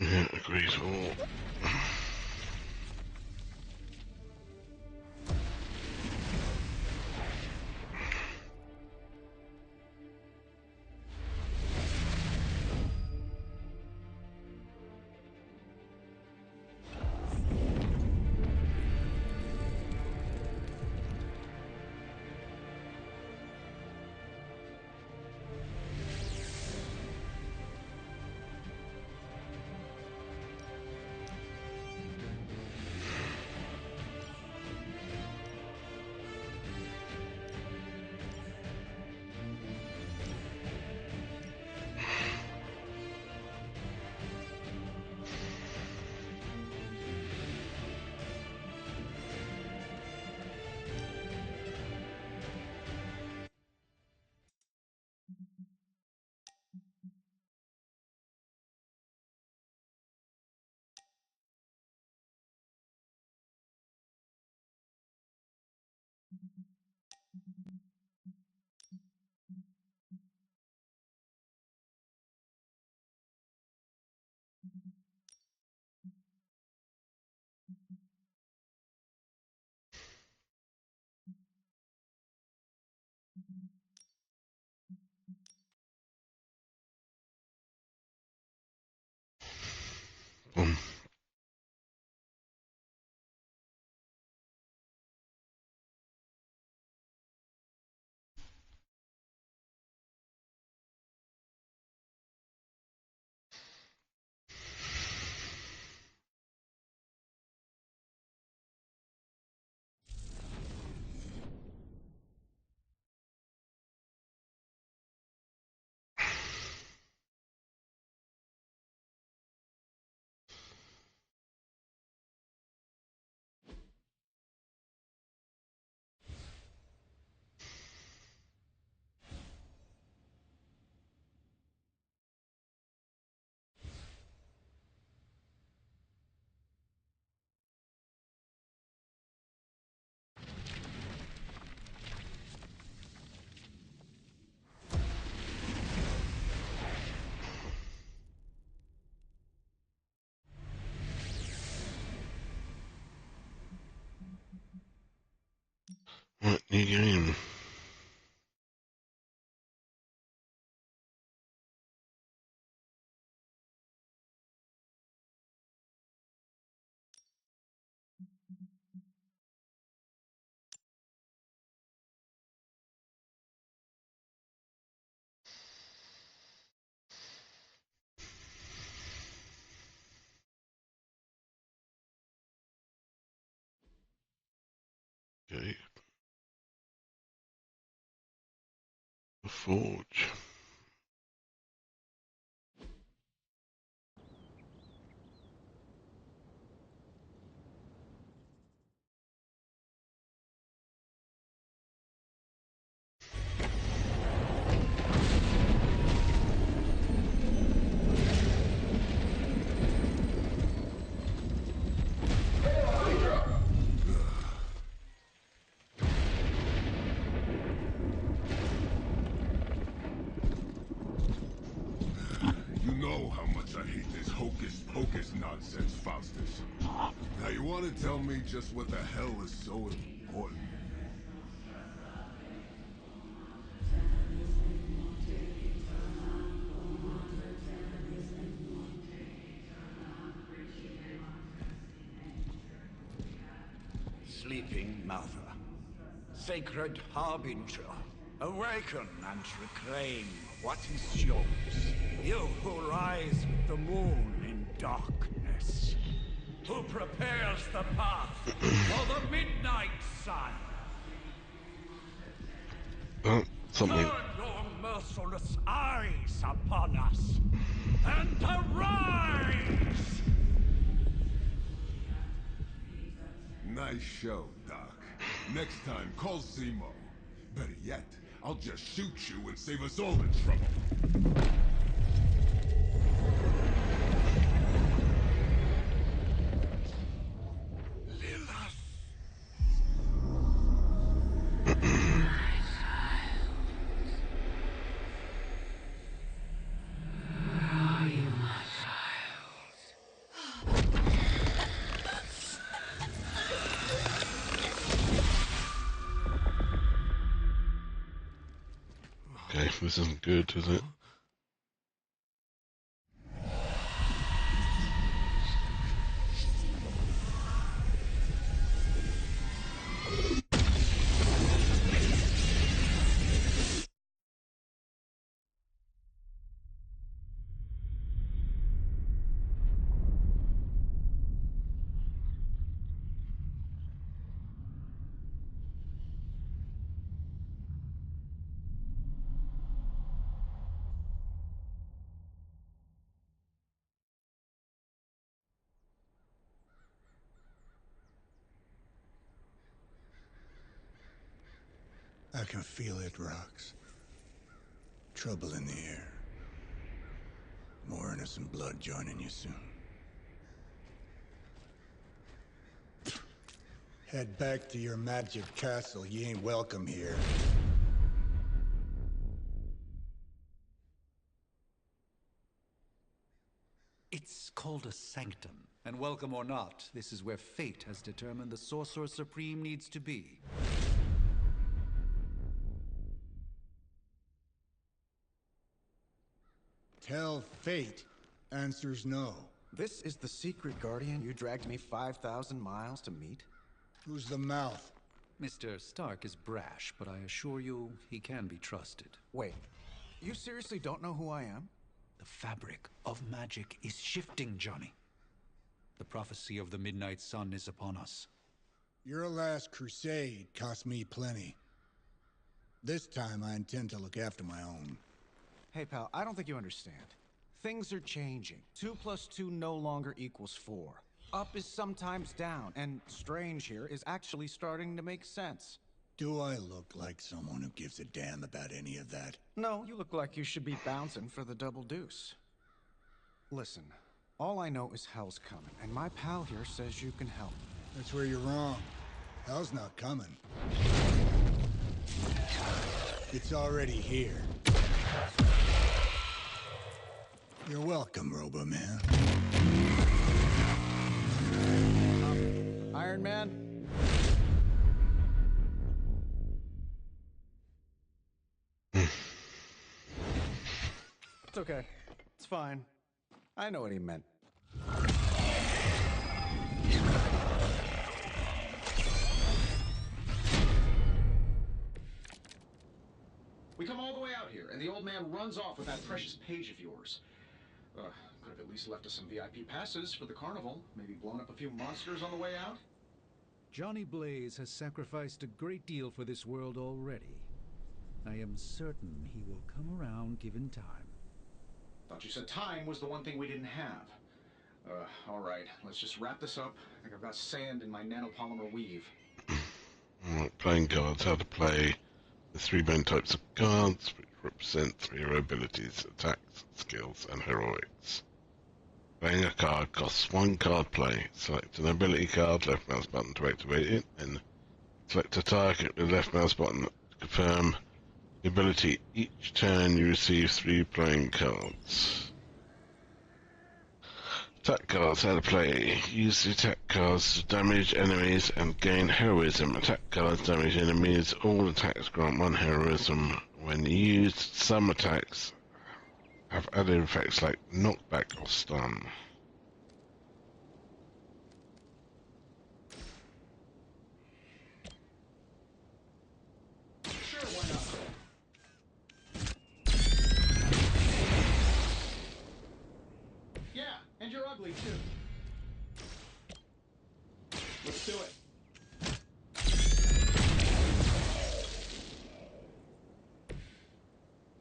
Yeah, agrees all. Um, right, new game. Okay. The Forge. You know how much I hate this hocus-pocus nonsense, Faustus. Now you want to tell me just what the hell is so important? Sleeping Mother, sacred harbinger, awaken and reclaim what is yours. You who rise with the moon in darkness, who prepares the path for the midnight sun. Something. Turn your merciless eyes upon us, and arise! Nice show, Doc. Next time, call Zemo. Better yet, I'll just shoot you and save us all the trouble. this isn't good, is it? I can feel it, Rox. Trouble in the air. More innocent blood joining you soon. Head back to your magic castle. You ain't welcome here. It's called a sanctum. And welcome or not, this is where fate has determined the Sorcerer Supreme needs to be. Tell fate. Answers no. This is the secret guardian you dragged me 5,000 miles to meet? Who's the mouth? Mr. Stark is brash, but I assure you, he can be trusted. Wait, you seriously don't know who I am? The fabric of magic is shifting, Johnny. The prophecy of the Midnight Sun is upon us. Your last crusade cost me plenty. This time I intend to look after my own. Hey pal, I don't think you understand. Things are changing. 2 + 2 no longer equals 4. Up is sometimes down, and strange here is actually starting to make sense. Do I look like someone who gives a damn about any of that? No, you look like you should be bouncing for the double deuce. Listen, all I know is hell's coming, and my pal here says you can help. That's where you're wrong. Hell's not coming. It's already here. You're welcome, Robo-Man. Iron Man? It's okay. It's fine. I know what he meant. We come all the way out here, and the old man runs off with that precious page of yours. Could have at least left us some VIP passes for the carnival. Maybe blown up a few monsters on the way out. Johnny Blaze has sacrificed a great deal for this world already. I am certain he will come around given time. Thought you said time was the one thing we didn't have. All right, let's just wrap this up. I think I've got sand in my nanopolymer weave. Alright, playing cards. How to play the 3 main types of cards, which represent 3 hero abilities, attacks, skills, and heroics. Playing a card costs 1 card play. Select an ability card, left mouse button to activate it, and select a target with left mouse button to confirm the ability. Each turn you receive 3 playing cards. Attack cards, how to play. Use the attack cards to damage enemies and gain heroism. Attack cards damage enemies. All attacks grant 1 heroism. When used, some attacks have added effects like knockback or stun. Sure, why not? Yeah, and you're ugly too. Let's do it.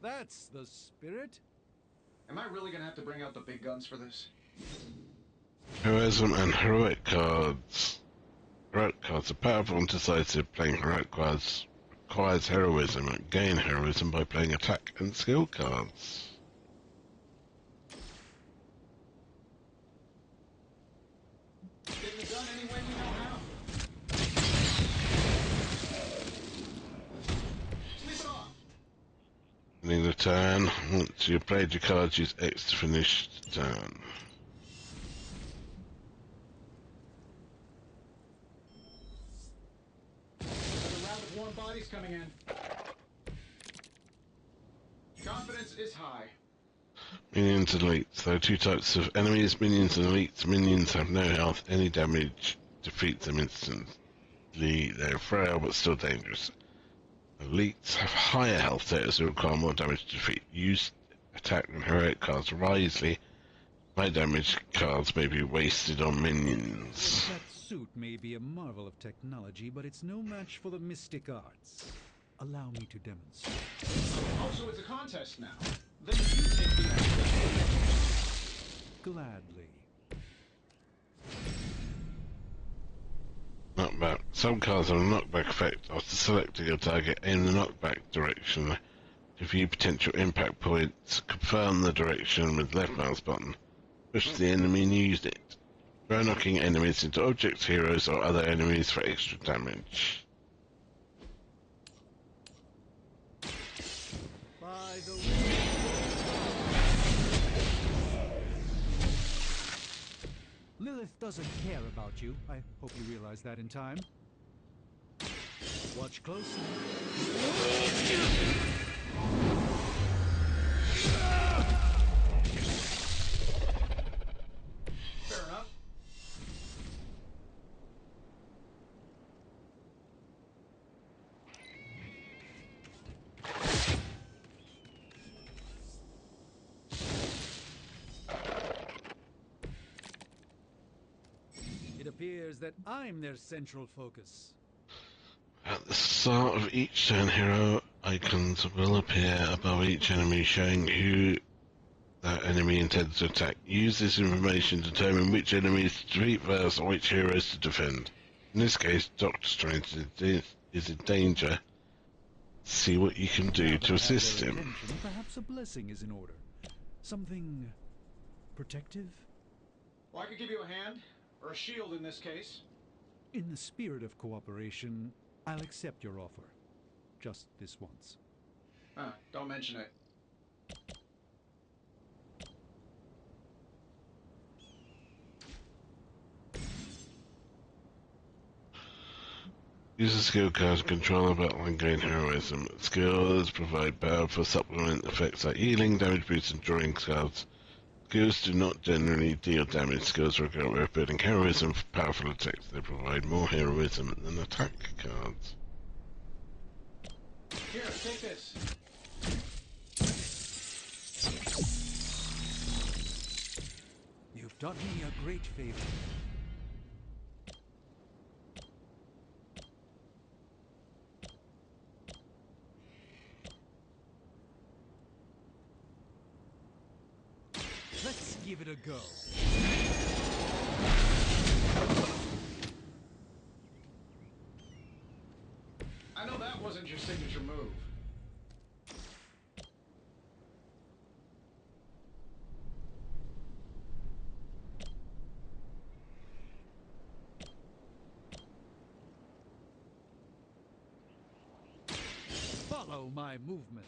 That's the spirit. Am I really gonna have to bring out the big guns for this? Heroism and heroic cards. Heroic cards are powerful and decisive. Playing heroic cards requires heroism and gain heroism by playing attack and skill cards. Get the gun any way we know how. Sleep it off. Ending the turn. Once you've played your cards, use X to finish the turn. Another round of warm bodies coming in. is high. Minions and elites. There are two types of enemies, minions and elites. Minions have no health. Any damage defeats them instantly. They're frail but still dangerous. Elites have higher health status and require more damage to defeat. Use attack and heroic cards wisely. High damage cards may be wasted on minions. That suit may be a marvel of technology, but it's no match for the mystic arts. Allow me to demonstrate. Oh, so it's a contest now. Then you take the next. Gladly. Knockback. Some cards have a knockback effect. After selecting a target, aim the knockback direction to view potential impact points. Confirm the direction with left mouse button. Push the enemy and use it. Try knocking enemies into objects, heroes, or other enemies for extra damage. By the way. Lilith doesn't care about you. I hope you realize that in time. Watch closely. Fair enough. It appears that I'm their central focus. At the start of each turn, hero icons will appear above each enemy, showing who that enemy intends to attack. Use this information to determine which enemies to defeat first or which heroes to defend. In this case, Doctor Strange is in danger. See what you can do to assist him. Attention, perhaps a blessing is in order. Something protective? Well, I could give you a hand, or a shield in this case. In the spirit of cooperation, I'll accept your offer. Just this once. Don't mention it. Use the skill card to control the battle and gain heroism. Skills provide powerful supplement effects like healing, damage boost, and drawing cards. Skills do not generally deal damage. Skills require building heroism for powerful attacks. They provide more heroism than attack cards. Here, take this. You've done me a great favor. Let's give it a go. I know that wasn't your signature move. Follow my movement.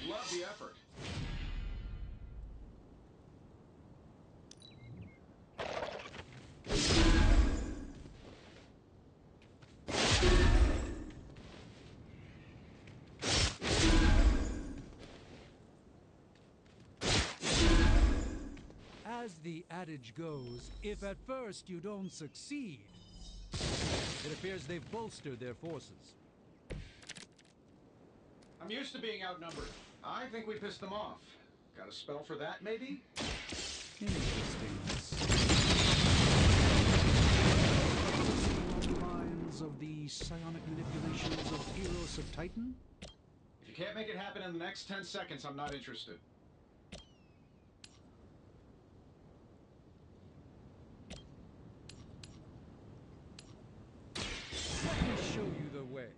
Love the effort. As the adage goes, if at first you don't succeed, it appears they've bolstered their forces. I'm used to being outnumbered. I think we pissed them off. Got a spell for that, maybe? Interesting. Along the lines of the psionic manipulations of Heroes of Titan? If you can't make it happen in the next 10 seconds, I'm not interested. Let me show you the way.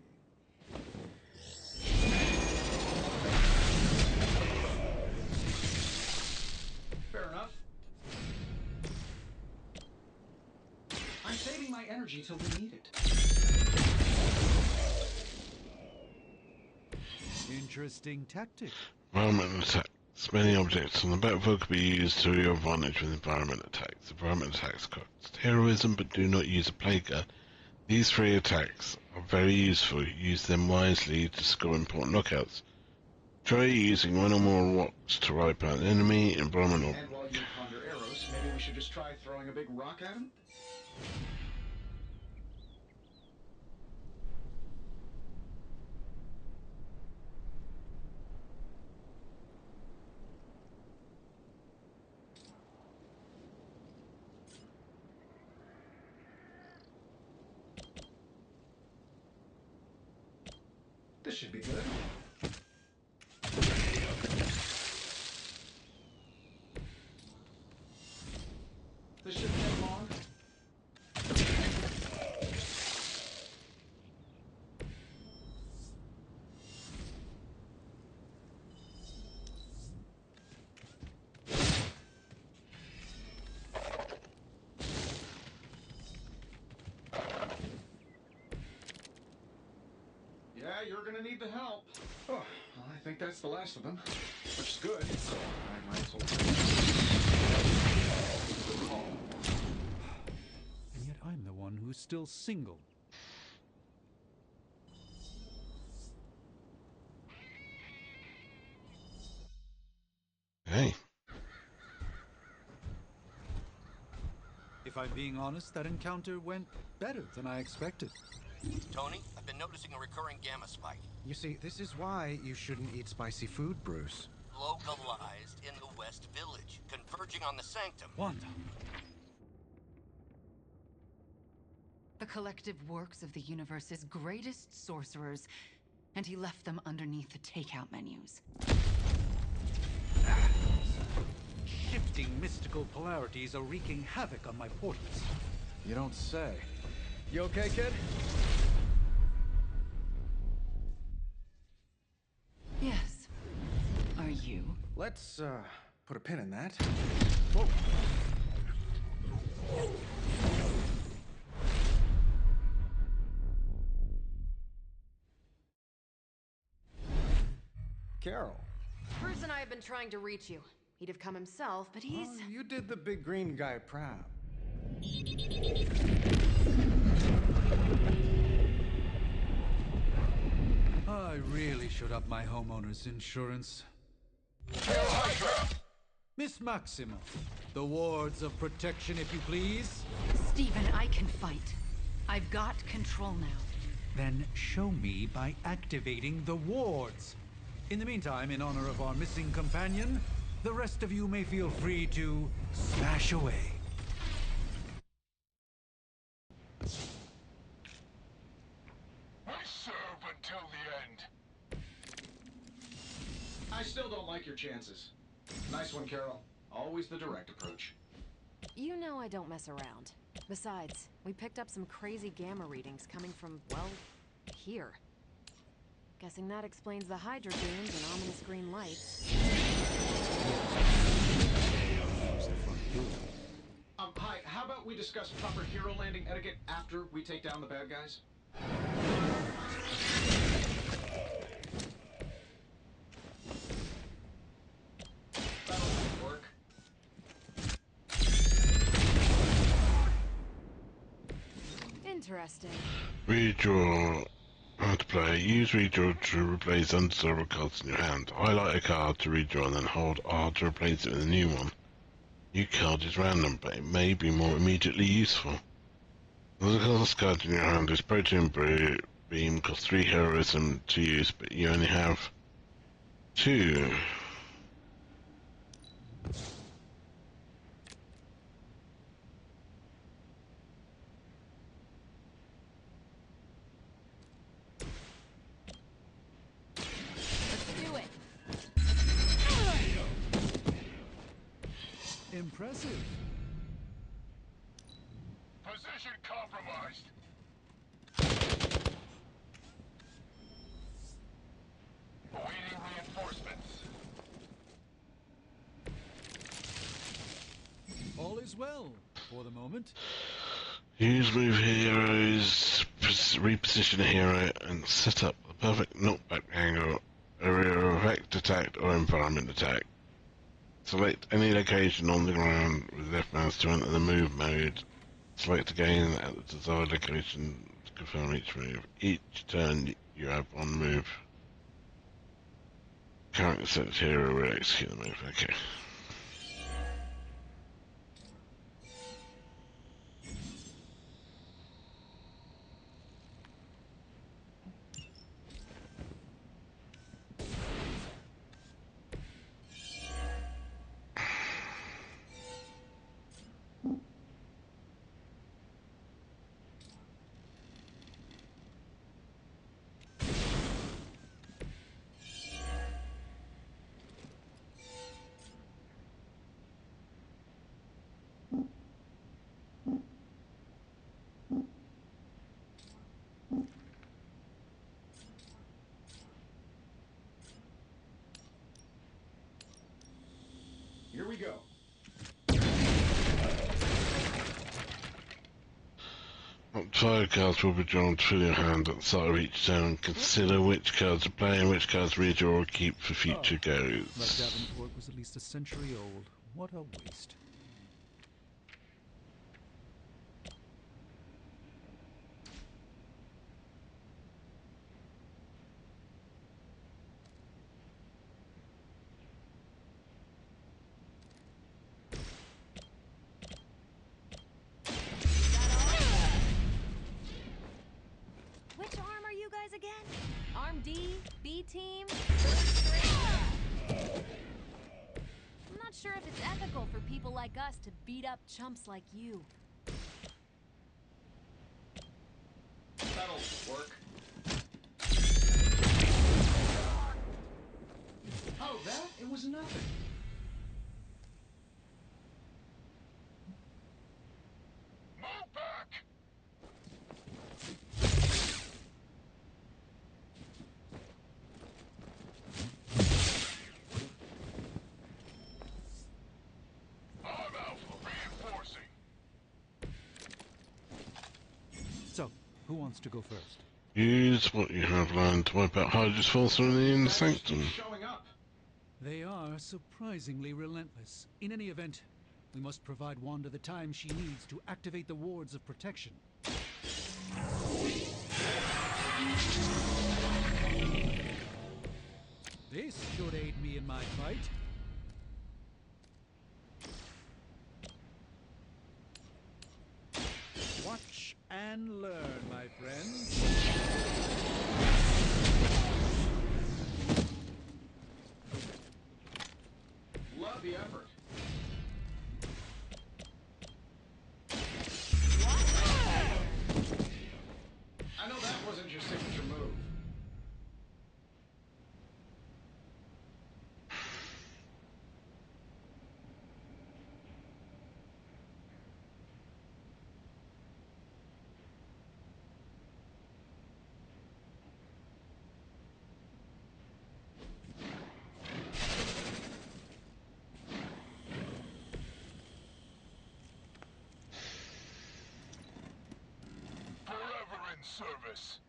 Fair enough. I'm saving my energy till we need it. Interesting tactic. Environment attack. Many objects on the battlefield could be used to your advantage with environment attacks. Environment attacks cost heroism, but do not use a plague gun. These three attacks are very useful. Use them wisely to score important knockouts. Try using one or more rocks to wipe out an enemy. Environmental. And while you ponder arrows, maybe we should just try throwing a big rock at him? This should be good. This shouldn't take long. Yeah, you're gonna need the help. Oh, well, I think that's the last of them, which is good. I might as well. And yet I'm the one who's still single. Hey. If I'm being honest, that encounter went better than I expected. Tony, I've been noticing a recurring gamma spike. You see, this is why you shouldn't eat spicy food, Bruce. Localized in the West Village, converging on the Sanctum. Wanda. The collective works of the universe's greatest sorcerers, and he left them underneath the takeout menus. Shifting mystical polarities are wreaking havoc on my portals. You don't say. You okay, kid? Yes. Are you? Let's, put a pin in that. Whoa. Carol. Bruce and I have been trying to reach you. He'd have come himself, but he's... Oh, you did the big green guy proud. I really should up my homeowner's insurance. Miss Maximoff, the wards of protection, if you please. Stephen, I can fight. I've got control now. Then show me by activating the wards. In the meantime, in honor of our missing companion, the rest of you may feel free to smash away. We serve until the end. I still don't like your chances. Nice one, Carol. Always the direct approach. You know I don't mess around. Besides, we picked up some crazy gamma readings coming from, well, here. Guessing that explains the hydro dunes and ominous green lights. Hi, how about we discuss proper hero landing etiquette after we take down the bad guys? That'll work. Interesting. Redraw. How to play. Use redraw to replace undesirable cards in your hand. Highlight a card to redraw and then hold R to replace it with a new one. New card is random, but it may be more immediately useful. The last card in your hand is Protein Beam, costs 3 heroism to use, but you only have 2. Impressive. Position compromised. Awaiting reinforcements. All is well, for the moment. Use move heroes, reposition a hero, and set up the perfect knockback angle, area of effect attack or environment attack. Select any location on the ground with left mouse to enter the move mode. Select again at the desired location to confirm each move. Each turn you have one move. Character select hero will execute the move. Okay. Here we go. Up to 5 cards will be drawn to fill your hand at the start of each turn. Consider which cards to play and which cards redraw or keep for future goes. That Davenport was at least a century old. What a waste. Which arm are you guys again? Arm D? B team? Third string? I'm not sure if it's ethical for people like us to beat up chumps like you. That'll work. Oh, that? It was nothing. Move back! Arm Alpha reinforcing. So, who wants to go first? Use what you have learned to wipe out Hydra's force in the Inner Sanctum. Showing up. They are surprisingly relentless. In any event, we must provide Wanda the time she needs to activate the wards of protection. This should aid me in my fight. Watch and learn, my friends. Love the effort. I know that wasn't your signature move. Forever in service.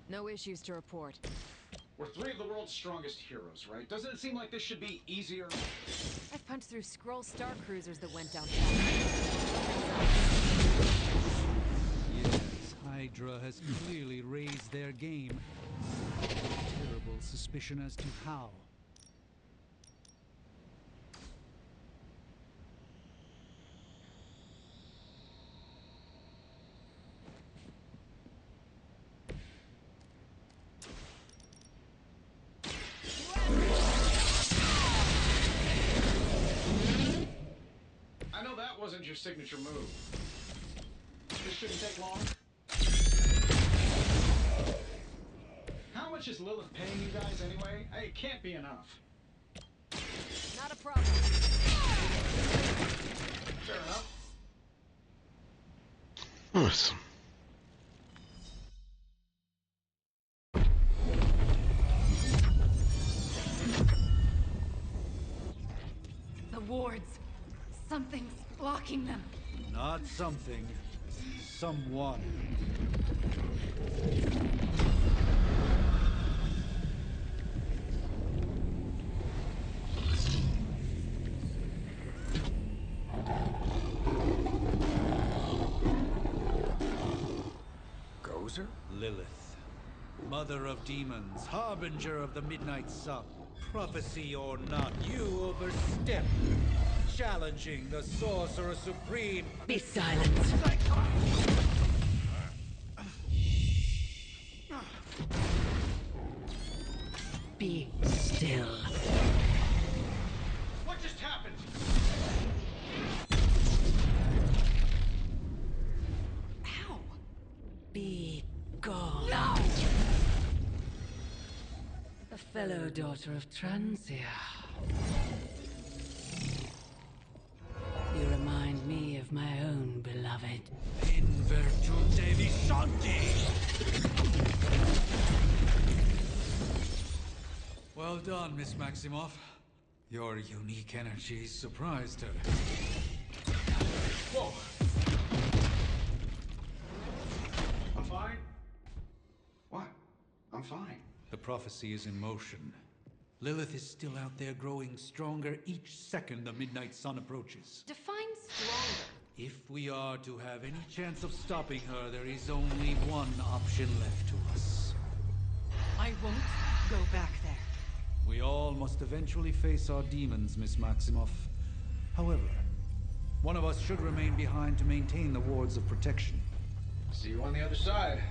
No issues to report. We're three of the world's strongest heroes, right? Doesn't it seem like this should be easier? I've punched through Skrull star cruisers that went down south. Yes, Hydra has clearly raised their game. Terrible suspicion as to how. I know that wasn't your signature move. This shouldn't take long. How much is Lilith paying you guys anyway? Hey, it can't be enough. Not a problem. Fair enough. Nice. Something's blocking them. Not something. Someone. Gozer? Lilith. Mother of demons, harbinger of the midnight sun. Prophecy or not, you overstep. Challenging the Sorcerer Supreme. Be silent. Be still. What just happened? Ow! Be gone. No! A fellow daughter of Transia. You remind me of my own beloved. In virtute vishanti! Well done, Miss Maximoff. Your unique energy surprised her. Whoa! I'm fine. What? I'm fine. The prophecy is in motion. Lilith is still out there growing stronger each second the midnight sun approaches. Define stronger. If we are to have any chance of stopping her, there is only one option left to us. I won't go back there. We all must eventually face our demons, Miss Maximoff. However, one of us should remain behind to maintain the wards of protection. See you on the other side.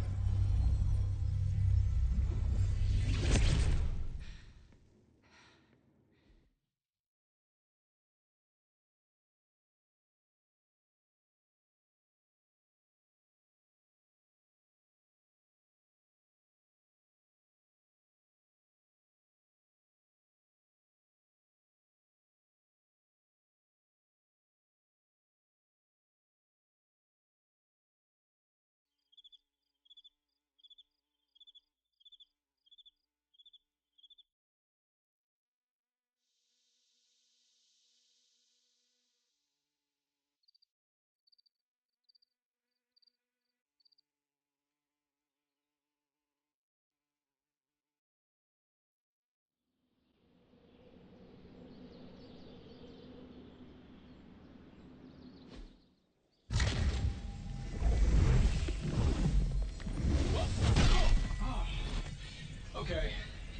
Okay,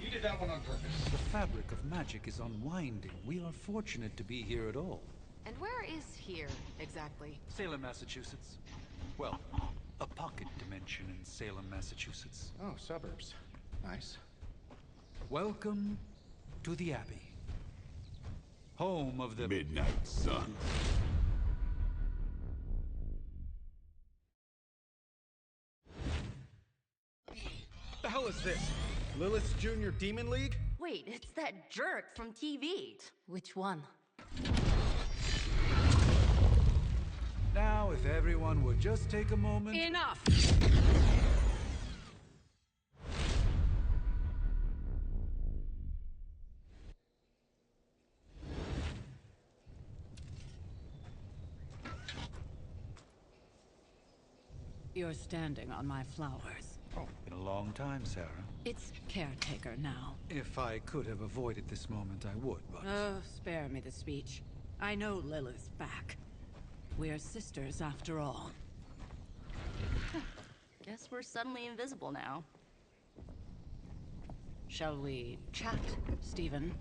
you did that one on purpose. The fabric of magic is unwinding. We are fortunate to be here at all. And where is here, exactly? Salem, Massachusetts. Well, a pocket dimension in Salem, Massachusetts. Oh, suburbs. Nice. Welcome to the Abbey. Home of the Midnight Sun. The hell is this? Lilith's Junior Demon League? Wait, it's that jerk from TV. Which one? Now, if everyone would just take a moment. Enough! You're standing on my flowers. Oh, been a long time, Sarah. It's caretaker now. If I could have avoided this moment, I would, but... Oh, spare me the speech. I know Lilith's back. We're sisters after all. Guess we're suddenly invisible now. Shall we chat, Stephen?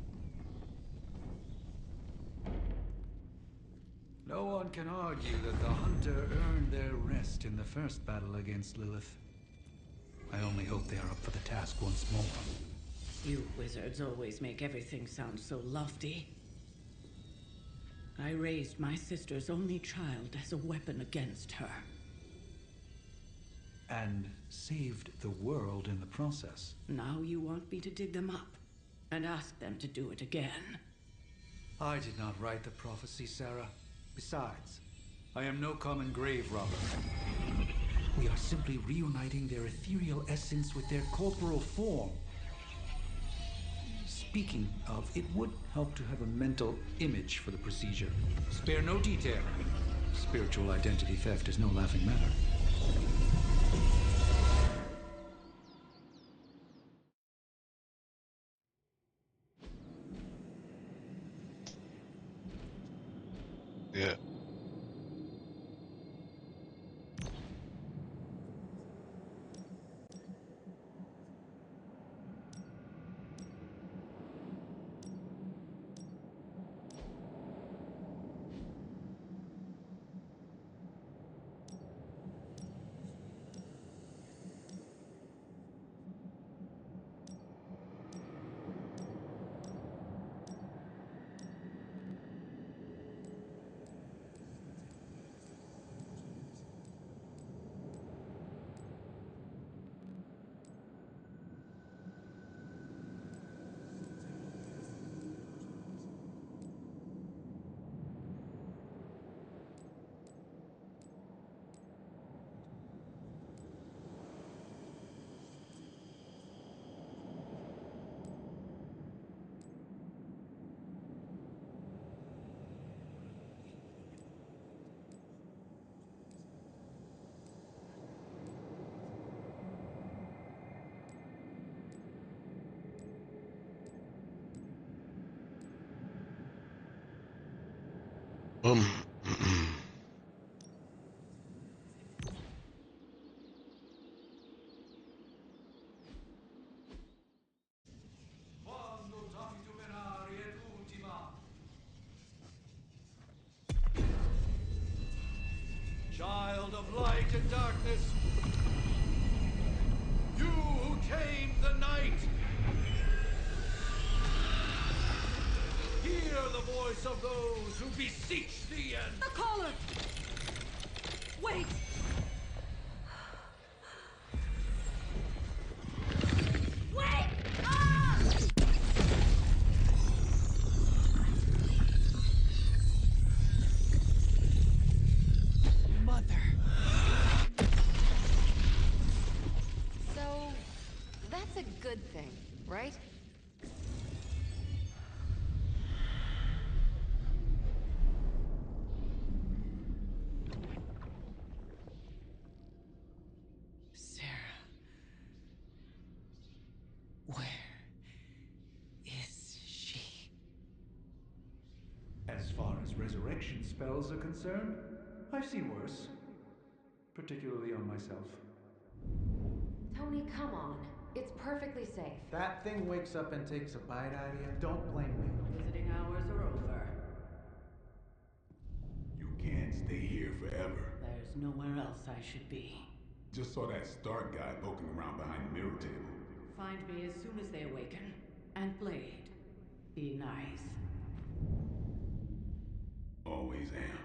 No one can argue that the Hunter earned their rest in the first battle against Lilith. I only hope they are up for the task once more. You wizards always make everything sound so lofty. I raised my sister's only child as a weapon against her. And saved the world in the process. Now you want me to dig them up and ask them to do it again. I did not write the prophecy, Sarah. Besides, I am no common grave robber. We are simply reuniting their ethereal essence with their corporal form. Speaking of, it would help to have a mental image for the procedure. Spare no detail. Spiritual identity theft is no laughing matter. Yeah. Child of light and darkness, you who tame the night, hear the voice of those who beseech thee and... The caller! Wait! Wait! Ah! Mother. So, that's a good thing, right? Sarah. Where is she? As far as resurrection spells are concerned, I've seen worse. Particularly on myself. Tony, come on. It's perfectly safe. That thing wakes up and takes a bite out of you. Don't blame me. Visiting hours are over. You can't stay here forever. There's nowhere else I should be. Just saw that Stark guy poking around behind the mirror table. Find me as soon as they awaken. And Blade, be nice. Always am.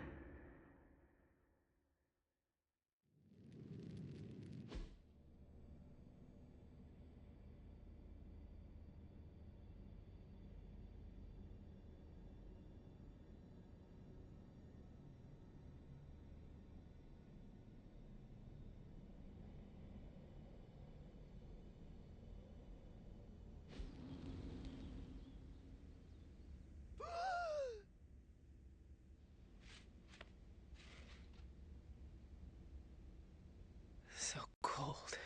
So cold,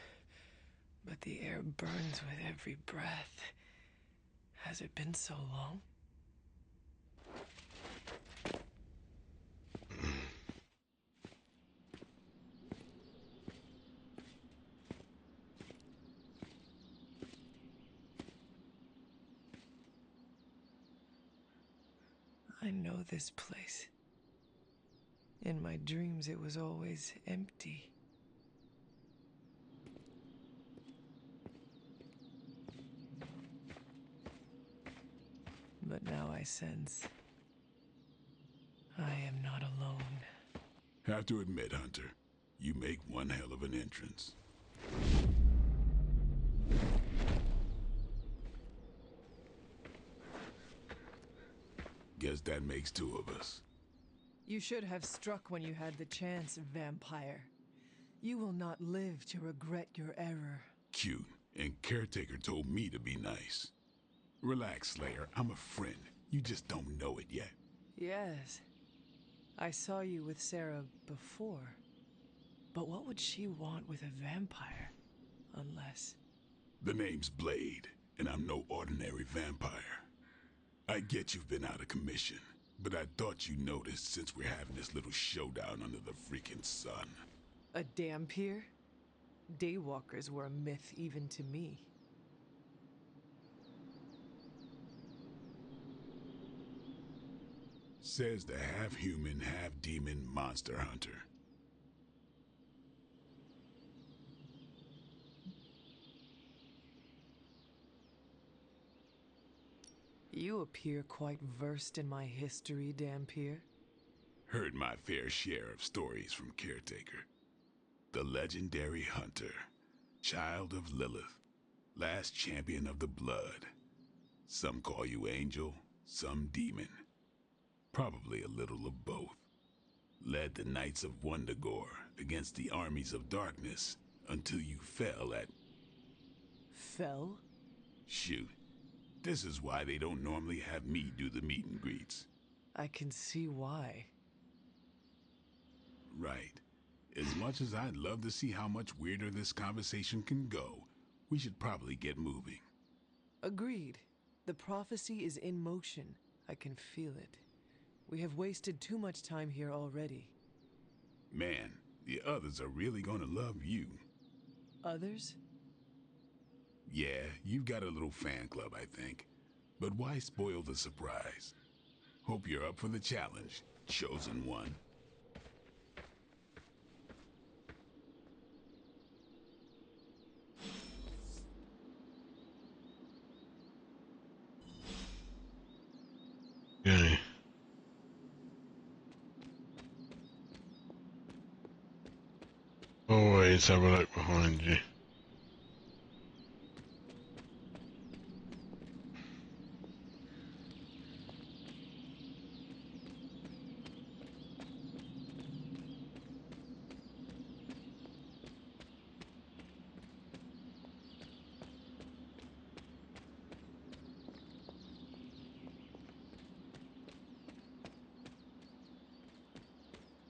but the air burns with every breath. Has it been so long? I know this place. In my dreams, it was always empty. But now I sense I am not alone. Have to admit, Hunter, you make one hell of an entrance. Guess that makes two of us. You should have struck when you had the chance, vampire. You will not live to regret your error. Cute, and Caretaker told me to be nice. Relax, Slayer. I'm a friend. You just don't know it yet. Yes. I saw you with Sarah before. But what would she want with a vampire? Unless... The name's Blade, and I'm no ordinary vampire. I get you've been out of commission, but I thought you noticed since we're having this little showdown under the freaking sun. A Dampier? Daywalkers were a myth even to me. Says the half-human, half-demon monster hunter. You appear quite versed in my history, Dampier. Heard my fair share of stories from Caretaker. The legendary hunter, child of Lilith, last champion of the blood. Some call you angel, some demon. Probably a little of both. Led the Knights of Wundagore against the armies of darkness until you fell at... Fell? Shoot. This is why they don't normally have me do the meet and greets. I can see why. Right. As much as I'd love to see how much weirder this conversation can go, we should probably get moving. Agreed. The prophecy is in motion. I can feel it. We have wasted too much time here already. Man, the others are really gonna love you. Others? Yeah, you've got a little fan club, I think. But why spoil the surprise? Hope you're up for the challenge, chosen one. Okay. Always have a look behind you.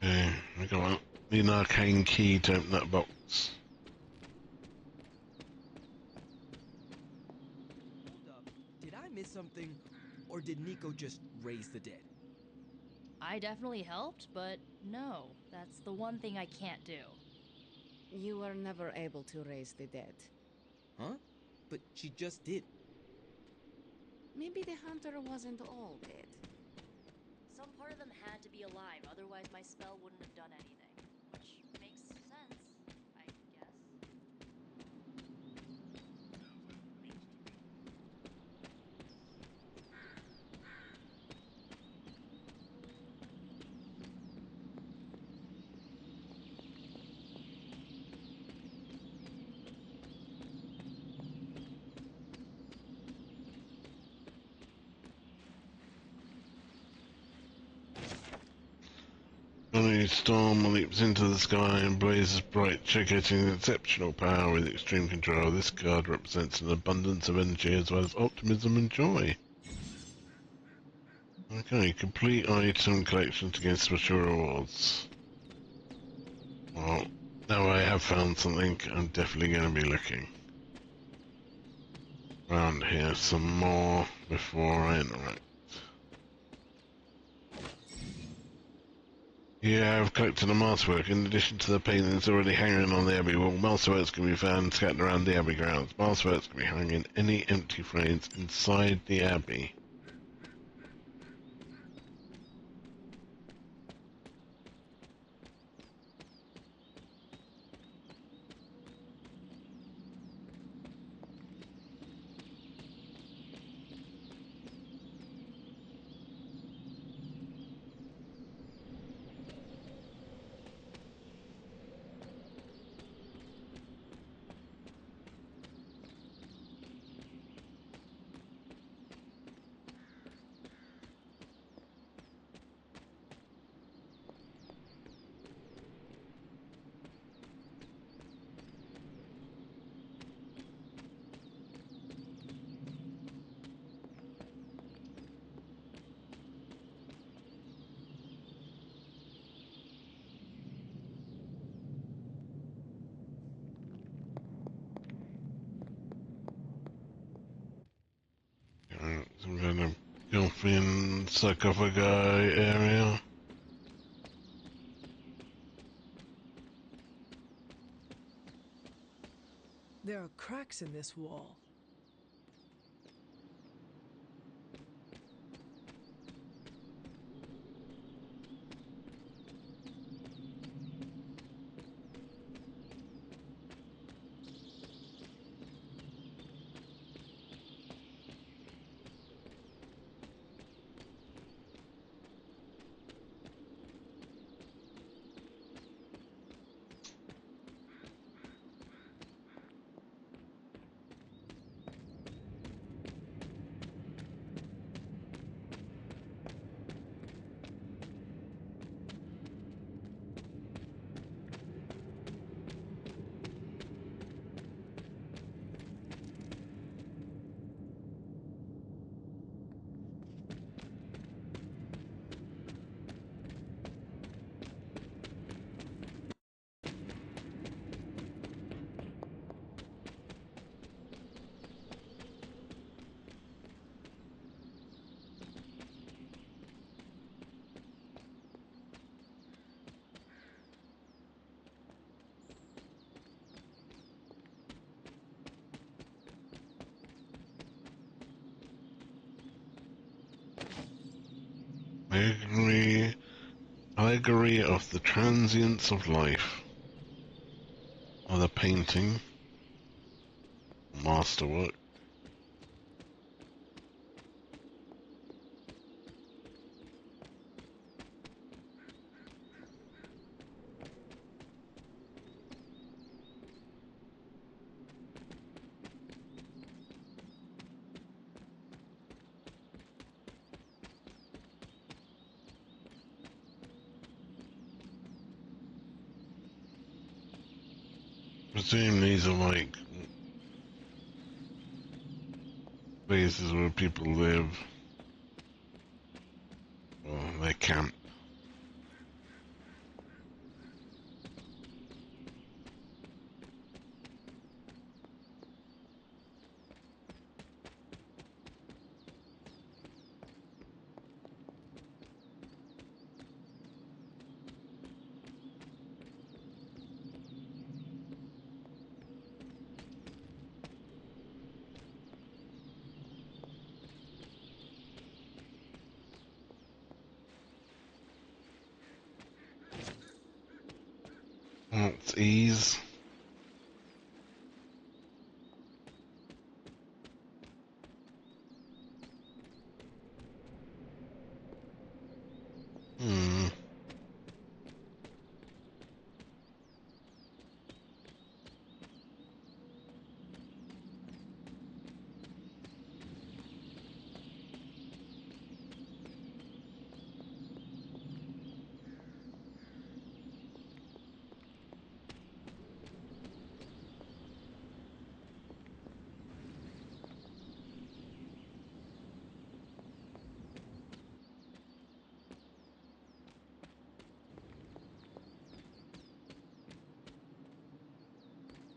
Okay, we got an arcane key to open that box. Hold up. Did I miss something? Or did Nico just raise the dead? I definitely helped, but no, that's the one thing I can't do. You were never able to raise the dead. Huh? But she just did. Maybe the hunter wasn't all dead. Some part of them had to be alive, otherwise my spell wouldn't have done anything. Which makes sense, I guess. A storm leaps into the sky and blazes bright, showcasing exceptional power with extreme control. This card represents an abundance of energy as well as optimism and joy. Okay, complete item collections against special rewards. Well, now I have found something, I'm definitely going to be looking around here some more before I interact. Yeah, I've collected a masterwork. In addition to the paintings already hanging on the Abbey wall, masterworks can be found scattered around the Abbey grounds. Masterworks can be hung in any empty frames inside the Abbey. coffin sarcophagi area. There are cracks in this wall. Allegory of the transience of life. Other painting. Masterwork. I presume these are like places where people live, or they camp. Alt ease.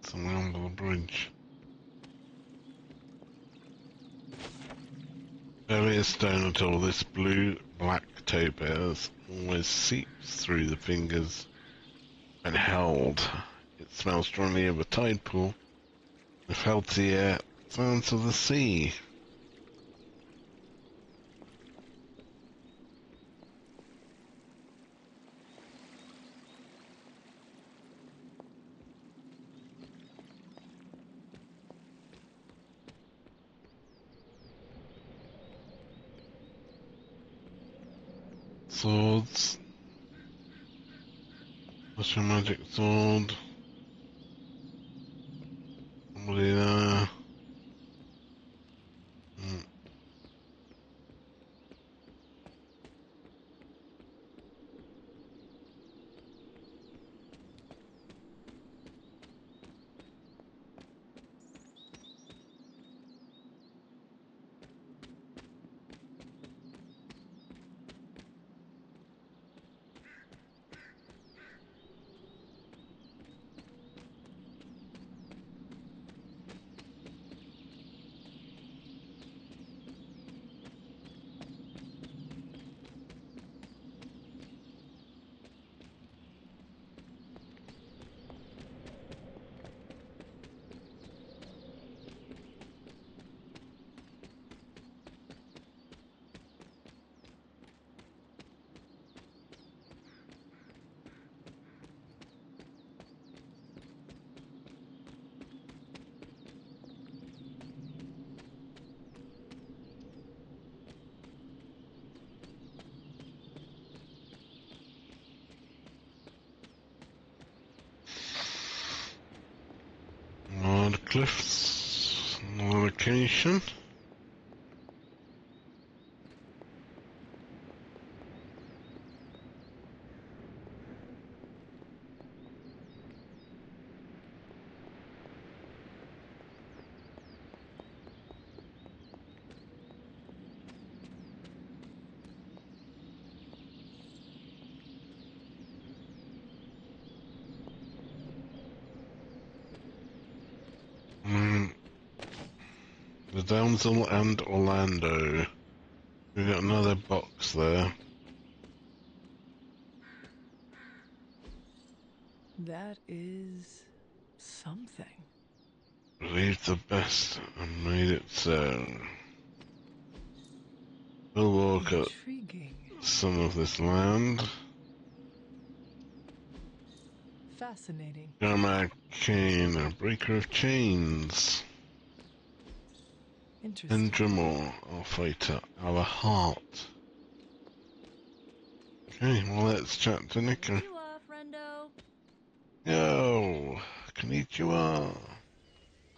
Somewhere under the bridge. Earliest stone at all, this blue-black topaz always seeps through the fingers when held. It smells strongly of a tide pool. If held to the air, sounds of the sea. Swords. What's your magic sword? Somebody there. cliffs on location. The damsel and Orlando. We got another box there. That is something. Believe the best and made it so. We'll walk up Intriguing. some of this land. Fascinating. Garmag Cane, a breaker of chains. Interesting. Endramore, our fighter, our heart. Okay, well let's chat to Nico. Konnichiwa, friendo. Yo, konnichiwa.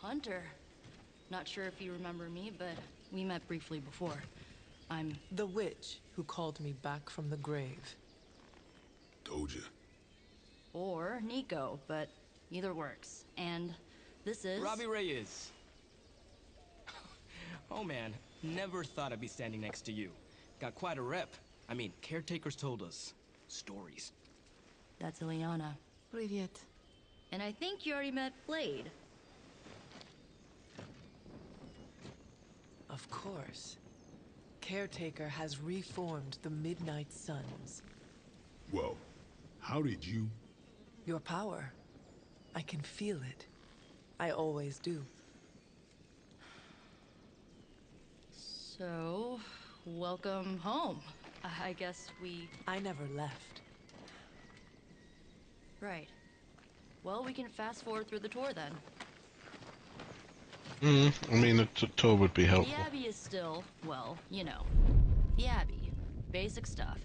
Hunter. Not sure if you remember me, but we met briefly before. I'm the witch who called me back from the grave. Doja. Or Nico, but either works. And this is Robbie Reyes. Oh man, never thought I'd be standing next to you. Got quite a rep. I mean, caretakers told us stories. That's Ileana. Привет. And I think you already met Blade. Of course. Caretaker has reformed the Midnight Suns. Whoa. How did you? Your power. I can feel it. I always do. So, welcome home. I guess I never left. Right. Well, we can fast forward through the tour then. I mean, a tour would be helpful. The Abbey is still, well, you know. The Abbey. Basic stuff.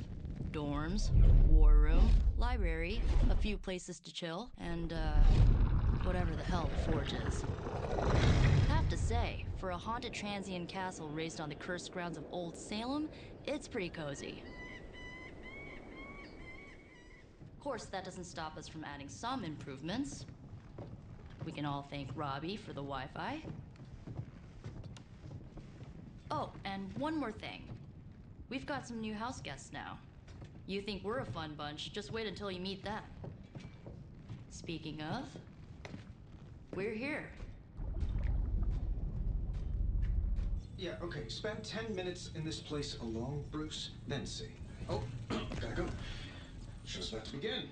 Dorms, war room, library, a few places to chill, and, whatever the hell the Forge is. Have to say, for a haunted transient castle raised on the cursed grounds of Old Salem, it's pretty cozy. Of course, that doesn't stop us from adding some improvements. We can all thank Robbie for the Wi-Fi. Oh, and one more thing. We've got some new house guests now. You think we're a fun bunch, just wait until you meet them. Speaking of, we're here. Yeah, okay. Spend 10 minutes in this place alone, Bruce, then see. Oh, gotta go. Show's about to begin.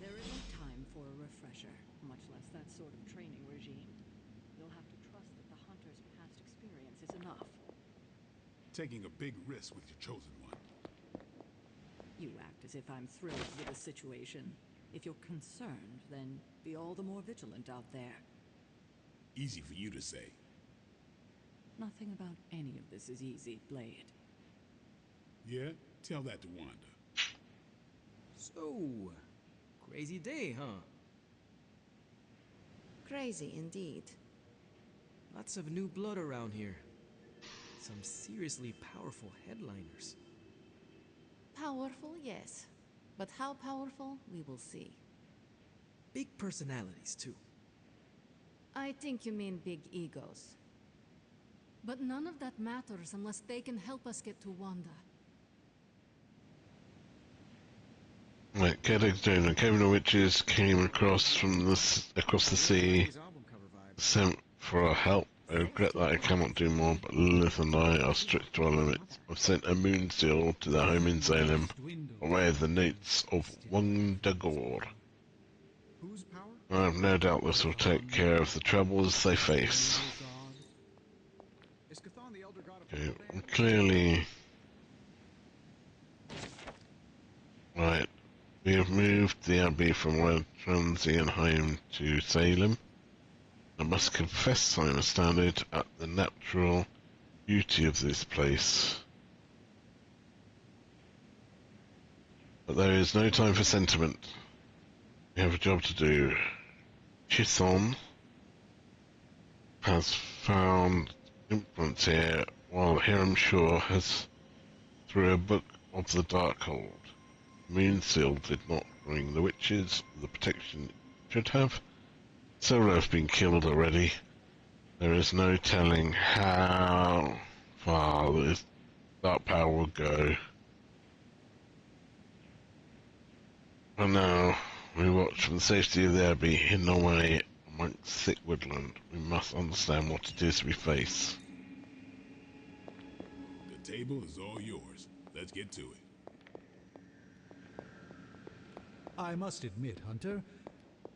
There isn't time for a refresher, much less that sort of training regime. You'll have to trust that the hunter's past experience is enough. Taking a big risk with your chosen one. You act as if I'm thrilled with the situation. If you're concerned, then be all the more vigilant out there. Easy for you to say. Nothing about any of this is easy, Blade. Yeah? Tell that to Wanda. So, crazy day, huh? Crazy indeed. Lots of new blood around here. Some seriously powerful headliners. Powerful, yes. But how powerful, we will see. Big personalities, too. I think you mean big egos. But none of that matters unless they can help us get to Wanda. Right, Caretaker Kevin the Witches came across the sea, sent for our help. I regret that I cannot do more, but Lilith and I are strict to our limits. I've sent a moon seal to their home in Salem, away of the Nates of Wundagore. I have no doubt this will take care of the troubles they face. Okay, clearly... Right, we have moved the Abbey from our transient home to Salem. I must confess I am astounded at the natural beauty of this place. But there is no time for sentiment. We have a job to do. Chithon has found influence here, while Hiram Shaw has through a book of the Darkhold. Moonseal did not bring the witches the protection it should have. Several have been killed already. There is no telling how far this dark power will go. For now, we watch for the safety of the Abbey hidden away amongst thick woodland. We must understand what it is we face. The table is all yours. Let's get to it. I must admit, Hunter,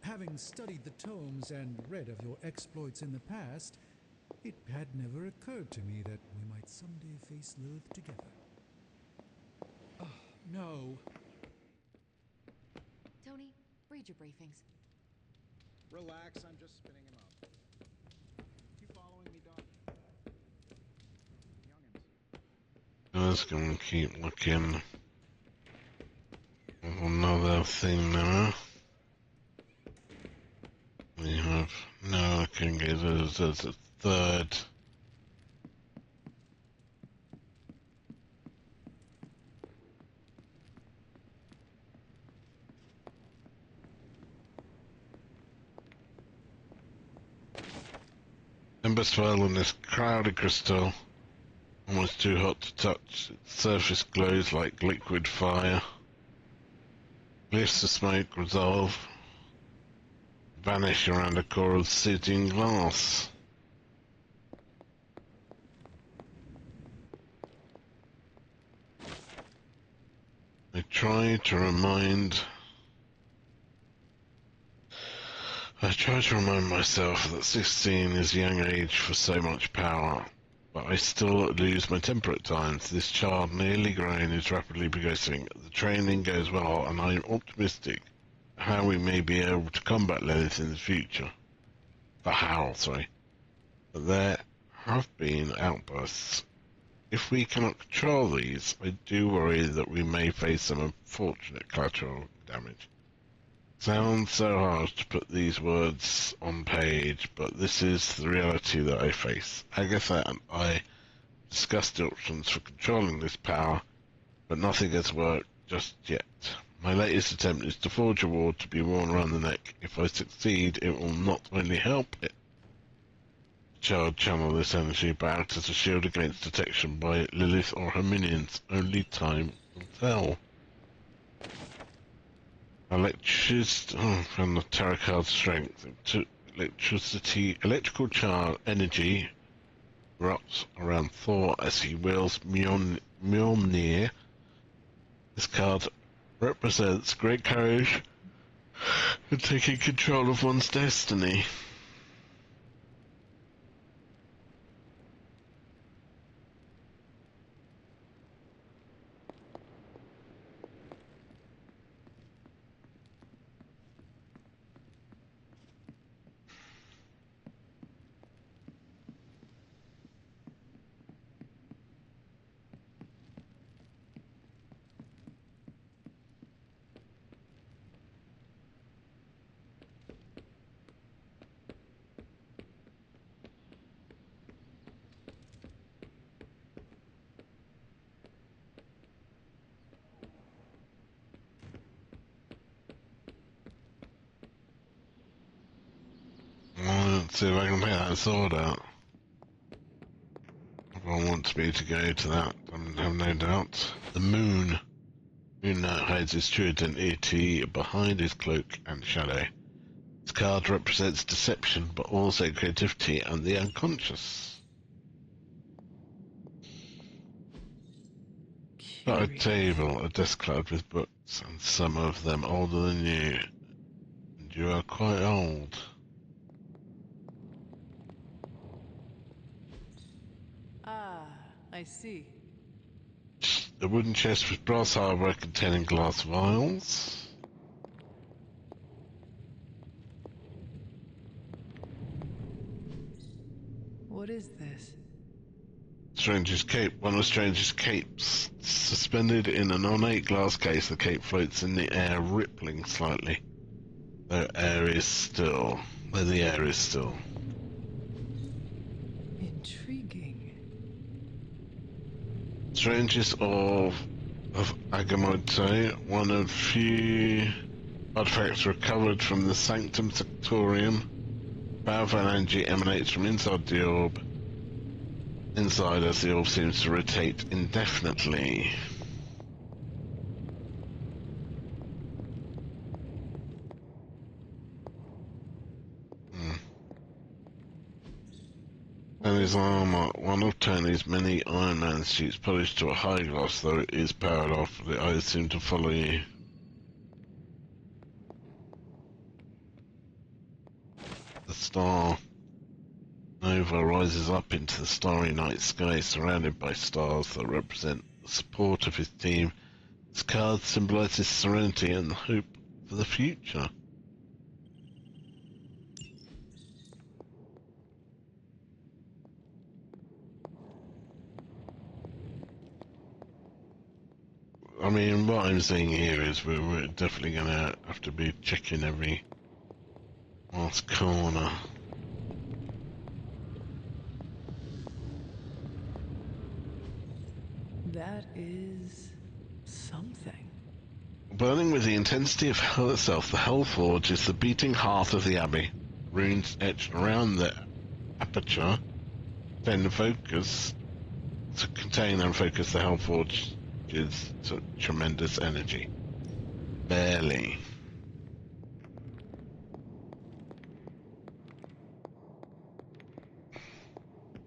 having studied the tomes and read of your exploits in the past, it had never occurred to me that we might someday face Lilith together. Oh, no. Tony, read your briefings. Relax, I'm just spinning him up. Keep following me, Doc. I'm just gonna keep looking. Another thing now. We have no looking. There's a third. Ember swirl in this crowded crystal. Almost too hot to touch. Its surface glows like liquid fire. Lifts of smoke resolve. Vanish around a core of sizzling glass. I try to remind myself that 16 is a young age for so much power, but I still lose my temper at times. This child, nearly grown, is rapidly progressing. The training goes well, and I am optimistic how we may be able to combat Lilith in the future. Sorry. But there have been outbursts. If we cannot control these, I do worry that we may face some unfortunate collateral damage. Sounds so harsh to put these words on page, but this is the reality that I face. Agatha and I discussed the options for controlling this power, but nothing has worked just yet. My latest attempt is to forge a ward to be worn around the neck. If I succeed, it will not only help it. The child channel this energy back as a shield against detection by Lilith or her minions. Only time will tell. From the tarot card strength. Electrical charge energy erupts around Thor as he wields Mjolnir. This card represents great courage and taking control of one's destiny. Let's see if I can pick that sword out. Everyone wants me to go to that, I have no doubt. The moon. Moon Knight hides his true identity behind his cloak and shadow. This card represents deception, but also creativity and the unconscious. Got a table, a desk cluttered with books, and some of them older than you. And you are quite old. Ah, I see. A wooden chest with brass hardware containing glass vials. What is this? Stranger's cape. One of Stranger's capes. Suspended in an ornate glass case, the cape floats in the air, rippling slightly. Where the air is still. Intriguing. Strangest of Agamotto, one of few artifacts recovered from the Sanctum Sanctorum. Powerful energy emanates from inside the orb. Inside, as the orb seems to rotate indefinitely. Tony's armor, one of Tony's many Iron Man suits, polished to a high gloss, though it is powered off. The eyes seem to follow you. The star Nova rises up into the starry night sky, surrounded by stars that represent the support of his team. This card symbolizes serenity and hope for the future. I mean, what I'm seeing here is we're definitely going to have to be checking every last corner. That is something. Burning with the intensity of hell itself, the Hellforge is the beating heart of the Abbey. Runes etched around the aperture then focus to contain and focus the Hellforge's tremendous energy. Barely.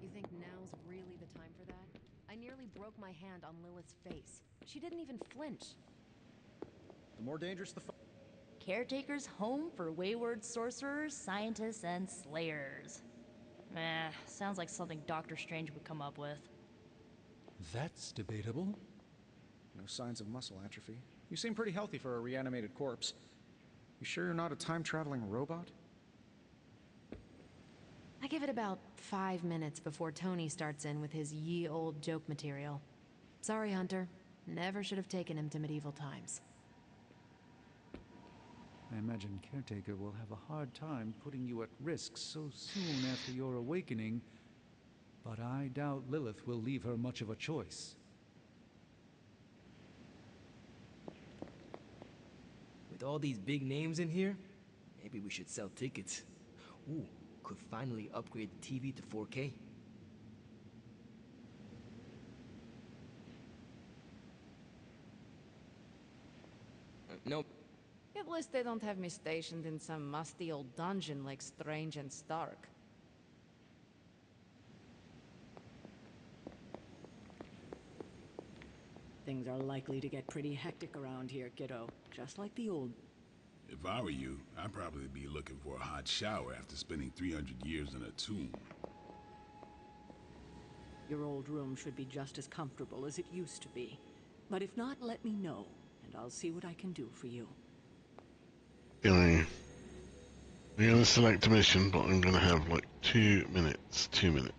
You think now's really the time for that? I nearly broke my hand on Lilith's face. She didn't even flinch. The more dangerous the Caretaker's home for wayward sorcerers, scientists, and slayers. Sounds like something Doctor Strange would come up with. That's debatable. No signs of muscle atrophy. You seem pretty healthy for a reanimated corpse. You sure you're not a time-traveling robot? I give it about 5 minutes before Tony starts in with his ye old joke material. Sorry, Hunter. Never should have taken him to medieval times. I imagine Caretaker will have a hard time putting you at risk so soon after your awakening, but I doubt Lilith will leave her much of a choice. With all these big names in here, maybe we should sell tickets. Ooh, could finally upgrade the TV to 4K. No. At least they don't have me stationed in some musty old dungeon like Strange and Stark. Things are likely to get pretty hectic around here, kiddo. Just like the old... If I were you, I'd probably be looking for a hot shower after spending 300 years in a tomb. Your old room should be just as comfortable as it used to be. But if not, let me know, and I'll see what I can do for you. I'm going to select a mission, but I'm going to have like 2 minutes. 2 minutes.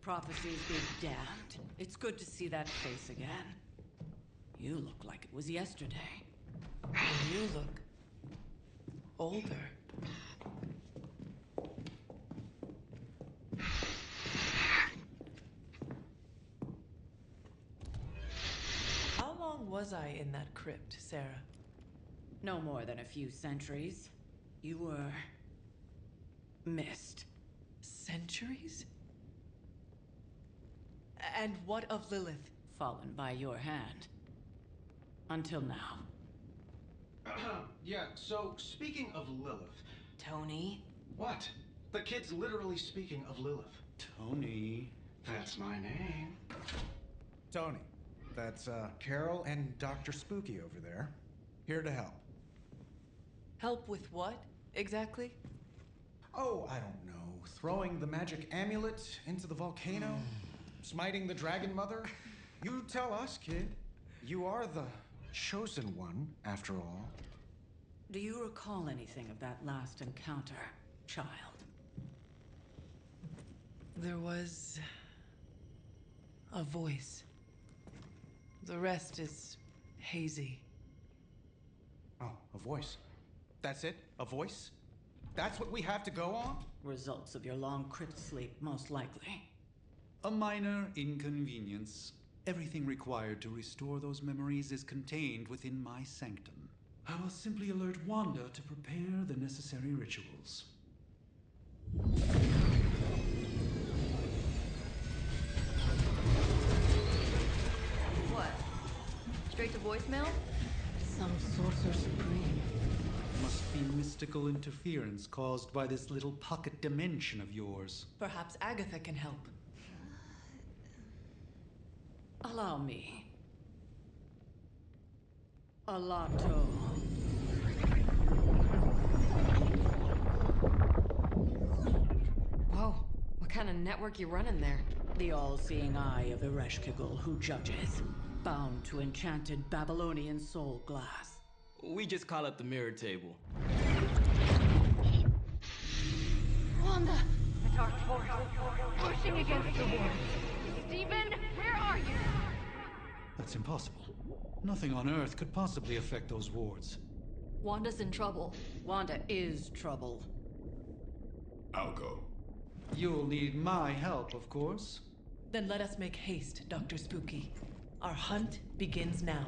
Prophecies be damned. It's good to see that face again. You look like it was yesterday. You look older. How long was I in that crypt, Sarah? No more than a few centuries. You were... missed. Centuries? And what of Lilith? Fallen by your hand. Until now. Yeah, so speaking of Lilith... Tony? What? The kid's literally speaking of Lilith. Tony. That's my name. Tony, that's Carol and Dr. Spooky over there. Here to help. Help with what, exactly? Oh, I don't know. Throwing the magic amulet into the volcano? Smiting the Dragon Mother? You tell us, kid. You are the chosen one, after all. Do you recall anything of that last encounter, child? There was... a voice. The rest is hazy. Oh, a voice. That's it? A voice? That's what we have to go on? Results of your long crypt sleep, most likely. A minor inconvenience. Everything required to restore those memories is contained within my sanctum. I will simply alert Wanda to prepare the necessary rituals. What? Straight to voicemail? Some sorcerer supreme. Must be mystical interference caused by this little pocket dimension of yours. Perhaps Agatha can help. Allow me. Alato. Whoa, what kind of network you running there? The all-seeing eye of Ereshkigal who judges, bound to enchanted Babylonian soul glass. We just call it the mirror table. Wanda! The dark force, pushing against the wall. Stephen, where are you? That's impossible. Nothing on Earth could possibly affect those wards. Wanda's in trouble. Wanda is trouble. I'll go. You'll need my help, of course. Then let us make haste, Dr. Spooky. Our hunt begins now.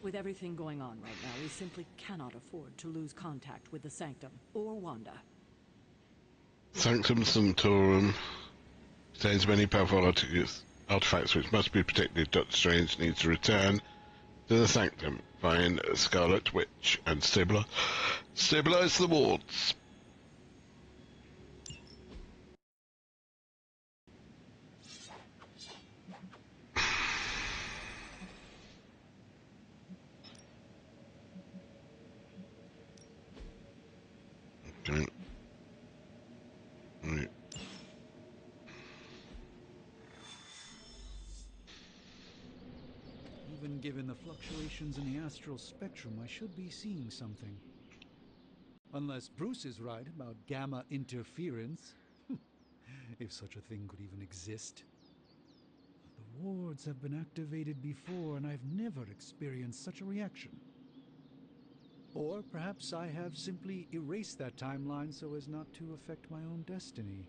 With everything going on right now, we simply cannot afford to lose contact with the Sanctum or Wanda. Sanctum Sanctorum contains many powerful artifacts which must be protected. Doctor Strange needs to return to the Sanctum, find Scarlet Witch, and stabilize the wards. Okay. Right. Even given the fluctuations in the astral spectrum, I should be seeing something. Unless Bruce is right about gamma interference. If such a thing could even exist. The wards have been activated before, and I've never experienced such a reaction. Or perhaps I have simply erased that timeline so as not to affect my own destiny.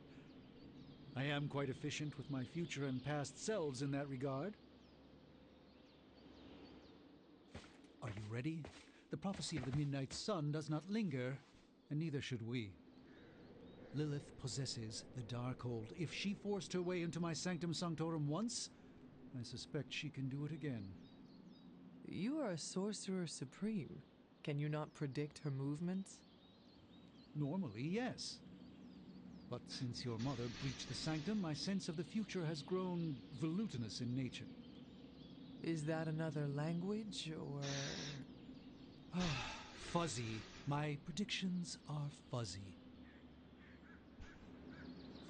I am quite efficient with my future and past selves in that regard. Are you ready? The prophecy of the Midnight Sun does not linger, and neither should we. Lilith possesses the Darkhold. If she forced her way into my Sanctum Sanctorum once, I suspect she can do it again. You are a sorcerer supreme. Can you not predict her movements? Normally, yes. But since your mother breached the Sanctum, my sense of the future has grown volutinous in nature. Is that another language, or...? Fuzzy. My predictions are fuzzy.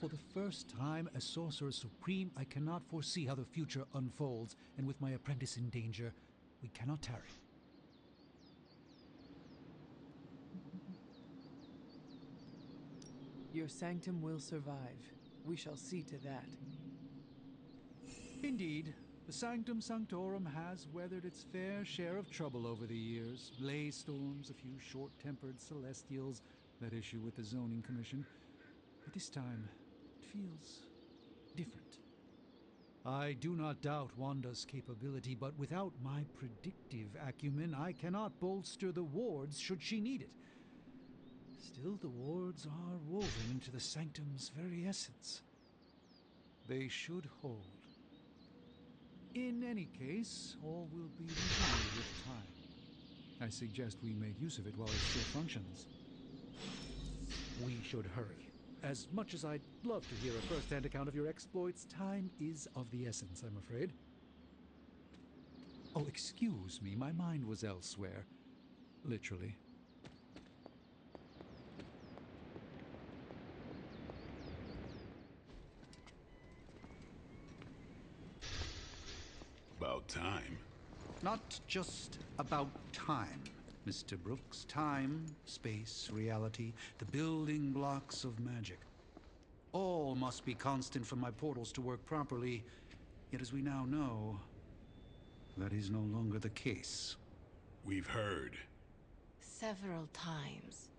For the first time as Sorcerer Supreme, I cannot foresee how the future unfolds, and with my apprentice in danger, we cannot tarry. Your sanctum will survive. We shall see to that. Indeed, the Sanctum Sanctorum has weathered its fair share of trouble over the years. Ley storms, a few short-tempered celestials that issue with the Zoning Commission. But this time, it feels different. I do not doubt Wanda's capability, but without my predictive acumen, I cannot bolster the wards should she need it. Still, the wards are woven into the Sanctum's very essence. They should hold. In any case, all will be revealed with time. I suggest we make use of it while it still functions. We should hurry. As much as I'd love to hear a first-hand account of your exploits, time is of the essence, I'm afraid. Oh, excuse me, my mind was elsewhere. Literally. About time. Not just about time, Mr. Brooks. Time, space, reality, the building blocks of magic. All must be constant for my portals to work properly, yet as we now know, that is no longer the case. We've heard. Several times.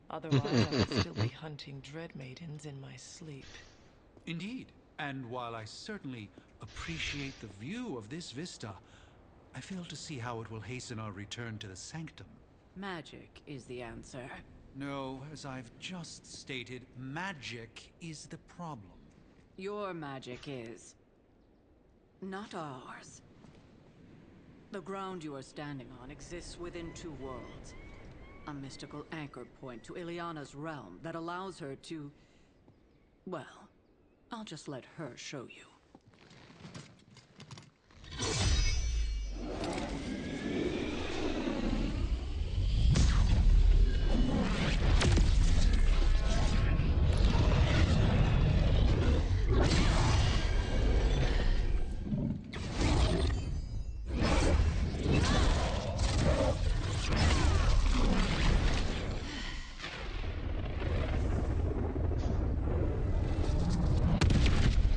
Otherwise, I would still be hunting dread maidens in my sleep. Indeed. And while I certainly appreciate the view of this vista, I fail to see how it will hasten our return to the Sanctum. Magic is the answer. No, as I've just stated, magic is the problem. Your magic is. Not ours. The ground you are standing on exists within two worlds. A mystical anchor point to Ileana's realm that allows her to... Well, I'll just let her show you.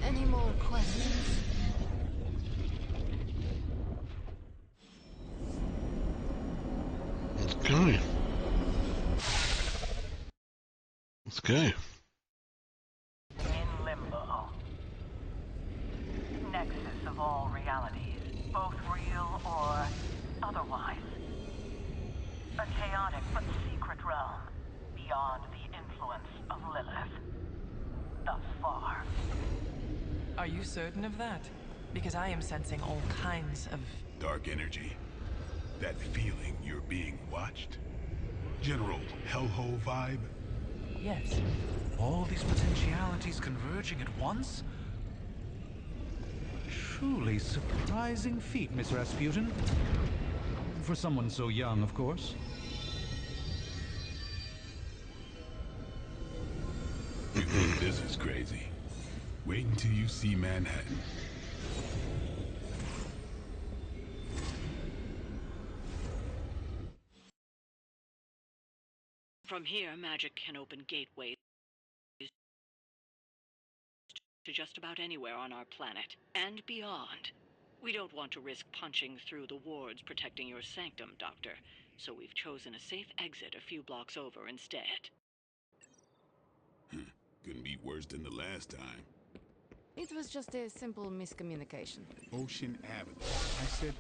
Any more questions? Okay. Let's go. In limbo. Nexus of all realities, both real or otherwise. A chaotic but secret realm, beyond the influence of Lilith. Thus far. Are you certain of that? Because I am sensing all kinds of... Dark energy. That feeling you're being watched? General hellhole vibe? Yes. All these potentialities converging at once? Truly surprising feat, Miss Rasputin. For someone so young, of course. You think this is crazy? Wait until you see Manhattan. From here, magic can open gateways to just about anywhere on our planet, and beyond. We don't want to risk punching through the wards protecting your sanctum, Doctor, so we've chosen a safe exit a few blocks over instead. Couldn't be worse than the last time. It was just a simple miscommunication. Ocean Avenue. I said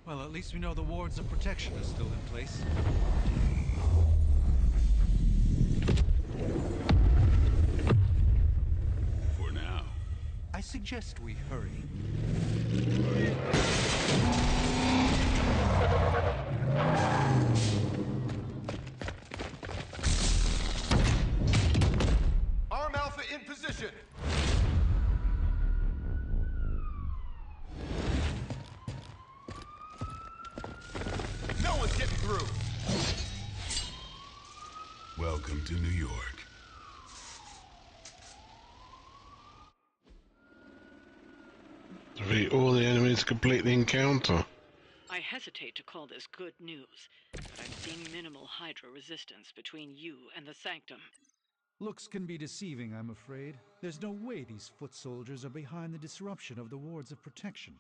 Well, at least we know the wards of protection are still in place. For now. I suggest we hurry. Arm Alpha in position! No one's getting through! Welcome to New York. Defeat all the enemies to complete the encounter. I hesitate to call this good news, but I'm seeing minimal Hydra resistance between you and the Sanctum. Looks can be deceiving, I'm afraid. There's no way these foot soldiers are behind the disruption of the wards of protection.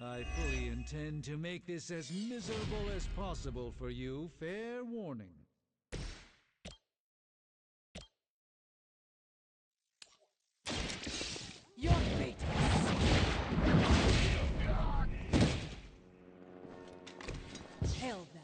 I fully intend to make this as miserable as possible for you, fair warning. Your fate Hell that.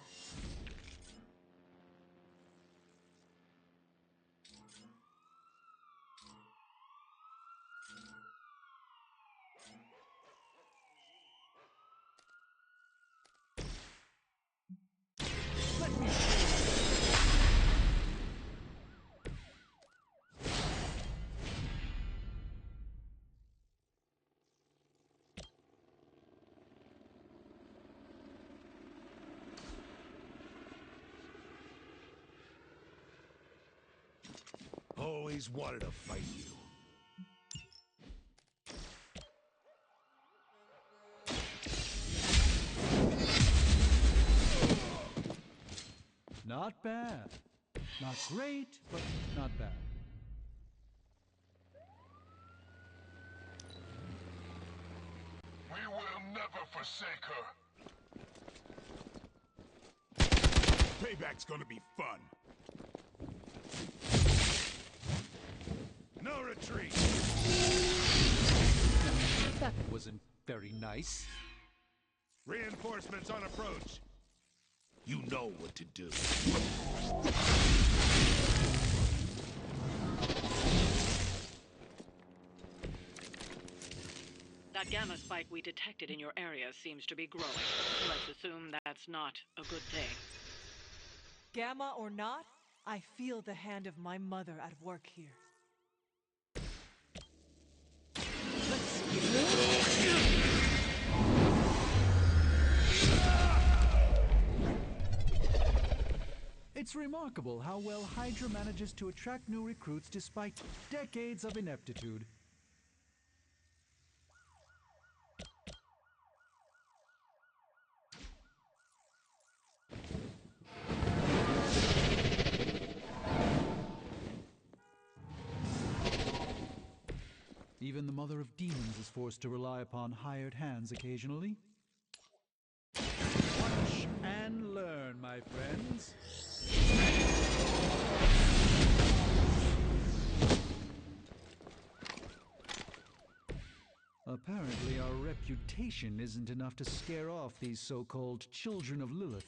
Always wanted to fight you. Not bad. Not great, but not bad. We will never forsake her. Payback's gonna be fun. No retreat! That wasn't very nice. Reinforcements on approach. You know what to do. That gamma spike we detected in your area seems to be growing. Let's assume that's not a good thing. Gamma or not, I feel the hand of my mother at work here. It's remarkable how well Hydra manages to attract new recruits despite decades of ineptitude. Even the Mother of Demons is forced to rely upon hired hands occasionally. Watch and learn, my friends. Apparently, our reputation isn't enough to scare off these so-called children of Lilith.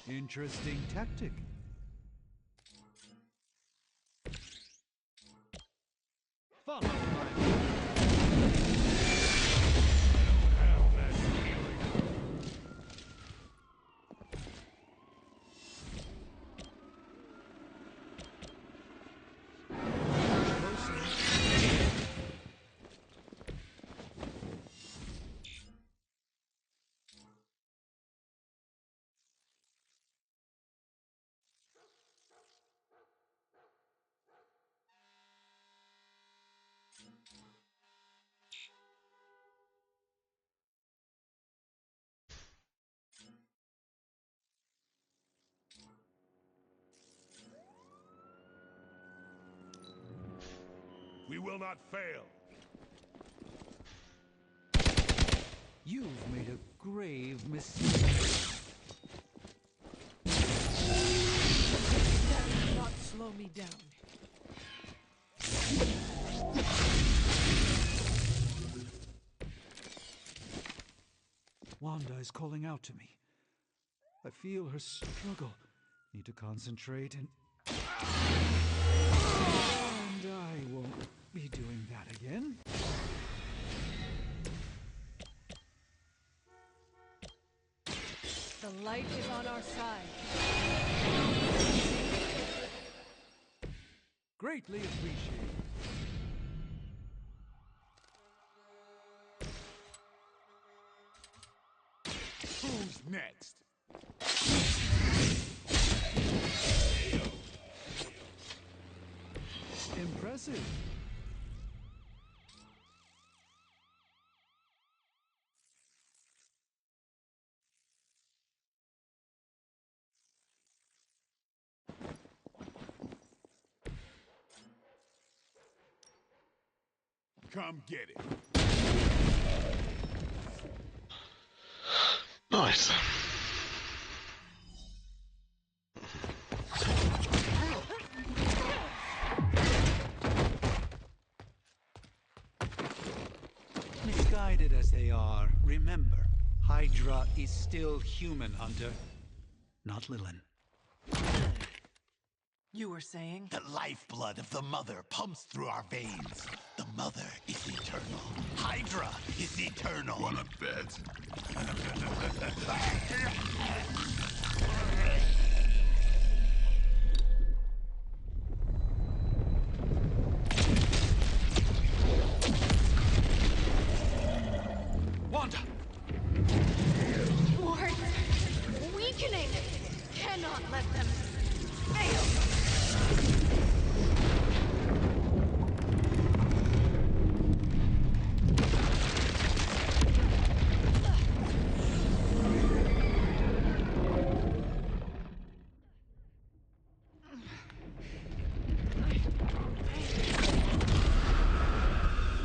Interesting tactic. Follow my will not fail. You've made a grave mistake. That will not slow me down. Wanda is calling out to me. I feel her struggle. Need to concentrate and I won't be doing that again. The light is on our side. Greatly appreciated. Who's next? Impressive. Come get it. Nice. Misguided as they are, remember, Hydra is still human, Hunter. Not Lilin. You were saying? The lifeblood of the Mother pumps through our veins. The Mother is eternal. Hydra is eternal. Wanna bet? Wanda! Wards! Weakening! Cannot let them fail!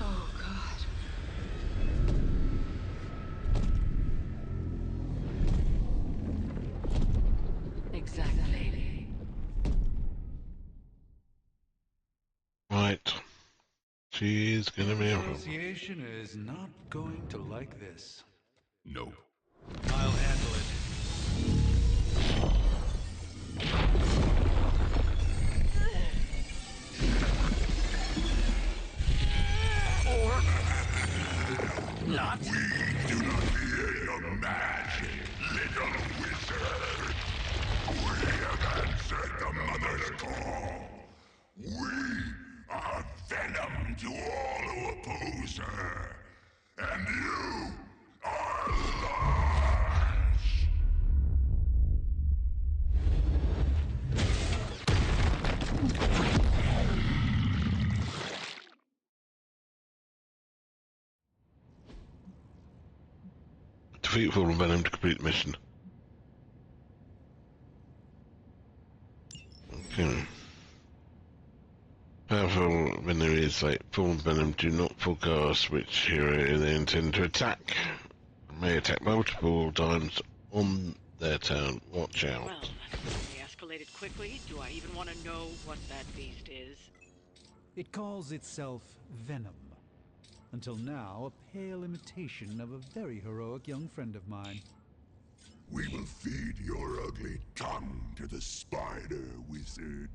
Oh, God. Exactly. Right. She's gonna be a Association is not going to like this. Nope. I'll handle it. Not. We do not fear your magic, little wizard. We have answered the Mother's call. We are venom to all who oppose her. And you are lost. defeat Fallen Venom to complete the mission. Okay. Powerful Venom is like Fallen Venom do not forecast which hero they intend to attack. May attack multiple times on their turn. Watch out. Well, they escalated quickly. Do I even want to know what that beast is? It calls itself Venom. Until now, a pale imitation of a very heroic young friend of mine. We will feed your ugly tongue to the spider wizard.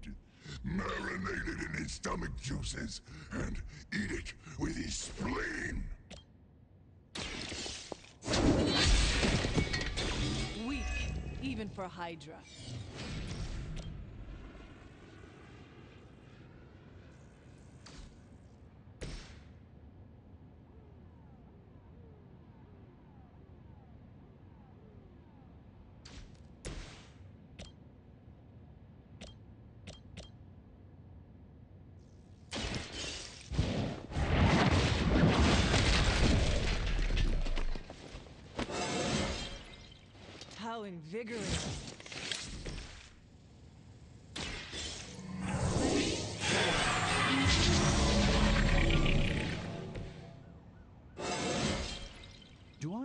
Marinate it in his stomach juices and eat it with his spleen. Weak, even for Hydra. How invigorating.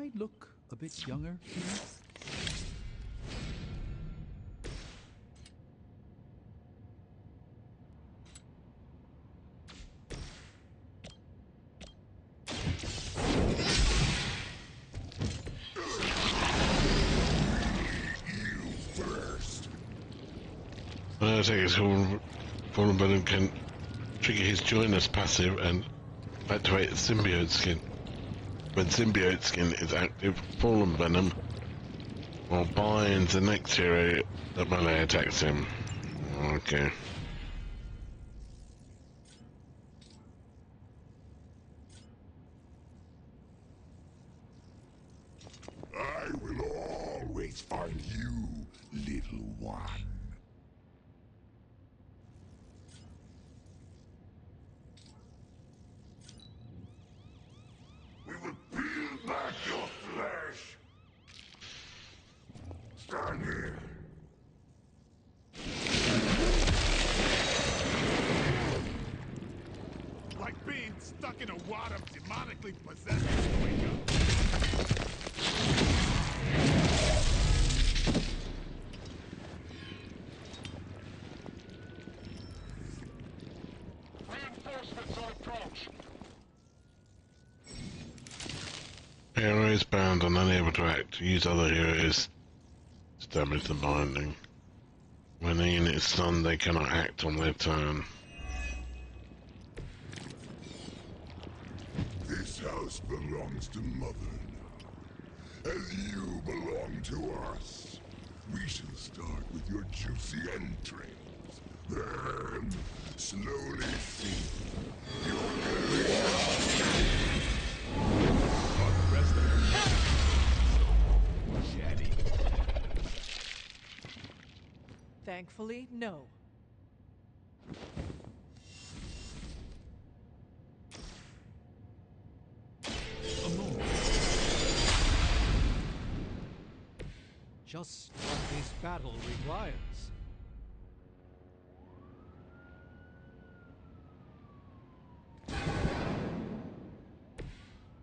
I look a bit younger, please? I take his fallen venom can trigger his joiners passive and activate the symbiote skin. When symbiote skin is active, fallen venom or binds the next hero that melee attacks him. Okay. I will always find you, little one. We will peel back your flesh. Stand here. Like being stuck in a wad of demonically possessed chewing. Reinforcements on approach. Hero is bound and unable to act. Use other heroes to damage the binding. When the unit is stunned, they cannot act on their turn. This house belongs to Mother now, as you belong to us. We shall start with your juicy entrails, then slowly sink your belly. While the rest of them so chatty. Thankfully, no. A moment. Just what this battle requires.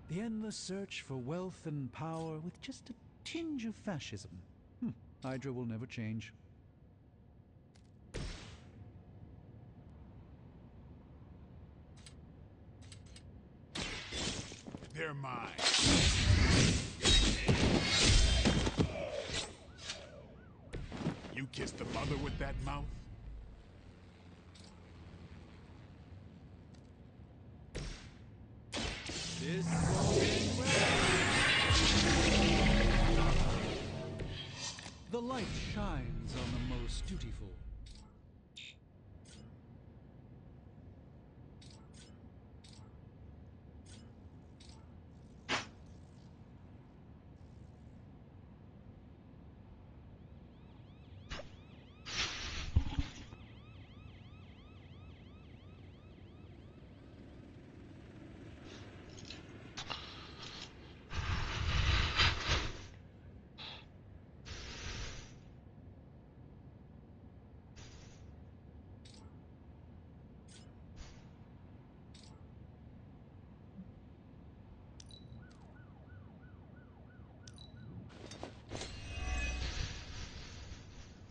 The endless search for wealth and power with just a tinge of fascism. Hydra will never change. They're mine. You kissed the mother with that mouth? This won't end well. The light shines on the most dutiful.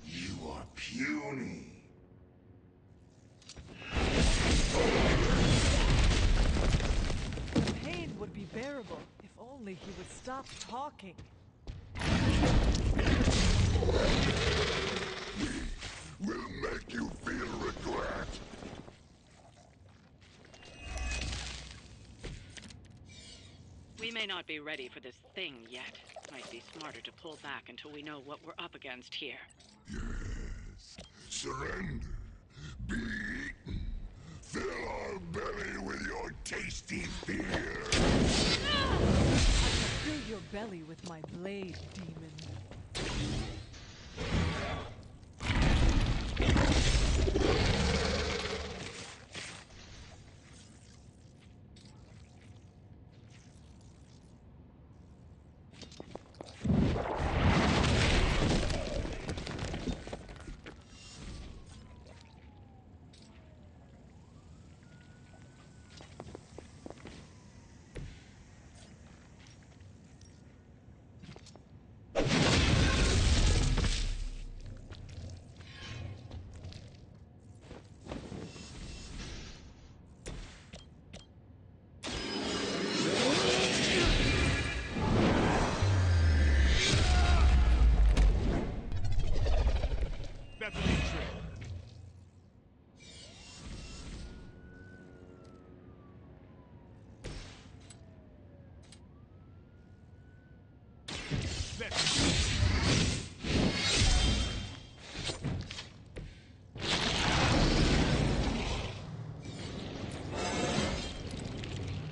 You are puny. The pain would be bearable if only he would stop talking. Will make you feel regret. We may not be ready for this thing yet. Might be smarter to pull back until we know what we're up against here. Yes. Surrender. Be eaten. Fill our belly with your tasty fear. I can fill your belly with my blade, demon.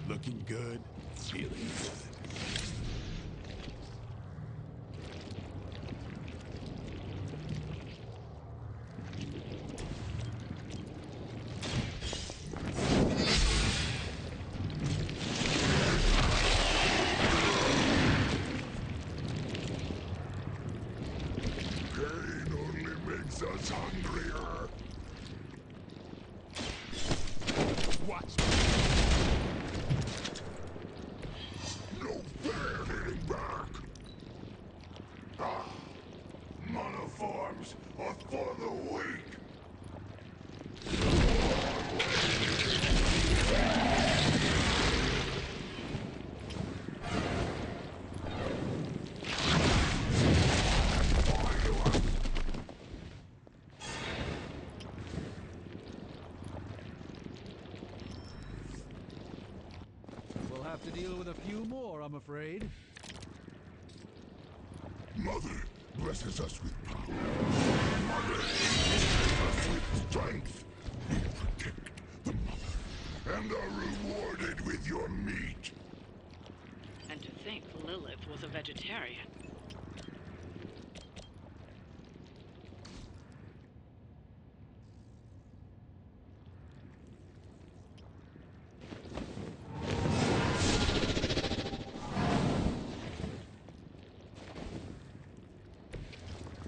Looking good, feeling good. Pain only makes us hungrier. Watch. No fair getting back. Ah, monoforms are for the weak. We'll have to deal with a few more, I'm afraid. Mother blesses us with power. Mother blesses us with strength. We protect the mother and are rewarded with your meat. And to think Lilith was a vegetarian.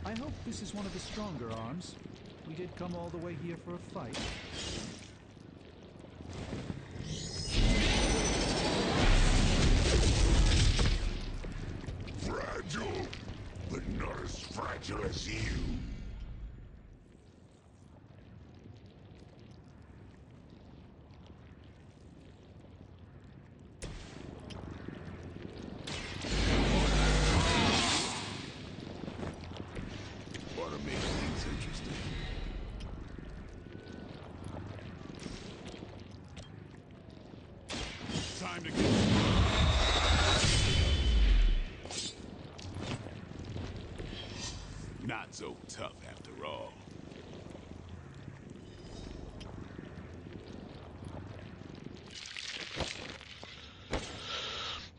I hope this is one of the stronger arms. We did come all the way here for a fight. Fragile, but not as fragile as you. Ought to make things interesting. Time to go. Not so tough after all.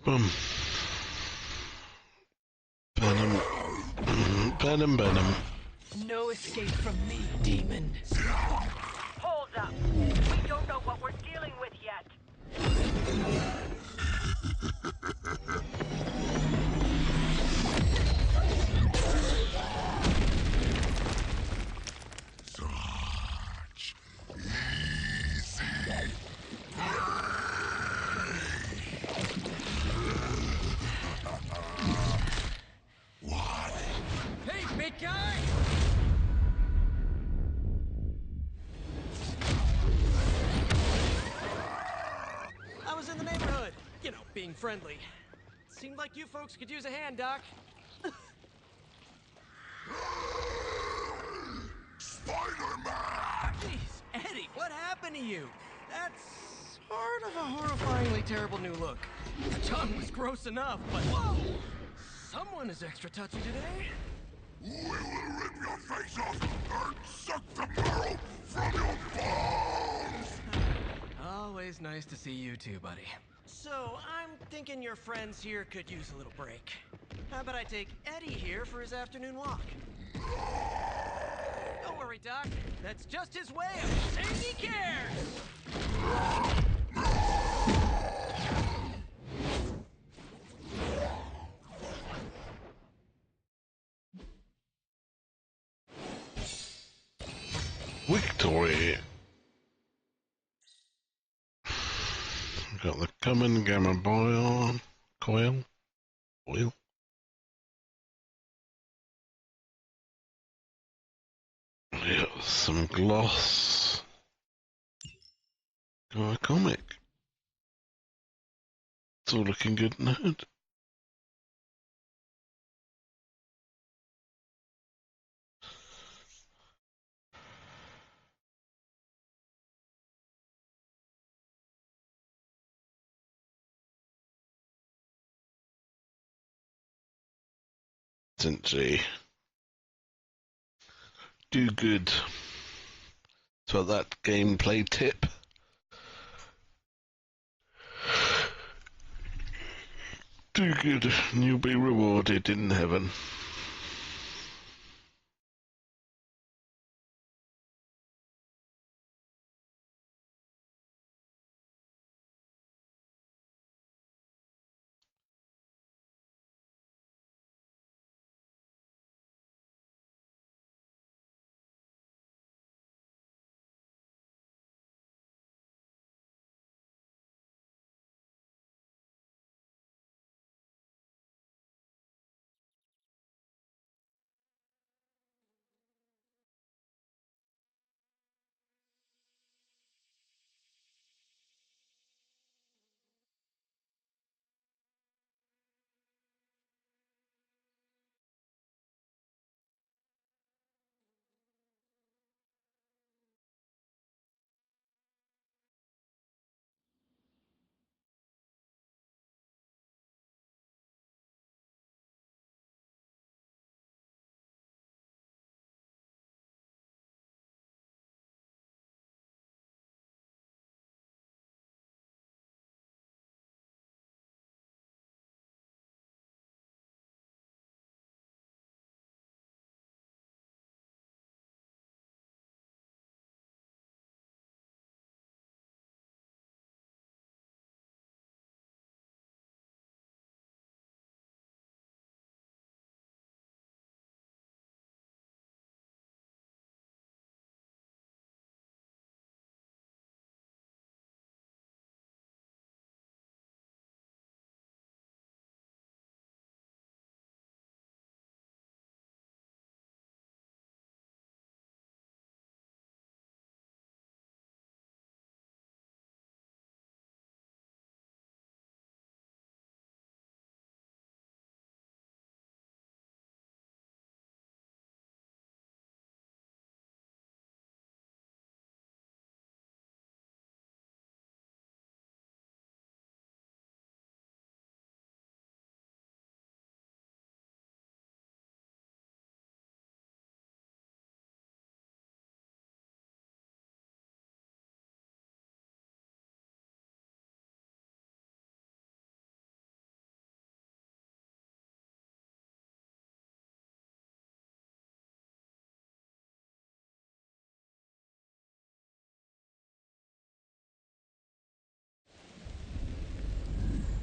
Boom. Venom. Venom. No escape from me, demon. Hold up. We don't know what we're dealing with yet. Such easy What? Hey, big guy! I was in the neighborhood. You know, being friendly. Seemed like you folks could use a hand, Doc. Spider-Man! Jeez, Eddie, what happened to you? That's sort of a horrifyingly terrible new look. The tongue was gross enough, but whoa! Someone is extra touchy today. We will rip your face off and suck the marrow from your bones! Always nice to see you too, buddy. So, I'm thinking your friends here could use a little break. How about I take Eddie here for his afternoon walk? Don't worry, Doc. That's just his way of saying he cares! Victory. Got the common gamma boil coil. Oil. Yeah, some gloss. Got a comic. It's all looking good now. essentially. Do good. So that gameplay tip. Do good and you'll be rewarded in heaven.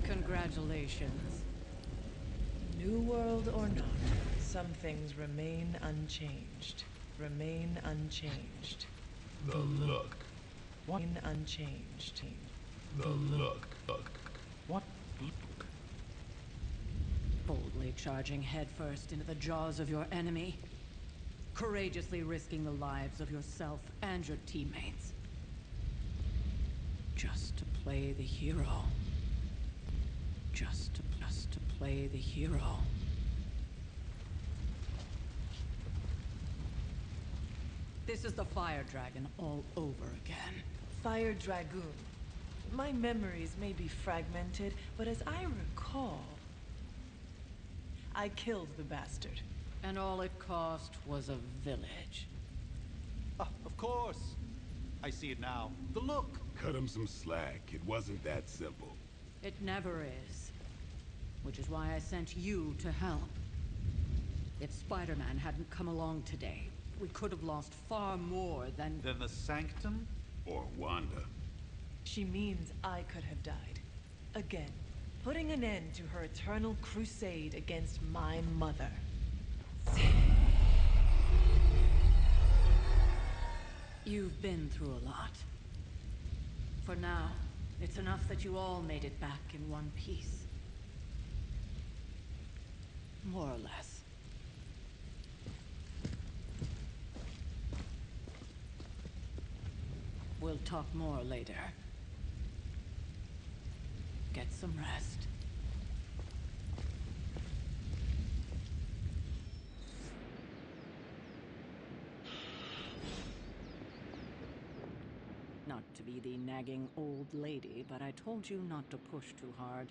Congratulations. New world or not, some things remain unchanged. Remain unchanged. The look. Remain unchanged. The look. What? Boldly charging headfirst into the jaws of your enemy. Courageously risking the lives of yourself and your teammates. Just to play the hero. Just to play the hero. This is the Fire Dragon all over again. Fire Dragoon. My memories may be fragmented, but as I recall, I killed the bastard. And all it cost was a village. Of course. I see it now. The look. Cut him some slack. It wasn't that simple. It never is. Which is why I sent you to help. If Spider-Man hadn't come along today, we could have lost far more than... Then the Sanctum? Or Wanda. She means I could have died. Again, putting an end to her eternal crusade against my mother. You've been through a lot. For now, it's enough that you all made it back in one piece. More or less. We'll talk more later. Get some rest. Not to be the nagging old lady, but I told you not to push too hard.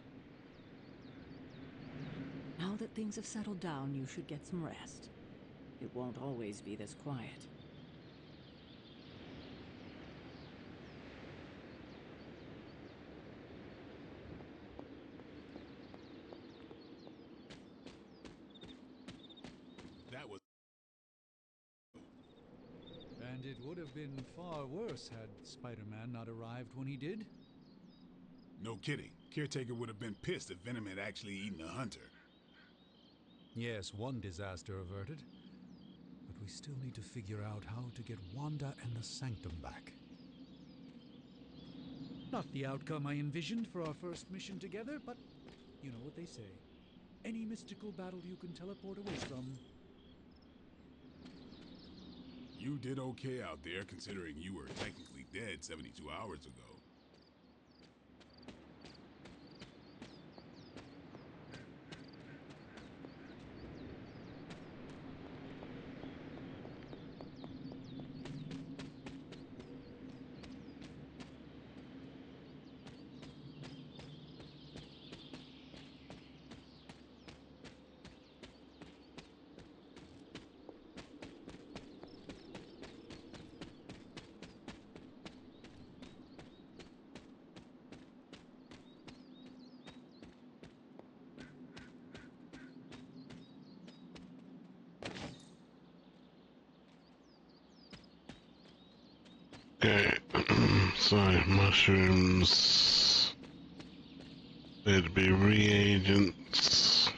Now that things have settled down, you should get some rest. It won't always be this quiet. That was... And it would have been far worse had Spider-Man not arrived when he did. No kidding. Caretaker would have been pissed if Venom had actually eaten a hunter. Yes, one disaster averted. But we still need to figure out how to get Wanda and the Sanctum back. Not the outcome I envisioned for our first mission together, but you know what they say. Any mystical battle you can teleport away from. You did okay out there, considering you were technically dead 72 hours ago. Okay, so mushrooms. There'd be reagents.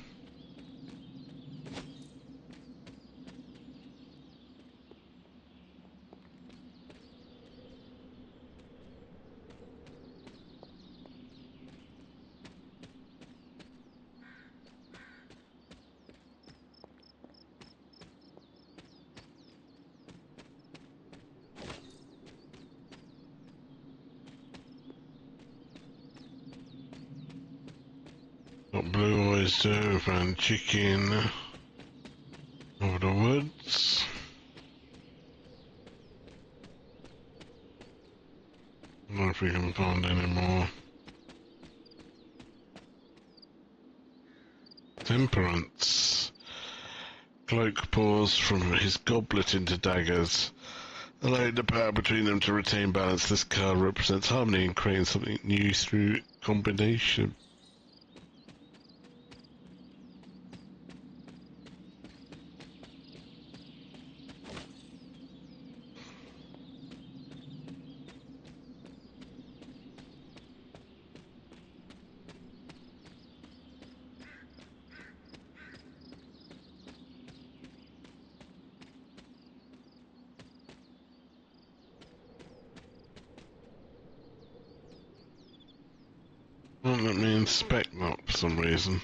Got blue oyster, found chicken over the woods. I don't know if we can find any more. Temperance. Cloak pours from his goblet into daggers, allowing the power between them to retain balance. This card represents harmony and creating something new through combination. Won't let me inspect that for some reason.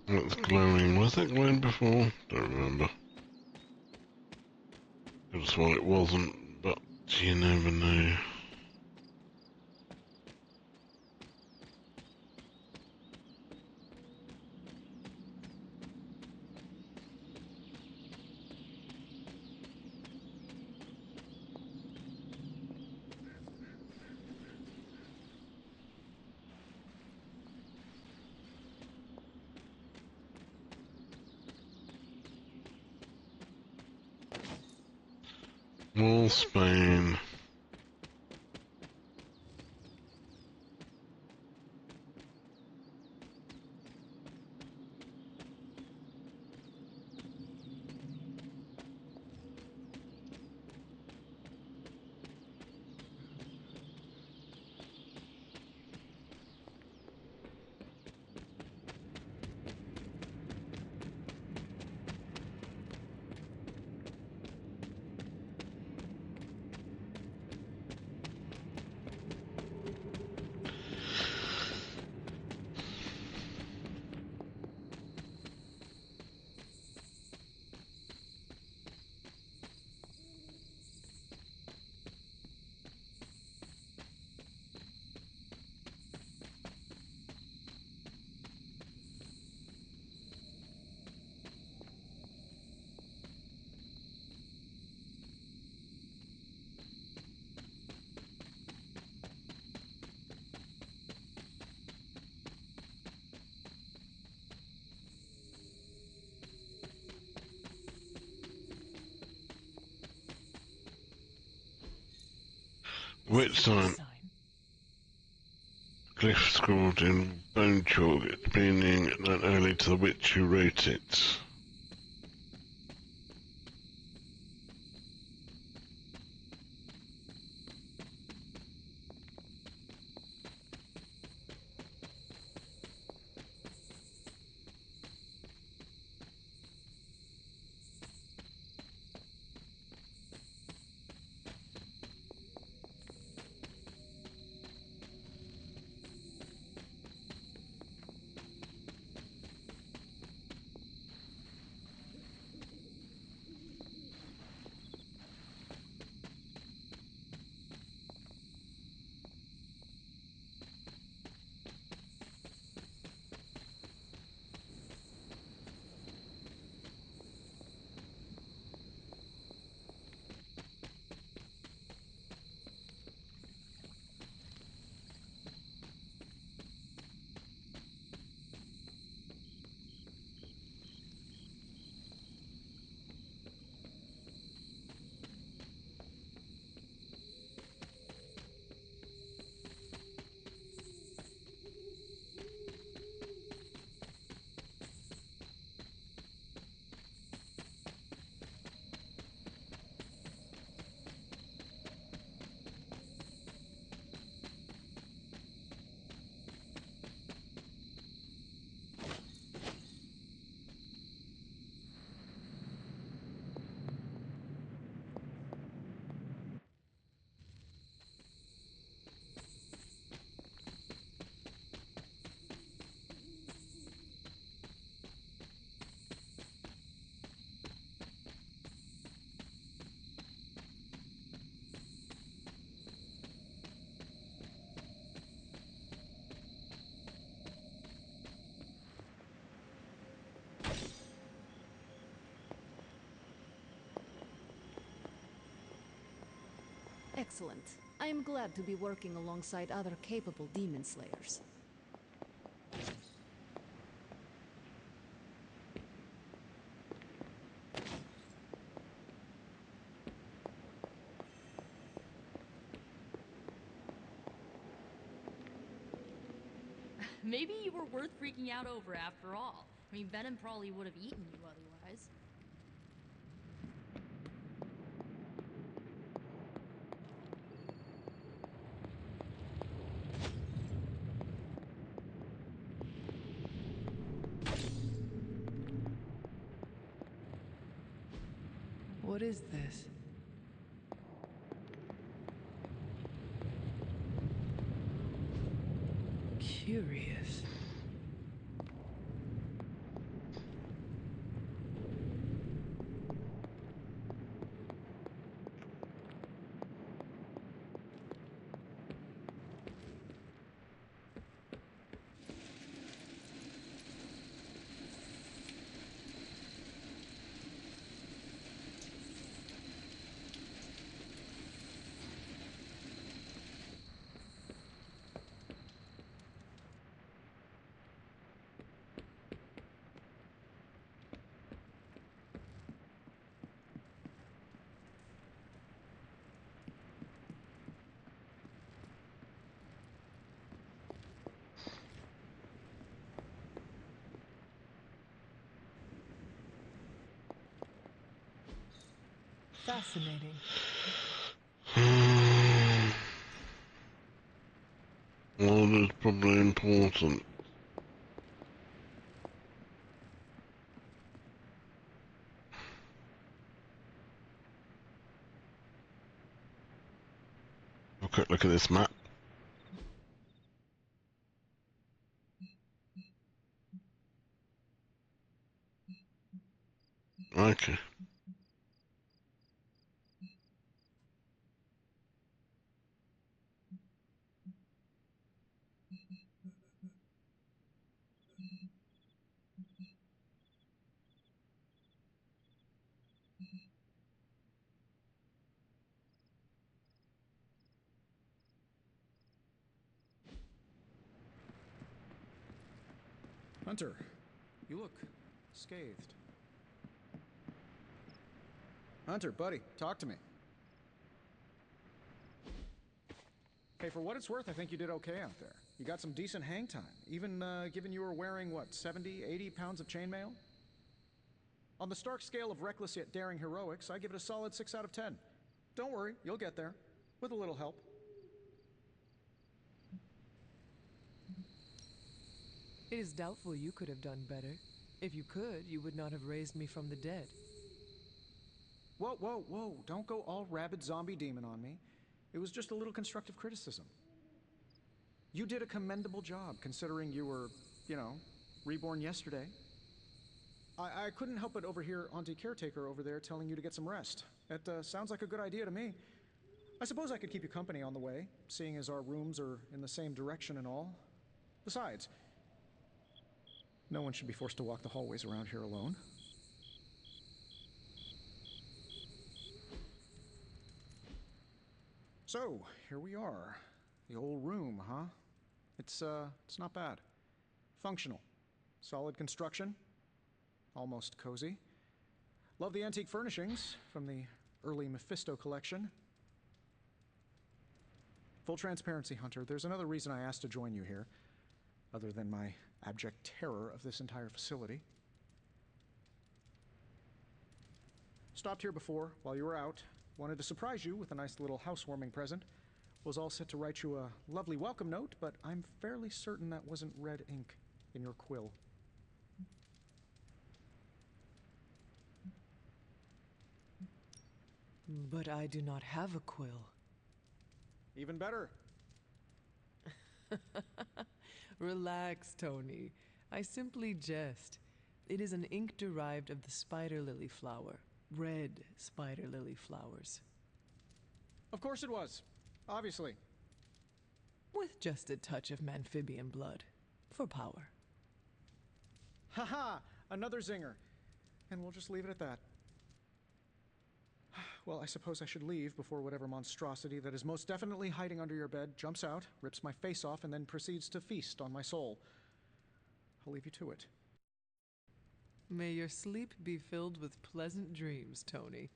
It's glowing. Was it glowing before? Don't remember. I just thought it wasn't, but you never know. Wall Spain. Witch sign. Glyph scrawled in bone chalk, meaning known only to the witch who wrote it. Excellent. I am glad to be working alongside other capable demon slayers. Maybe you were worth freaking out over after all. I mean, Venom probably would have eaten you otherwise. What is this? Curious. Fascinating. What is probably important? A quick look at this map. Okay. Hunter, you look scathed. Hunter, buddy, talk to me. Hey, for what it's worth, I think you did okay out there. You got some decent hang time, even given you were wearing, what, 70, 80 pounds of chainmail? On the Stark scale of reckless yet daring heroics, I give it a solid 6 out of 10. Don't worry, you'll get there, with a little help. It is doubtful you could have done better. If you could, you would not have raised me from the dead. Whoa, whoa, whoa, don't go all rabid zombie demon on me. It was just a little constructive criticism. You did a commendable job, considering you were, you know, reborn yesterday. I couldn't help but overhear Auntie Caretaker over there telling you to get some rest. It sounds like a good idea to me. I suppose I could keep you company on the way, seeing as our rooms are in the same direction and all. Besides, no one should be forced to walk the hallways around here alone. So, here we are. The old room, huh? It's not bad. Functional. Solid construction. Almost cozy. Love the antique furnishings from the early Mephisto collection. Full transparency, Hunter, there's another reason I asked to join you here, other than my abject terror of this entire facility. Stopped here before, while you were out. Wanted to surprise you with a nice little housewarming present. Was all set to write you a lovely welcome note, but I'm fairly certain that wasn't red ink in your quill. But I do not have a quill. Even better. Relax, Tony. I simply jest. It is an ink derived of the spider lily flower. Red spider lily flowers. Of course it was. Obviously. With just a touch of amphibian blood. For power. Haha! Another zinger. And we'll just leave it at that. Well, I suppose I should leave before whatever monstrosity that is most definitely hiding under your bed jumps out, rips my face off, and then proceeds to feast on my soul. I'll leave you to it. May your sleep be filled with pleasant dreams, Tony.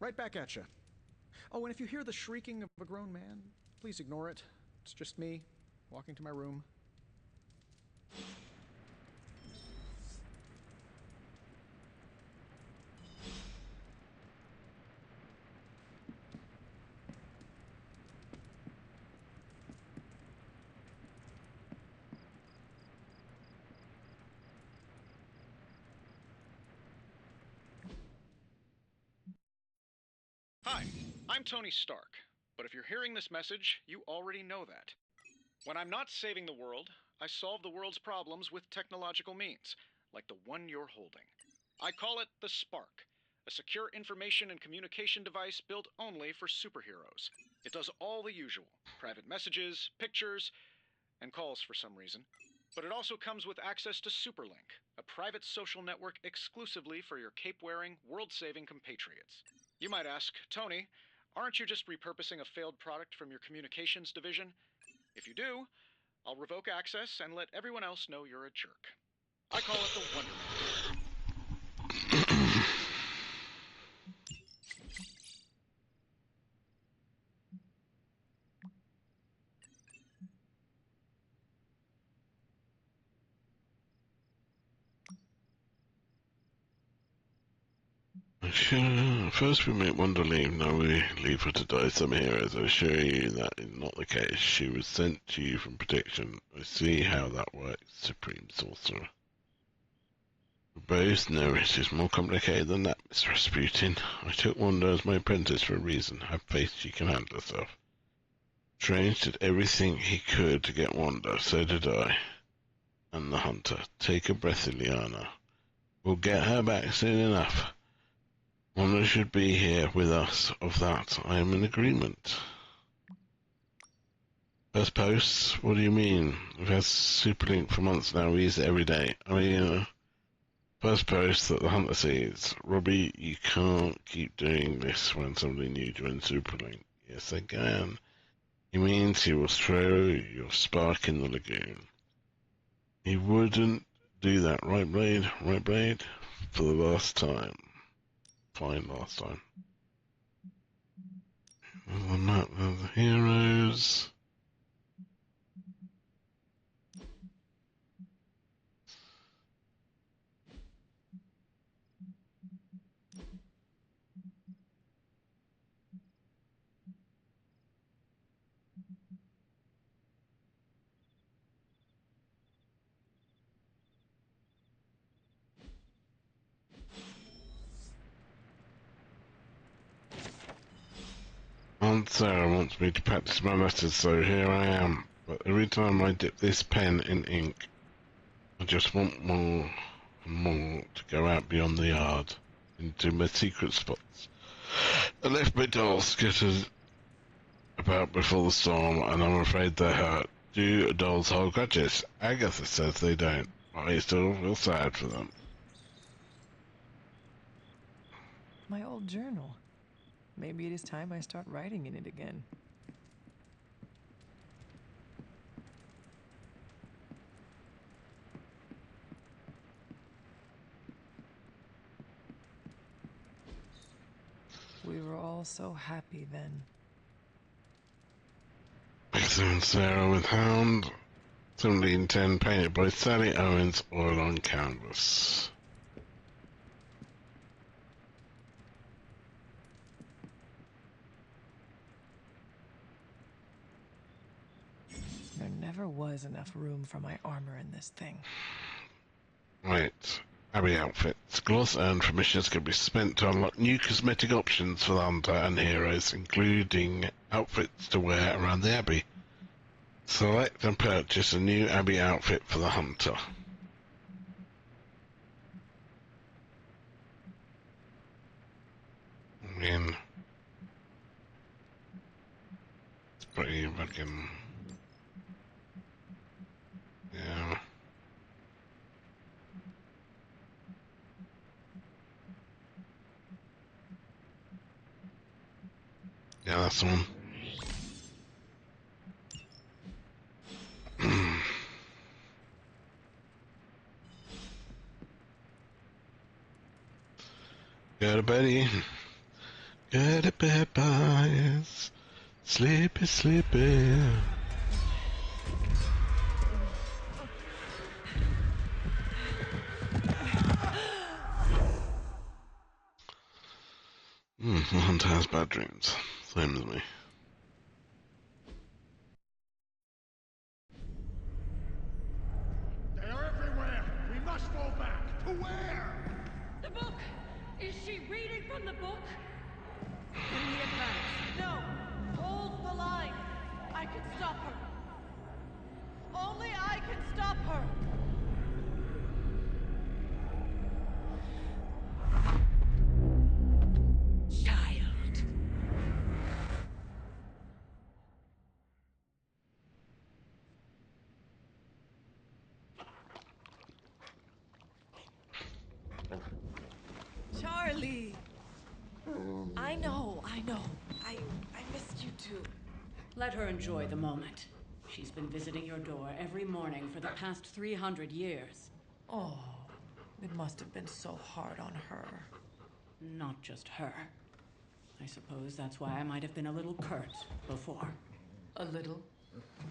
Right back at you. Oh, and if you hear the shrieking of a grown man, please ignore it. It's just me, walking to my room. Hi, I'm Tony Stark, but if you're hearing this message, you already know that. When I'm not saving the world, I solve the world's problems with technological means, like the one you're holding. I call it the Spark, a secure information and communication device built only for superheroes. It does all the usual, private messages, pictures, and calls for some reason. But it also comes with access to Superlink, a private social network exclusively for your cape-wearing, world-saving compatriots. You might ask, Tony, aren't you just repurposing a failed product from your communications division? If you do, I'll revoke access and let everyone else know you're a jerk. I call it the Wonder Man. Sure. First we make Wanda leave, now we leave her to die. Some heroes, I assure you that is not the case. She was sent to you from protection. I see how that works, Supreme Sorcerer. We both know it is more complicated than that, Miss Rasputin. I took Wanda as my apprentice for a reason. Have faith she can handle herself. Strange did everything he could to get Wanda, so did I. And the Hunter. Take a breath, Ileana. We'll get her back soon enough. Wanda should be here with us. Of that, I am in agreement. First post? What do you mean? We've had Superlink for months now. We use it every day. I mean, first post that the Hunter sees. Robbie, you can't keep doing this when somebody new joins Superlink. Yes, I can. He means he will throw your spark in the lagoon. He wouldn't do that, right, Blade? Right, Blade? For the last time. Fine, last time. On the map, there's the heroes. Aunt Sarah wants me to practice my letters, so here I am. But every time I dip this pen in ink, I just want more and more to go out beyond the yard, into my secret spots. I left my dolls scattered about before the storm, and I'm afraid they hurt. Do dolls hold grudges? Agatha says they don't, but I still feel sad for them. My old journal. Maybe it is time I start writing in it again. We were all so happy then. Excellent Sarah with Hound. 1710 painted by Sally Owens, oil on canvas. There never was enough room for my armor in this thing. Right. Abby outfits. Gloss earned from missions can be spent to unlock new cosmetic options for the hunter and heroes, including outfits to wear around the Abbey. Select and purchase a new Abbey outfit for the hunter. I mean, it's pretty fucking... yeah. Yeah, that's the one. Go to bed, go to bed, boys. Sleepy, sleepy. Hunter has bad dreams. Same as me. They are everywhere! We must fall back! To where? The book! Is she reading from the book? Can we advance? No! Hold the line! I can stop her! Only I can stop her! Child! Charlie! I know. I missed you too. Let her enjoy the moment. She's been visiting your door every morning for the past 300 years. Oh, it must have been so hard on her. Not just her. I suppose that's why I might have been a little curt before. A little?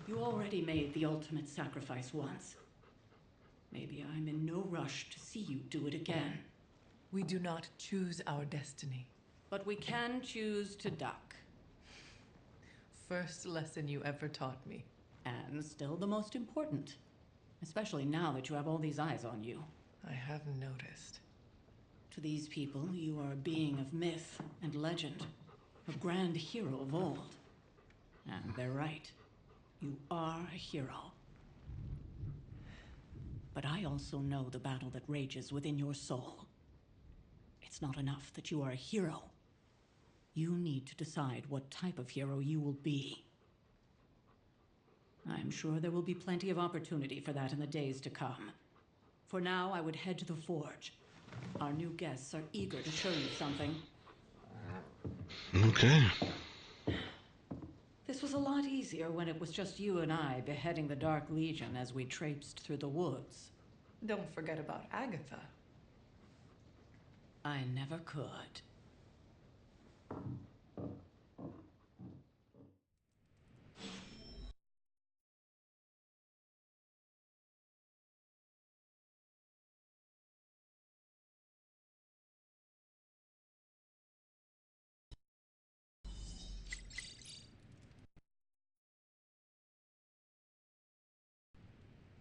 You already made the ultimate sacrifice once. Maybe I'm in no rush to see you do it again. We do not choose our destiny. But we can choose to duck. First lesson you ever taught me. And still the most important. Especially now that you have all these eyes on you. I have noticed. To these people, you are a being of myth and legend. A grand hero of old. And they're right. You are a hero. But I also know the battle that rages within your soul. It's not enough that you are a hero. You need to decide what type of hero you will be. I'm sure there will be plenty of opportunity for that in the days to come. For now, I would head to the forge. Our new guests are eager to show you something. Okay. This was a lot easier when it was just you and I beheading the Dark Legion as we traipsed through the woods. Don't forget about Agatha. I never could.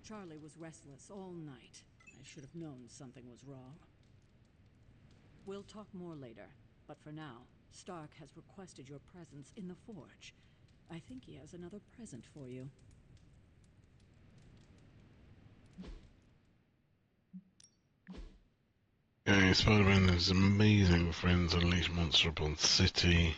Charlie was restless all night. I should have known something was wrong. We'll talk more later, but for now, Stark has requested your presence in the Forge. I think he has another present for you. Okay, Spider-Man has amazing friends unleash monster upon city.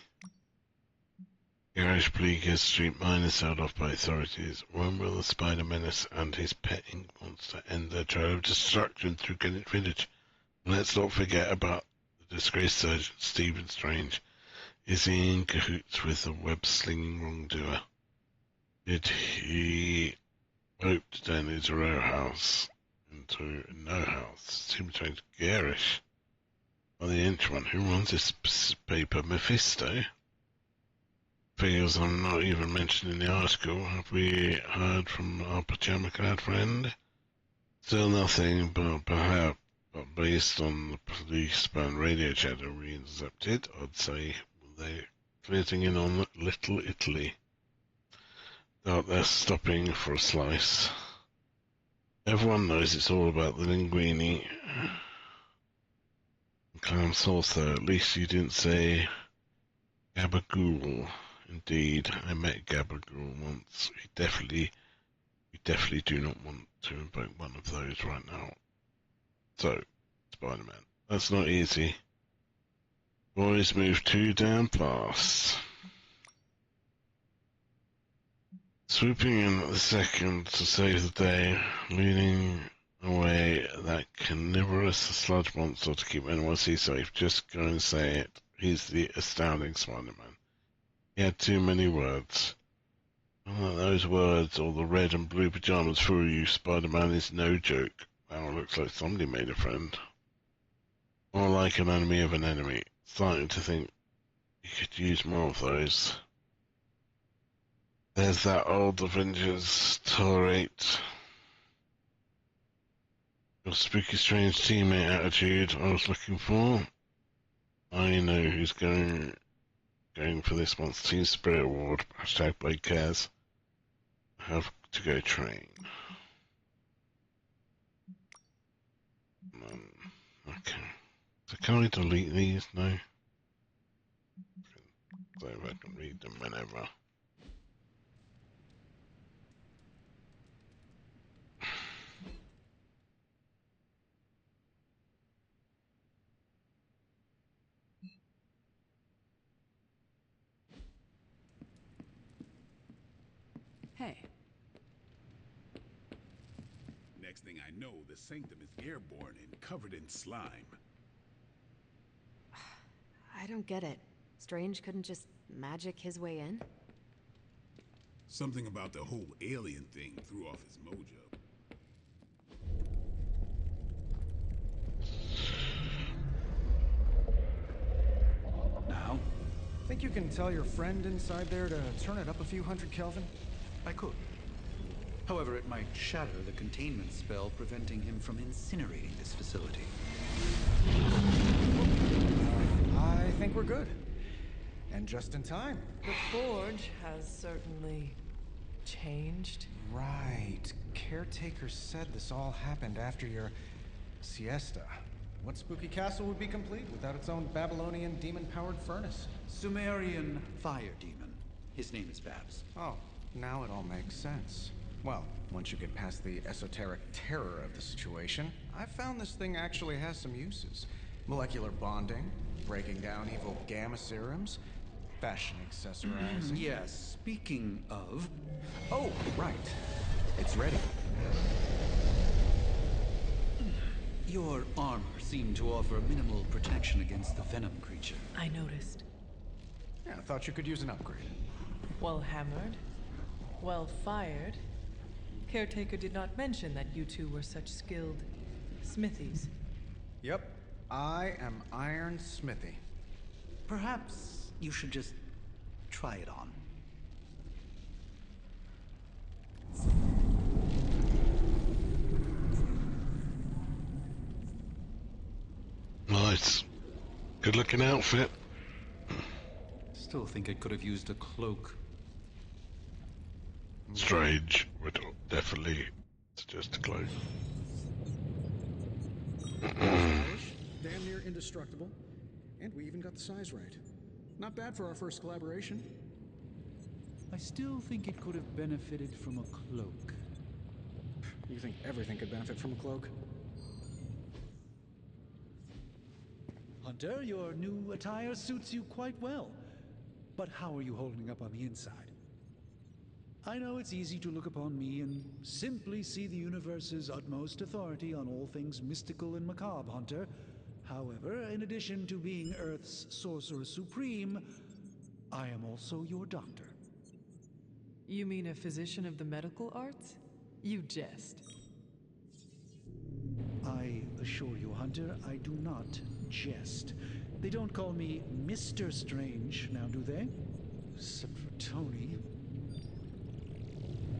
Garage Bleecker Street Mine is held off by authorities. When will the Spider Menace and his pet ink monster end their trail of destruction through Greenwich Village? And let's not forget about the disgraced Sergeant Stephen Strange. Is he in cahoots with the web-slinging wrongdoer? Did he opt down his row house into no house? Seems strange. Garish. Or the henchman who runs this paper, Mephisto? Figures I'm not even mentioned in the article. Have we heard from our pajama-clad friend? Still nothing, but perhaps, based on the policeman radio chatter we intercepted, I'd say they're closing in on Little Italy. Doubt they're stopping for a slice. Everyone knows it's all about the linguine. Clam sauce, though. At least you didn't say gabagool. Indeed, I met Gabagool once. We definitely do not want to invoke one of those right now. So, Spider-Man. That's not easy. Boys move too damn fast. Swooping in at the second to save the day, leading away that carnivorous sludge monster to keep NYC safe. Just go and say it. He's the astounding Spider-Man. He had too many words. Don't let those words or the red and blue pajamas fool you. Spider-Man is no joke. Wow, looks like somebody made a friend. More like an enemy of an enemy. Starting to think you could use more of those. There's that old Avengers tolerate. Your spooky strange teammate attitude I was looking for. I know who's going for this month's Team Spirit Award. Hashtag Blade Cares. I have to go train. Okay. So can we delete these? No. So I can read them whenever. Hey. Next thing I know, the Sanctum is airborne and covered in slime. I don't get it. Strange couldn't just magic his way in? Something about the whole alien thing threw off his mojo. Now? Think you can tell your friend inside there to turn it up a few hundred Kelvin? I could. However, it might shatter the containment spell preventing him from incinerating this facility. I think we're good. And just in time. The Forge has certainly changed. Right. Caretaker said this all happened after your siesta. What spooky castle would be complete without its own Babylonian demon-powered furnace? Sumerian fire demon. His name is Babs. Oh, now it all makes sense. Well, once you get past the esoteric terror of the situation, I've found this thing actually has some uses. Molecular bonding, breaking down evil gamma serums, fashion accessorizing. Yes, speaking of... Oh, right. It's ready. Your armor seemed to offer minimal protection against the venom creature. I noticed. Yeah, I thought you could use an upgrade. Well hammered. Well fired. Caretaker did not mention that you two were such skilled smithies. Yep, I am Iron Smithy. Perhaps you should just try it on. Nice. Good looking outfit. Still think it could have used a cloak. Strange would definitely It's just a cloak. Stylish, damn near indestructible, and we even got the size right. Not bad for our first collaboration. I still think it could have benefited from a cloak. You think everything could benefit from a cloak? Hunter, your new attire suits you quite well. But how are you holding up on the inside? I know it's easy to look upon me and simply see the universe's utmost authority on all things mystical and macabre, Hunter. However, in addition to being Earth's Sorcerer Supreme, I am also your doctor. You mean a physician of the medical arts? You jest. I assure you, Hunter, I do not jest. They don't call me Mr. Strange, now do they? Except for Tony.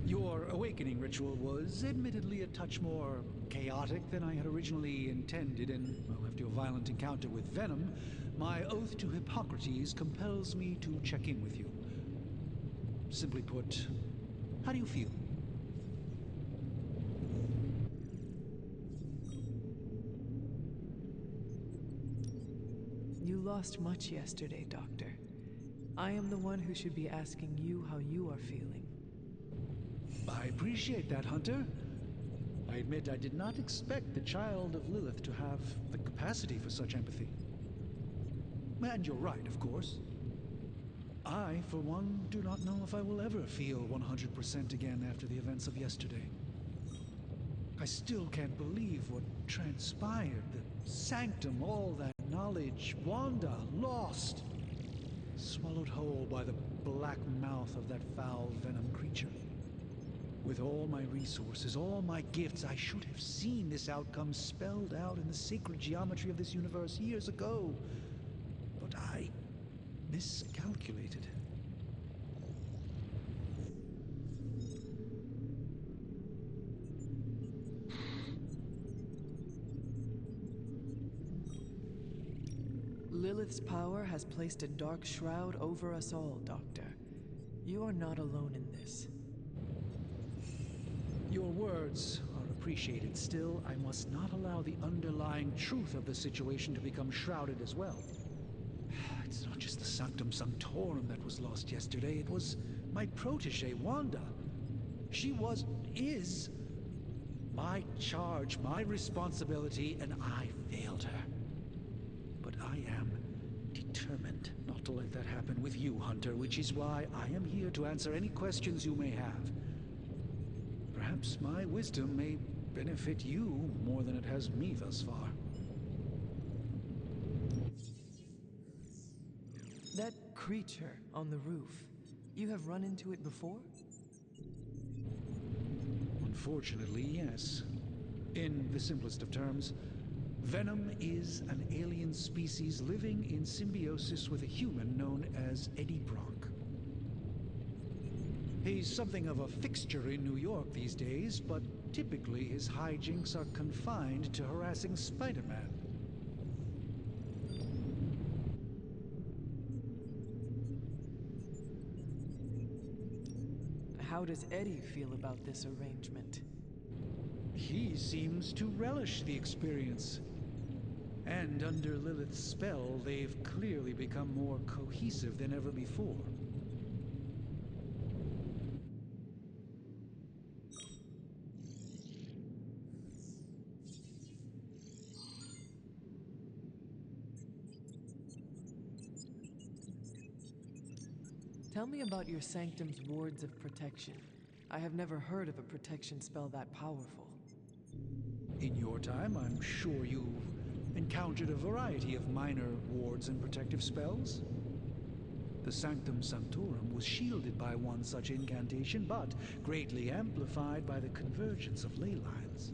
Your awakening ritual was admittedly a touch more chaotic than I had originally intended, and well, after your violent encounter with Venom, my oath to Hippocrates compels me to check in with you. Simply put, how do you feel? You lost much yesterday, Doctor. I am the one who should be asking you how you are feeling. I appreciate that, Hunter. I admit I did not expect the child of Lilith to have the capacity for such empathy. And you're right, of course. I, for one, do not know if I will ever feel 100% again after the events of yesterday. I still can't believe what transpired. The sanctum, all that knowledge, Wanda, lost. Swallowed whole by the black mouth of that foul venom creature. With all my resources, all my gifts, I should have seen this outcome spelled out in the sacred geometry of this universe years ago. But I miscalculated. Lilith's power has placed a dark shroud over us all, Doctor. You are not alone in this. Your words are appreciated. Still, I must not allow the underlying truth of the situation to become shrouded as well. It's not just the Sanctum Sanctorum that was lost yesterday. It was my protege, Wanda. She is my charge, my responsibility, and I failed her. But I am determined not to let that happen with you, Hunter, which is why I am here to answer any questions you may have. Perhaps my wisdom may benefit you more than it has me thus far. That creature on the roof, you have run into it before? Unfortunately, yes. In the simplest of terms, Venom is an alien species living in symbiosis with a human known as Eddie Brock. He's something of a fixture in New York these days, but typically his hijinks are confined to harassing Spider-Man. How does Eddie feel about this arrangement? He seems to relish the experience. And under Lilith's spell, they've clearly become more cohesive than ever before. Tell me about your Sanctum's wards of protection. I have never heard of a protection spell that powerful. In your time, I'm sure you've encountered a variety of minor wards and protective spells. The Sanctum Sanctorum was shielded by one such incantation, but greatly amplified by the convergence of ley lines.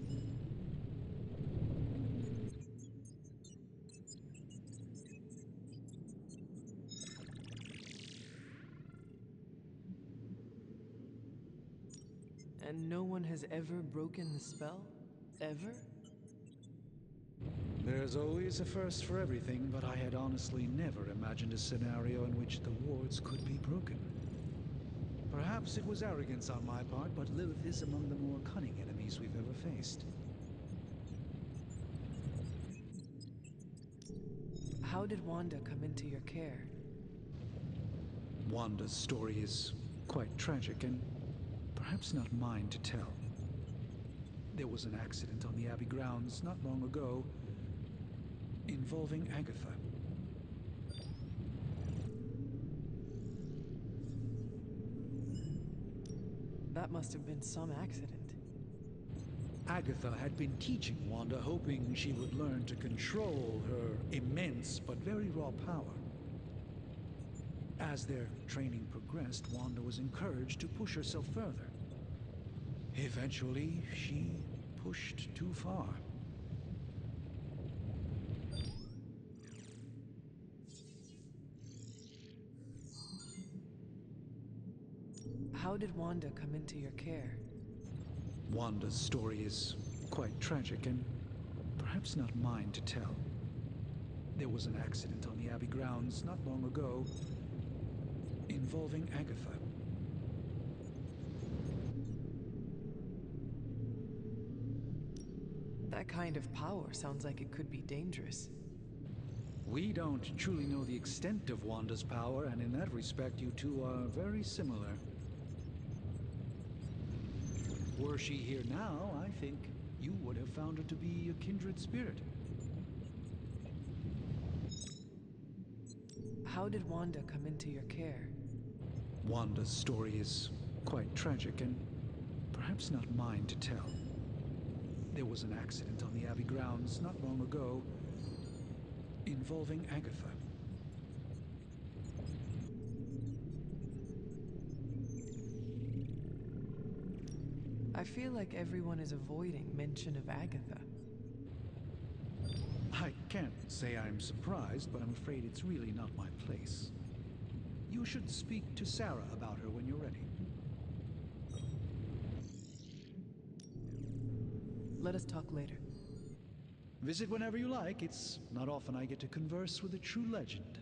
And no one has ever broken the spell? Ever? There's always a first for everything, but I had honestly never imagined a scenario in which the wards could be broken. Perhaps it was arrogance on my part, but Lilith is among the more cunning enemies we've ever faced. How did Wanda come into your care? Wanda's story is quite tragic and perhaps not mine to tell. There was an accident on the Abbey grounds not long ago involving Agatha. That must have been some accident. Agatha had been teaching Wanda, hoping she would learn to control her immense but very raw power. As their training progressed, Wanda was encouraged to push herself further. Eventually, she pushed too far. How did Wanda come into your care? Wanda's story is quite tragic and perhaps not mine to tell. There was an accident on the Abbey grounds not long ago involving Agatha. That kind of power sounds like it could be dangerous. We don't truly know the extent of Wanda's power, and in that respect, you two are very similar. Were she here now, I think you would have found her to be a kindred spirit. How did Wanda come into your care? Wanda's story is quite tragic and perhaps not mine to tell. There was an accident on the Abbey grounds not long ago involving Agatha. I feel like everyone is avoiding mention of Agatha. I can't say I'm surprised, but I'm afraid it's really not my place. You should speak to Sarah about her when you're ready. Let us talk later. Visit whenever you like. It's not often I get to converse with a true legend.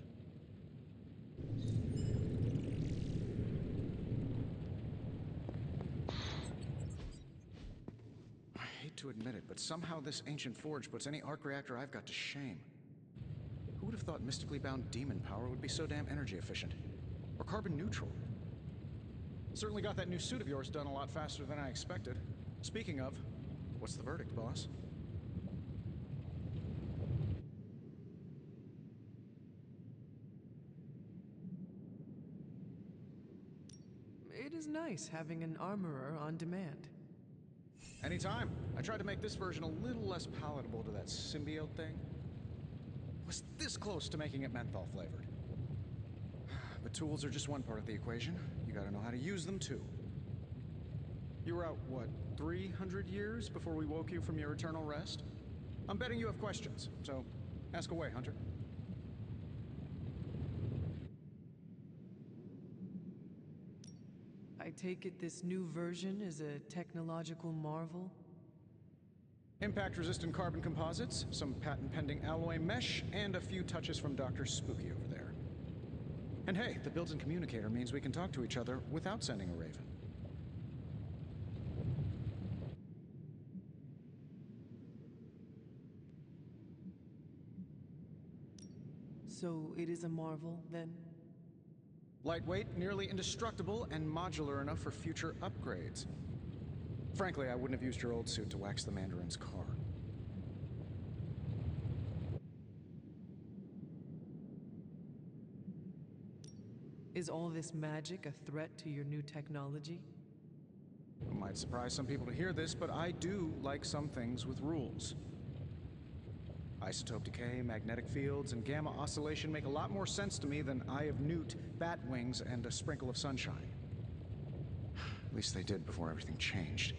I hate to admit it, but somehow this ancient forge puts any arc reactor I've got to shame. Who would have thought mystically bound demon power would be so damn energy efficient? Or carbon neutral? Certainly got that new suit of yours done a lot faster than I expected. Speaking of, what's the verdict, boss? It is nice having an armorer on demand. Anytime. I tried to make this version a little less palatable to that symbiote thing. Was this close to making it menthol flavored. But tools are just one part of the equation. You gotta know how to use them too. You were out, what, 300 years before we woke you from your eternal rest? I'm betting you have questions, so ask away, Hunter. I take it this new version is a technological marvel? Impact-resistant carbon composites, some patent-pending alloy mesh, and a few touches from Dr. Spooky over there. And hey, the built-in communicator means we can talk to each other without sending a raven. So it is a marvel, then? Lightweight, nearly indestructible, and modular enough for future upgrades. Frankly, I wouldn't have used your old suit to wax the Mandarin's car. Is all this magic a threat to your new technology? It might surprise some people to hear this, but I do like some things with rules. Isotope decay, magnetic fields, and gamma oscillation make a lot more sense to me than Eye of Newt, bat wings, and a sprinkle of sunshine. At least they did before everything changed.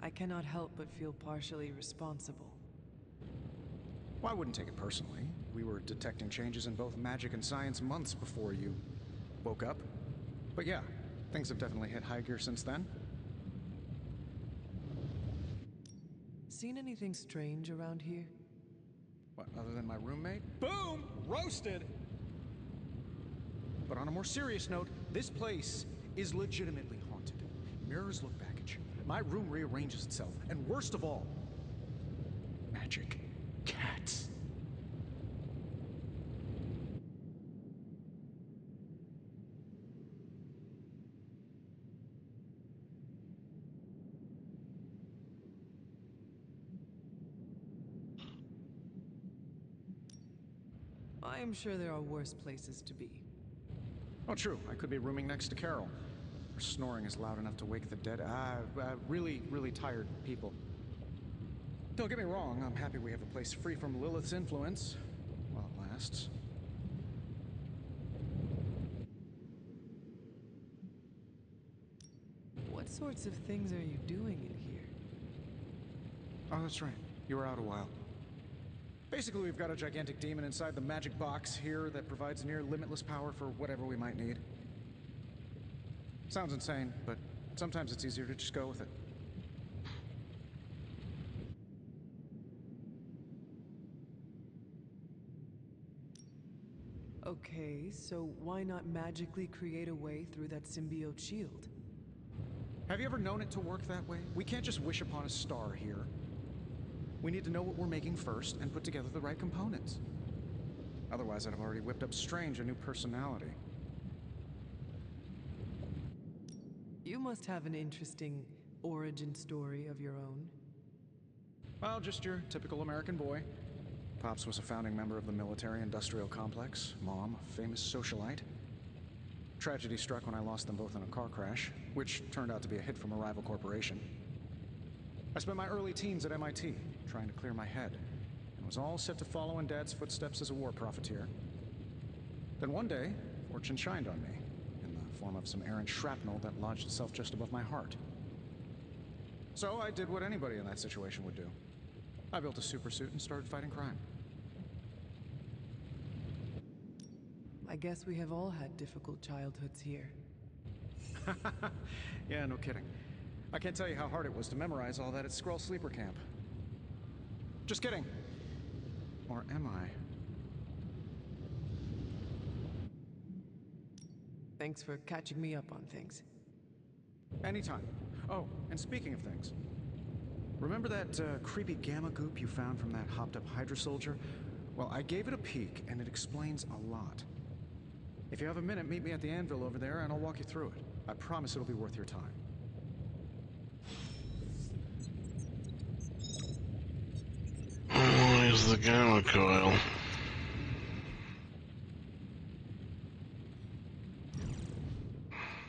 I cannot help but feel partially responsible. Well, I wouldn't take it personally. We were detecting changes in both magic and science months before you woke up. But yeah, things have definitely hit high gear since then. Seen anything strange around here? What, other than my roommate? Boom! Roasted! But on a more serious note, this place is legitimately haunted. Mirrors look back at you. My room rearranges itself. And worst of all, magic cats. I am sure there are worse places to be. Oh, true. I could be rooming next to Carol. Her snoring is loud enough to wake the dead. Really, really tired people. Don't get me wrong, I'm happy we have a place free from Lilith's influence, while it lasts. What sorts of things are you doing in here? Oh, that's right. You were out a while. Basically, we've got a gigantic demon inside the magic box here that provides near limitless power for whatever we might need. Sounds insane, but sometimes it's easier to just go with it. Okay, so why not magically create a way through that symbiote shield? Have you ever known it to work that way? We can't just wish upon a star here. We need to know what we're making first and put together the right components. Otherwise, I'd have already whipped up Strange a new personality. You must have an interesting origin story of your own. Well, just your typical American boy. Pops was a founding member of the military-industrial complex. Mom, a famous socialite. Tragedy struck when I lost them both in a car crash, which turned out to be a hit from a rival corporation. I spent my early teens at MIT, trying to clear my head, and was all set to follow in Dad's footsteps as a war profiteer. Then one day, fortune shined on me, in the form of some errant shrapnel that lodged itself just above my heart. So I did what anybody in that situation would do. I built a supersuit and started fighting crime. I guess we have all had difficult childhoods here. Yeah, no kidding. I can't tell you how hard it was to memorize all that at Skrull Sleeper Camp. Just kidding. Or am I? Thanks for catching me up on things. Anytime. Oh, and speaking of things, remember that creepy gamma goop you found from that hopped-up Hydra soldier? Well, I gave it a peek, and it explains a lot. If you have a minute, meet me at the anvil over there, and I'll walk you through it. I promise it'll be worth your time. Where's the gamma coil?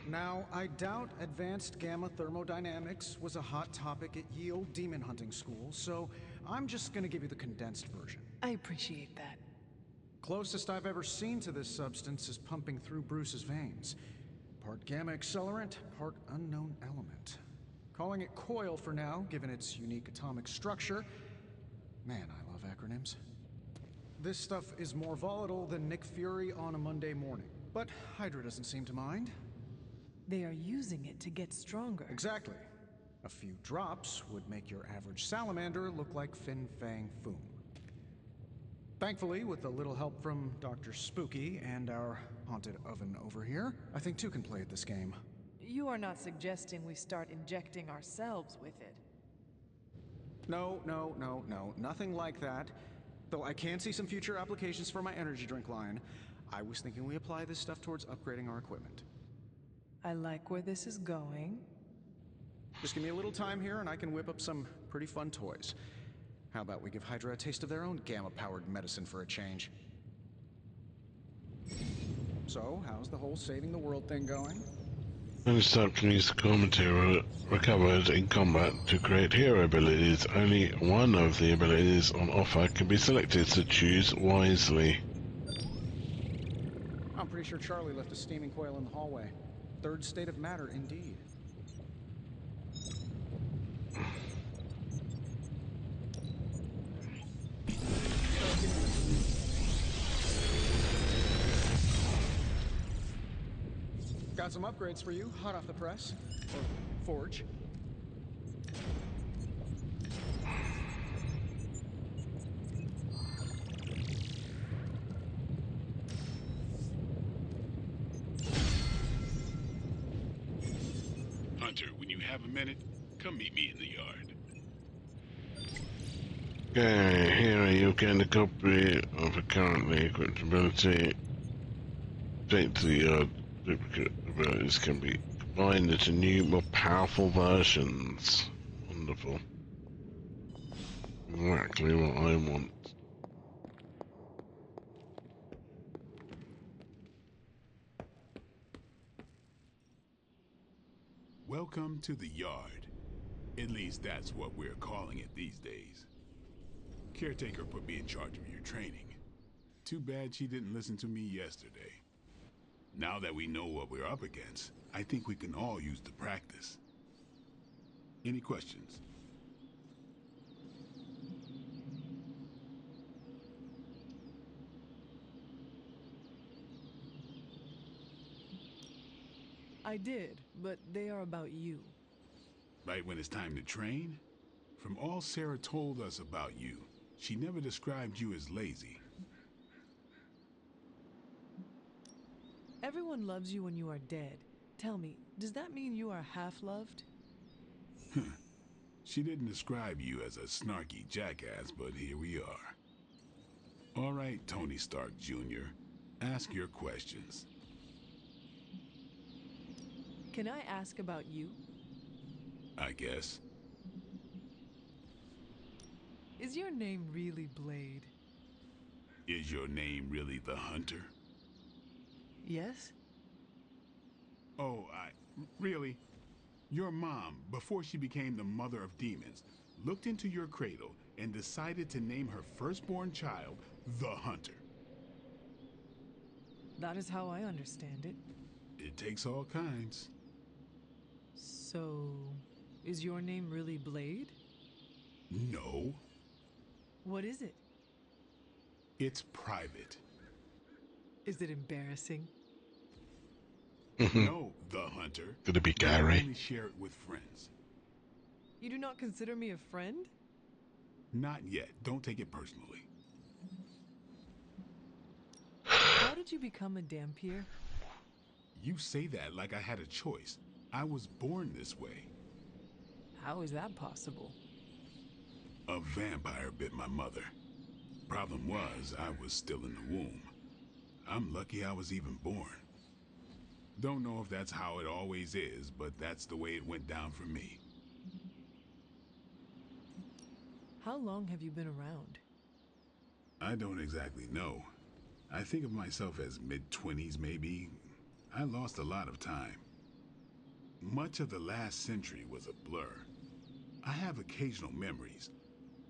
Now, I doubt advanced gamma thermodynamics was a hot topic at Yield Demon Hunting School, so I'm just gonna give you the condensed version. I appreciate that. Closest I've ever seen to this substance is pumping through Bruce's veins. Part gamma accelerant, part unknown element. Calling it coil for now, given its unique atomic structure. Man, I love acronyms. This stuff is more volatile than Nick Fury on a Monday morning, but Hydra doesn't seem to mind. They are using it to get stronger. Exactly. A few drops would make your average salamander look like Fin Fang Foom. Thankfully, with a little help from Dr. Spooky and our haunted oven over here, I think two can play at this game. You are not suggesting we start injecting ourselves with it. No, nothing like that. Though I can see some future applications for my energy drink line. I was thinking we apply this stuff towards upgrading our equipment. I like where this is going. Just give me a little time here and I can whip up some pretty fun toys. How about we give Hydra a taste of their own gamma-powered medicine for a change? So, how's the whole saving the world thing going? Only staff can use the core material recovered in combat to create hero abilities. Only one of the abilities on offer can be selected, so choose wisely. I'm pretty sure Charlie left a steaming coil in the hallway. Third state of matter, indeed. Got some upgrades for you, hot off the press. Or forge. Hunter, when you have a minute, come meet me in the yard. Okay, here you get a copy of a currently equipped ability. Take to the yard. Duplicate abilities can be combined into new, more powerful versions. Wonderful. Exactly what I want. Welcome to the yard. At least that's what we're calling it these days. Caretaker put me in charge of your training. Too bad she didn't listen to me yesterday. Now that we know what we're up against, I think we can all use the practice. Any questions? I did, but they are about you. Right when it's time to train? From all Sarah told us about you, she never described you as lazy. Everyone loves you when you are dead. Tell me, does that mean you are half-loved? She didn't describe you as a snarky jackass, but here we are. All right, Tony Stark Jr., ask your questions. Can I ask about you? I guess. Is your name really Blade? Is your name really the Hunter? Yes? Oh, really? Your mom, before she became the mother of demons, looked into your cradle and decided to name her firstborn child the Hunter. That is how I understand it. It takes all kinds. So, is your name really Blade? No. What is it? It's private. Is it embarrassing? No, the Hunter. Could it be You Gary? only share it with friends. You do not consider me a friend? Not yet. Don't take it personally. How did you become a Dampier? You say that like I had a choice. I was born this way. How is that possible? A vampire bit my mother. Problem was, I was still in the womb. I'm lucky I was even born. Don't know if that's how it always is, but that's the way it went down for me. How long have you been around? I don't exactly know. I think of myself as mid-20s, maybe. I lost a lot of time. Much of the last century was a blur. I have occasional memories,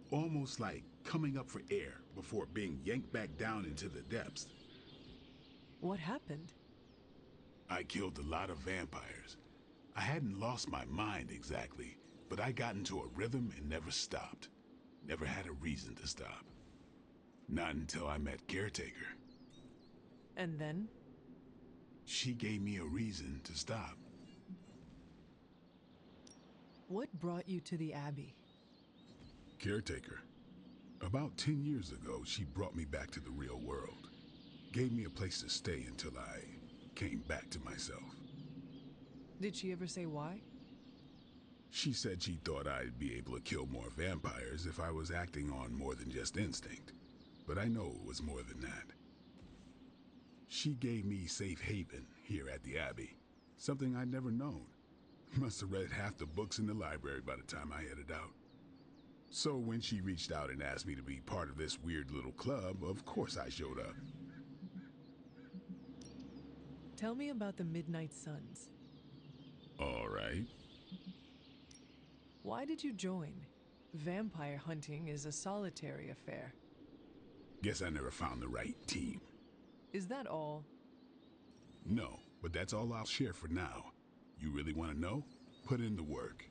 almost like coming up for air before being yanked back down into the depths. What happened? I killed a lot of vampires. I hadn't lost my mind exactly, but I got into a rhythm and never stopped. Never had a reason to stop. Not until I met Caretaker. And then? She gave me a reason to stop. What brought you to the Abbey? Caretaker. About 10 years ago, she brought me back to the real world. Gave me a place to stay until I came back to myself. Did she ever say why? She said she thought I'd be able to kill more vampires if I was acting on more than just instinct. But I know it was more than that. She gave me safe haven here at the Abbey. Something I'd never known. Must have read half the books in the library by the time I headed out. So when she reached out and asked me to be part of this weird little club, of course I showed up. Tell me about the Midnight Suns. All right. Why did you join? Vampire hunting is a solitary affair. Guess I never found the right team. Is that all? No, but that's all I'll share for now. You really want to know? Put in the work.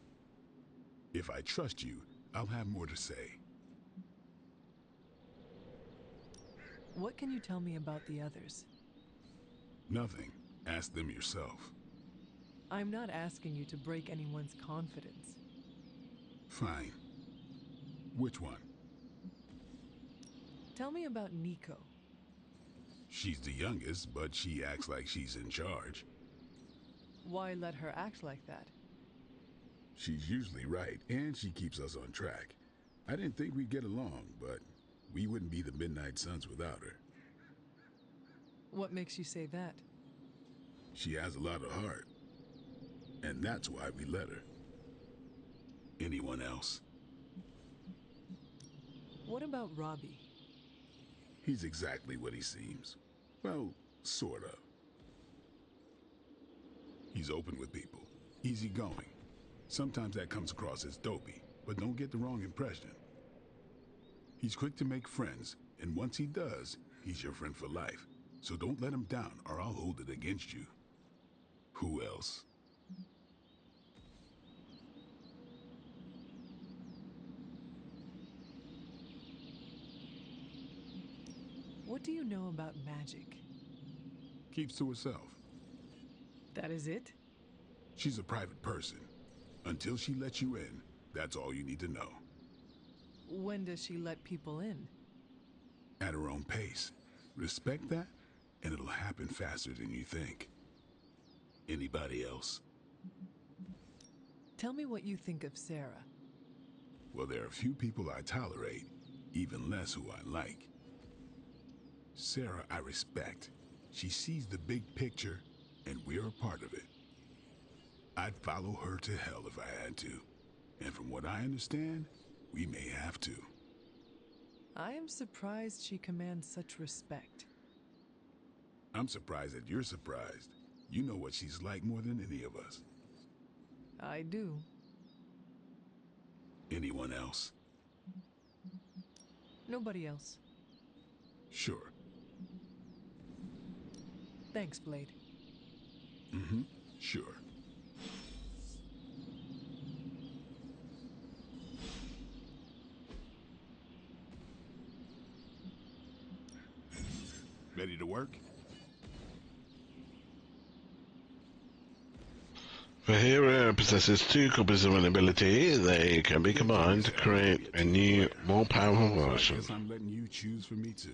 If I trust you, I'll have more to say. What can you tell me about the others? Nothing. Ask them yourself. I'm not asking you to break anyone's confidence. Fine. Which one? Tell me about Nico. She's the youngest, but she acts like she's in charge. Why let her act like that? She's usually right, and she keeps us on track. I didn't think we'd get along, but we wouldn't be the Midnight Suns without her. What makes you say that? She has a lot of heart, and that's why we let her. Anyone else? What about Robbie? He's exactly what he seems. Well, sort of. He's open with people, easygoing. Sometimes that comes across as dopey, but don't get the wrong impression. He's quick to make friends, and once he does, he's your friend for life. So don't let him down, or I'll hold it against you. Who else? What do you know about magic? Keeps to herself. That is it? She's a private person. Until she lets you in, that's all you need to know. When does she let people in? At her own pace. Respect that, and it'll happen faster than you think. Anybody else? Tell me what you think of Sarah. Well, there are a few people I tolerate, even less who I like. Sarah, I respect. She sees the big picture, and we're a part of it. I'd follow her to hell if I had to. And from what I understand, we may have to. I am surprised she commands such respect. I'm surprised that you're surprised. You know what she's like more than any of us. I do. Anyone else? Nobody else. Sure. Thanks, Blade. Mm-hmm. Sure. Ready to work? The hero possesses two copies of an ability. They can be combined to create a new, more powerful So I version. guess I'm letting you choose for me too.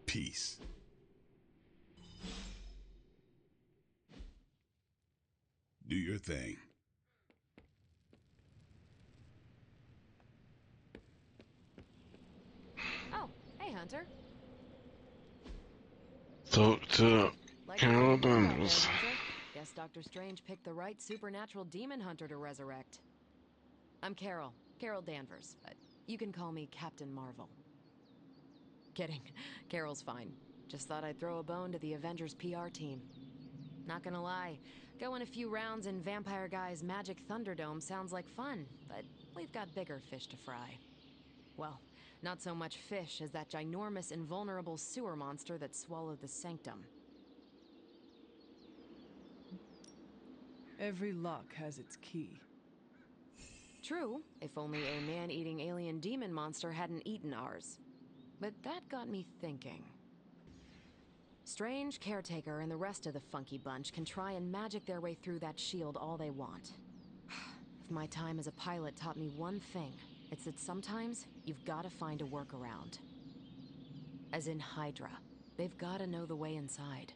Peace. Do your thing. Oh, hey, Hunter. Talk to Carol Danvers. Guess Dr. Strange picked the right supernatural demon hunter to resurrect. I'm Carol Danvers, but you can call me Captain Marvel. Kidding, Carol's fine. Just thought I'd throw a bone to the Avengers PR team. Not gonna lie, going a few rounds in Vampire Guy's Magic Thunderdome sounds like fun, but we've got bigger fish to fry. Well, not so much fish as that ginormous invulnerable sewer monster that swallowed the Sanctum. Every lock has its key. True, if only a man-eating alien demon monster hadn't eaten ours. But that got me thinking. Strange, Caretaker, and the rest of the funky bunch can try and magic their way through that shield all they want. If my time as a pilot taught me one thing, it's that sometimes you've gotta find a workaround. As in Hydra, they've gotta know the way inside.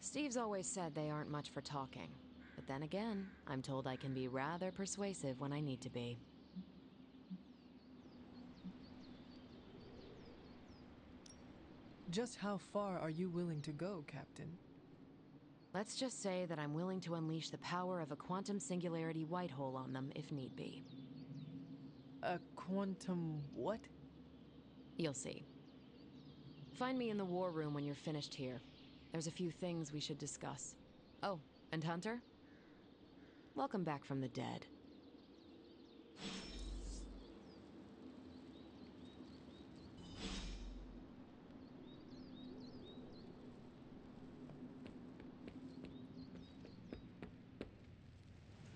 Steve's always said they aren't much for talking. But then again, I'm told I can be rather persuasive when I need to be. Just how far are you willing to go, Captain? Let's just say that I'm willing to unleash the power of a quantum singularity white hole on them if need be. A quantum what? You'll see. Find me in the war room when you're finished here. There's a few things we should discuss. Oh, and Hunter? Welcome back from the dead.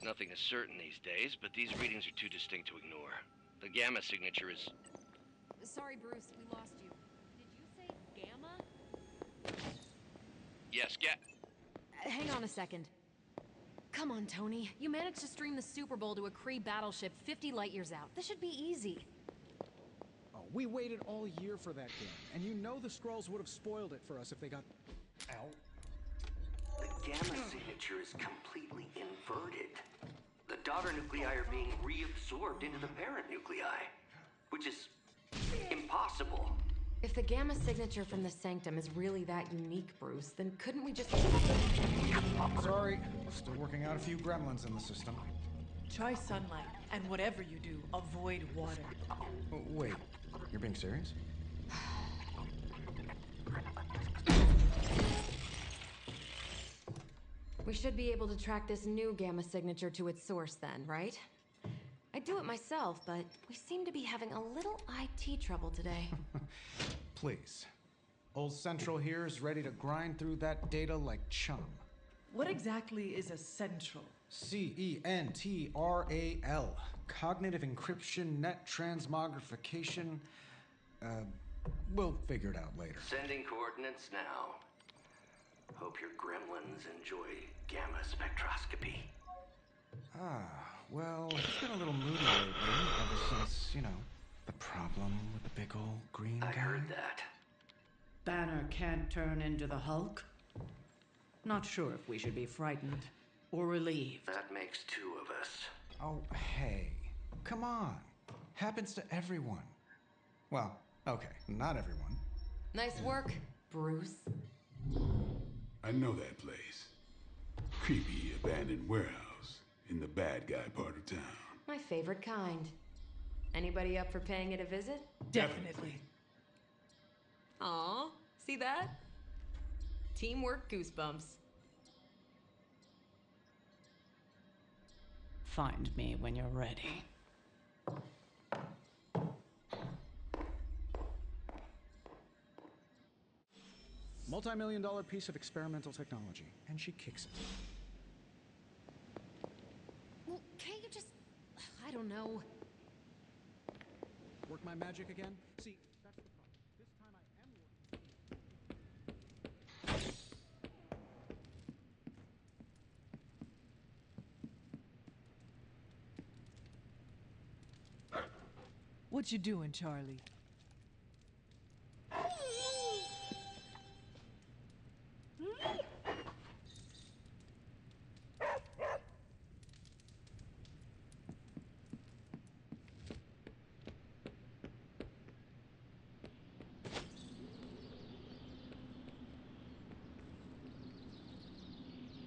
Nothing is certain these days, but these readings are too distinct to ignore. The gamma signature is... Sorry, Bruce, we lost you. Did you say Gamma? Yes, Hang on a second. Come on, Tony. You managed to stream the Super Bowl to a Kree battleship 50 light years out. This should be easy. Oh, we waited all year for that game, and you know the Skrulls would have spoiled it for us if they got... Ow. The gamma signature is completely inverted. The daughter nuclei are being reabsorbed into the parent nuclei, which is impossible. If the gamma signature from the Sanctum is really that unique, Bruce, then couldn't we just... Sorry, still working out a few gremlins in the system. Try sunlight, and whatever you do, avoid water. Wait, you're being serious? We should be able to track this new gamma signature to its source then, right? I'd do it myself, but we seem to be having a little IT trouble today. Please. Old Central here is ready to grind through that data like chum. What exactly is a central? CENTRAL. Cognitive encryption, net transmogrification. We'll figure it out later. Sending coordinates now. Hope your gremlins enjoy gamma spectroscopy. Well, it's been a little moody lately, ever since, the problem with the big old green guy. I heard that. Banner can't turn into the Hulk? Not sure if we should be frightened or relieved. That makes two of us. Oh, hey. Come on. Happens to everyone. Well, okay, not everyone. Nice work, Bruce. I know that place. Creepy abandoned warehouse in the bad guy part of town. My favorite kind. Anybody up for paying it a visit? Definitely. Aw, see that? Teamwork goosebumps. Find me when you're ready. Multi-million-dollar piece of experimental technology, and she kicks it. Well, can't you just... I don't know. Work my magic again? See, that's the problem. This time I am working. What you doing, Charlie?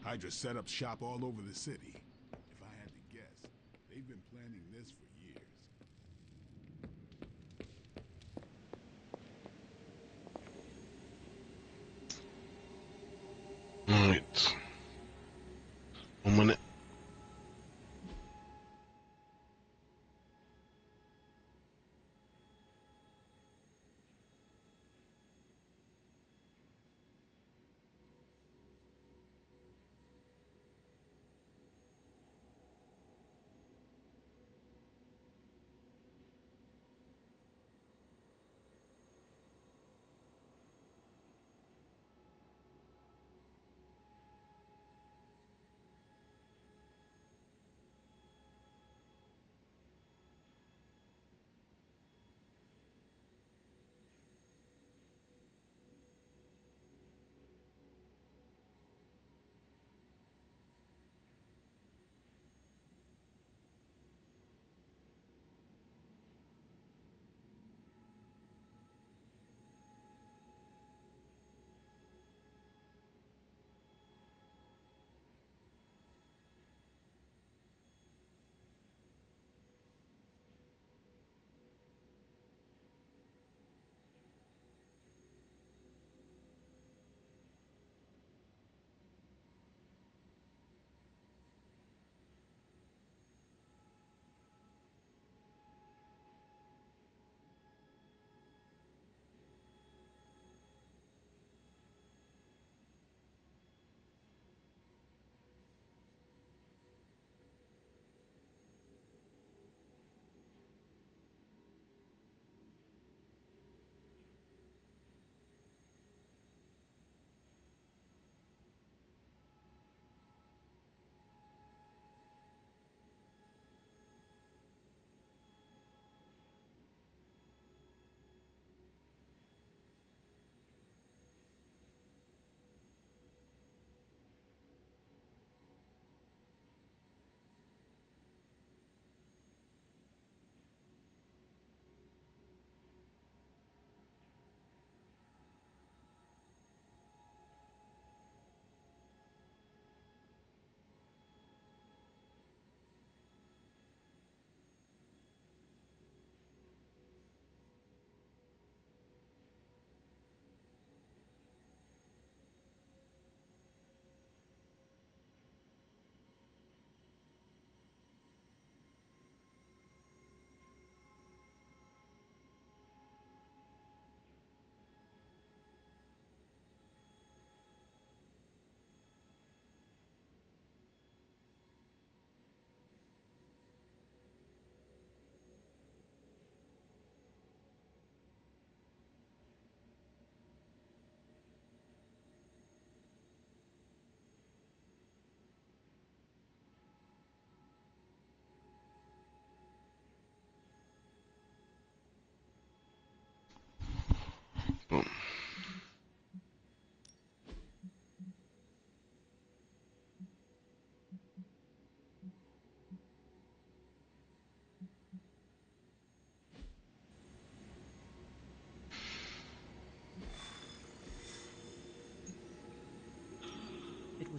Hydra set up shop all over the city. If I had to guess, they've been planning this for years. Right. 1 minute.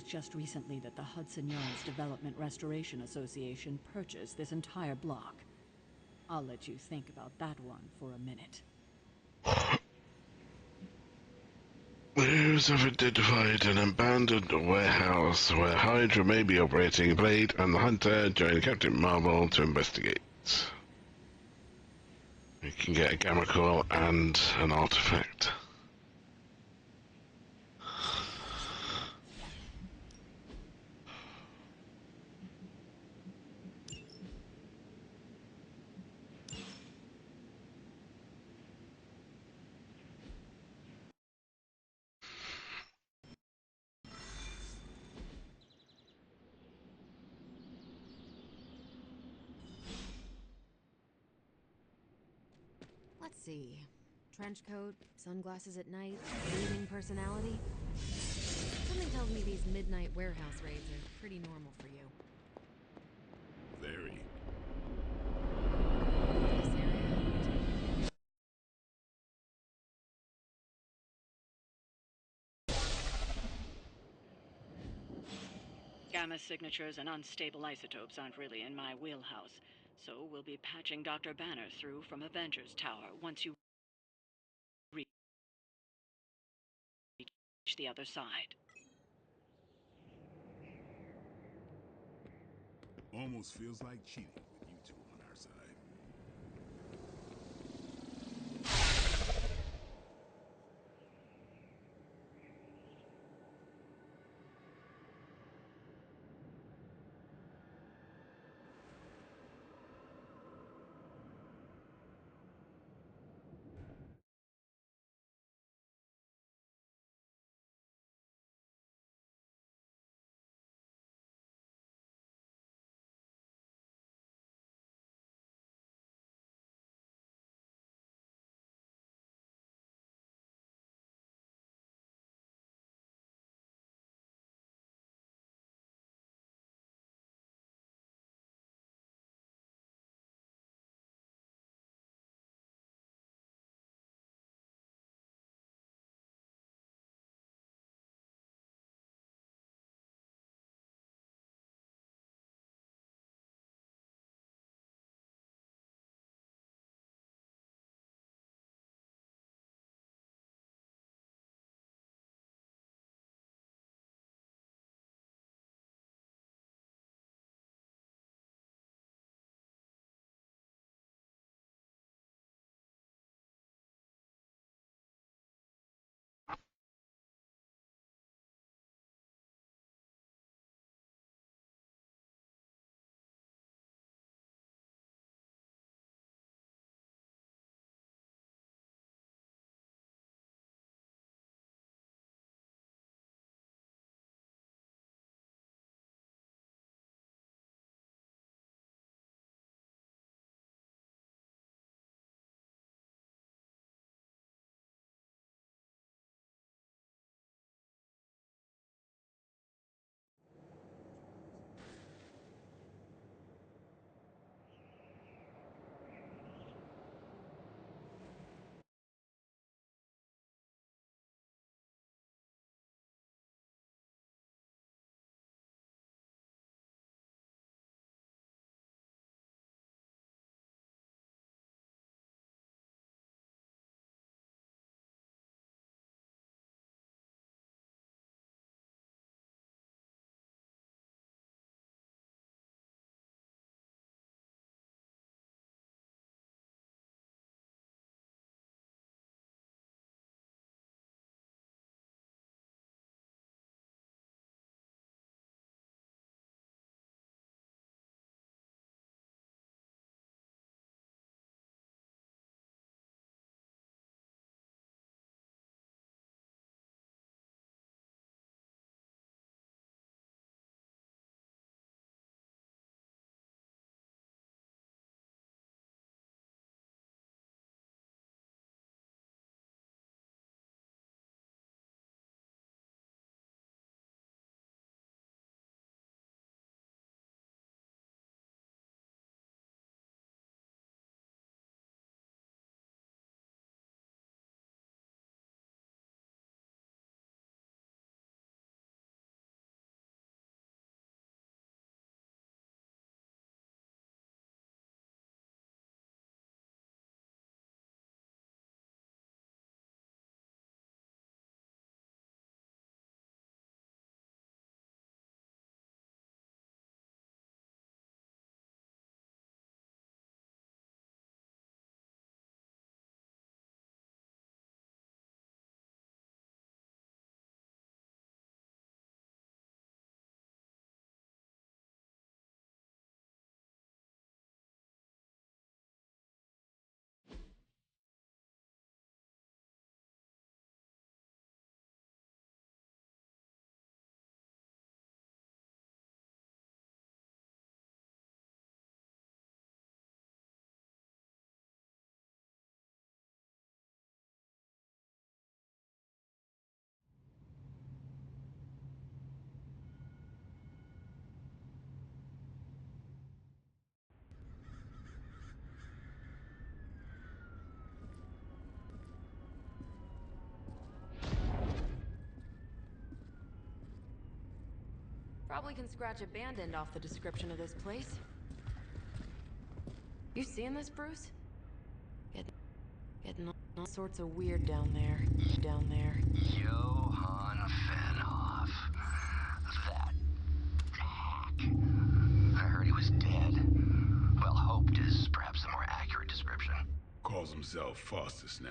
just recently that the Hudson Yards Development Restoration Association purchased this entire block. I'll let you think about that one for a minute. News have identified an abandoned warehouse where Hydra may be operating. Blade and the Hunter join Captain Marvel to investigate. We can get a gamma coil and an artifact. Let's see. Trench coat, sunglasses at night, brooding personality. Something tells me these midnight warehouse raids are pretty normal for you. Very. Gamma signatures and unstable isotopes aren't really in my wheelhouse, so we'll be patching Dr. Banner through from Avengers Tower once you reach the other side. Almost feels like cheating with you two on our side. Probably can scratch a band end off the description of this place. You seeing this, Bruce? Getting all sorts of weird down there. Johann Fenhoff. That hack. I heard he was dead. Well, hoped is perhaps the more accurate description. Calls himself Faustus now.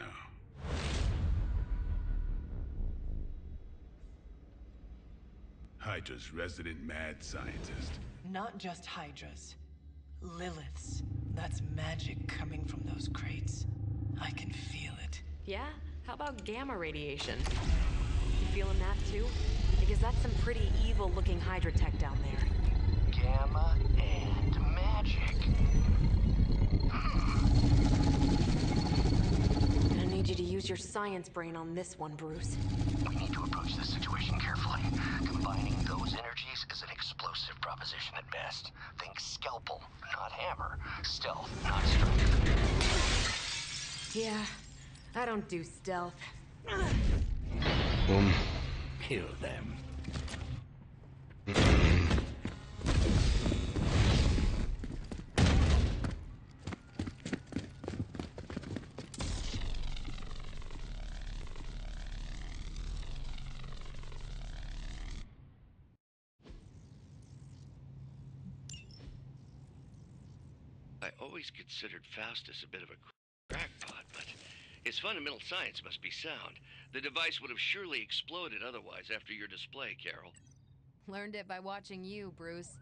Hydra's resident mad scientist. Not just Hydras. Liliths. That's magic coming from those crates. I can feel it. Yeah? How about gamma radiation? You feeling that too? Because that's some pretty evil-looking Hydra tech down there. Gamma and magic. Gonna need you to use your science brain on this one, Bruce. We need to approach this situation carefully. Combining those energies is an explosive proposition at best. Think scalpel, not hammer. Stealth, not strength. Yeah, I don't do stealth. Kill them. I always considered Faustus a bit of a crackpot, but his fundamental science must be sound. The device would have surely exploded otherwise after your display, Carol. Learned it by watching you, Bruce.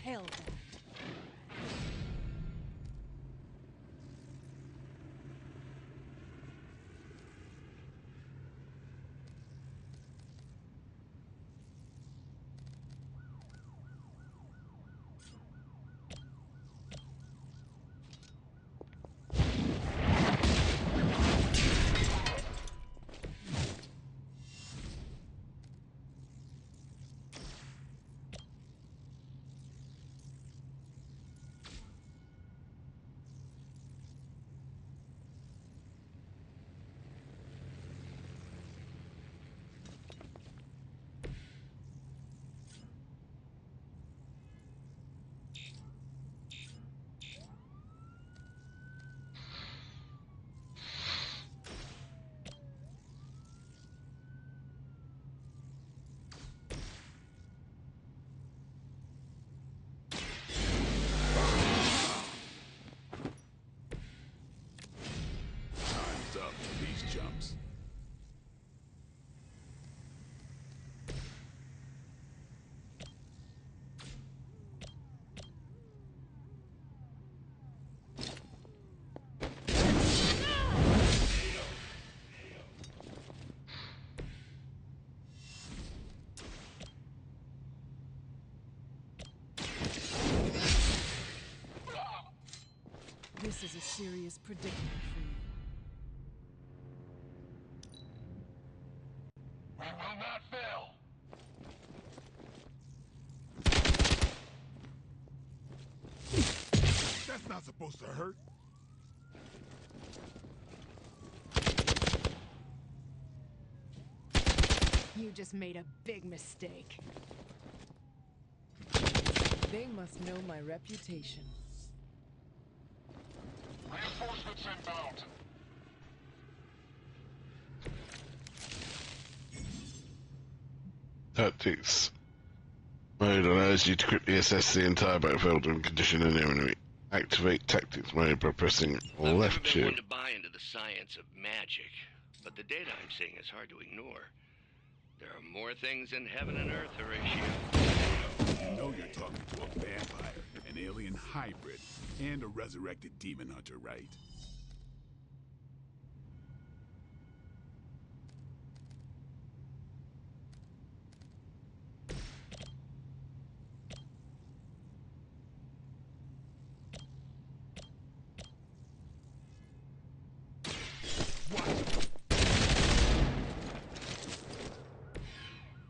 Hell. Time's up for these jumps. This is a serious predicament for you. We will not fail. That's not supposed to hurt. You just made a big mistake. They must know my reputation. Reinforcements inbound. Tactics mode allows you to quickly assess the entire battlefield and condition an enemy. Activate tactics mode by pressing I've never left been shift. one to buy into the science of magic, but the data I'm seeing is hard to ignore. There are more things in heaven and earth, Horatio. You know you're talking to a vampire, an alien hybrid, and a resurrected demon hunter, right?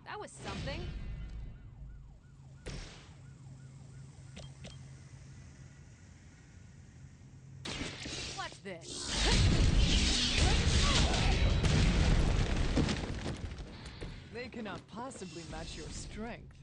That was something. What's this? They cannot possibly match your strength.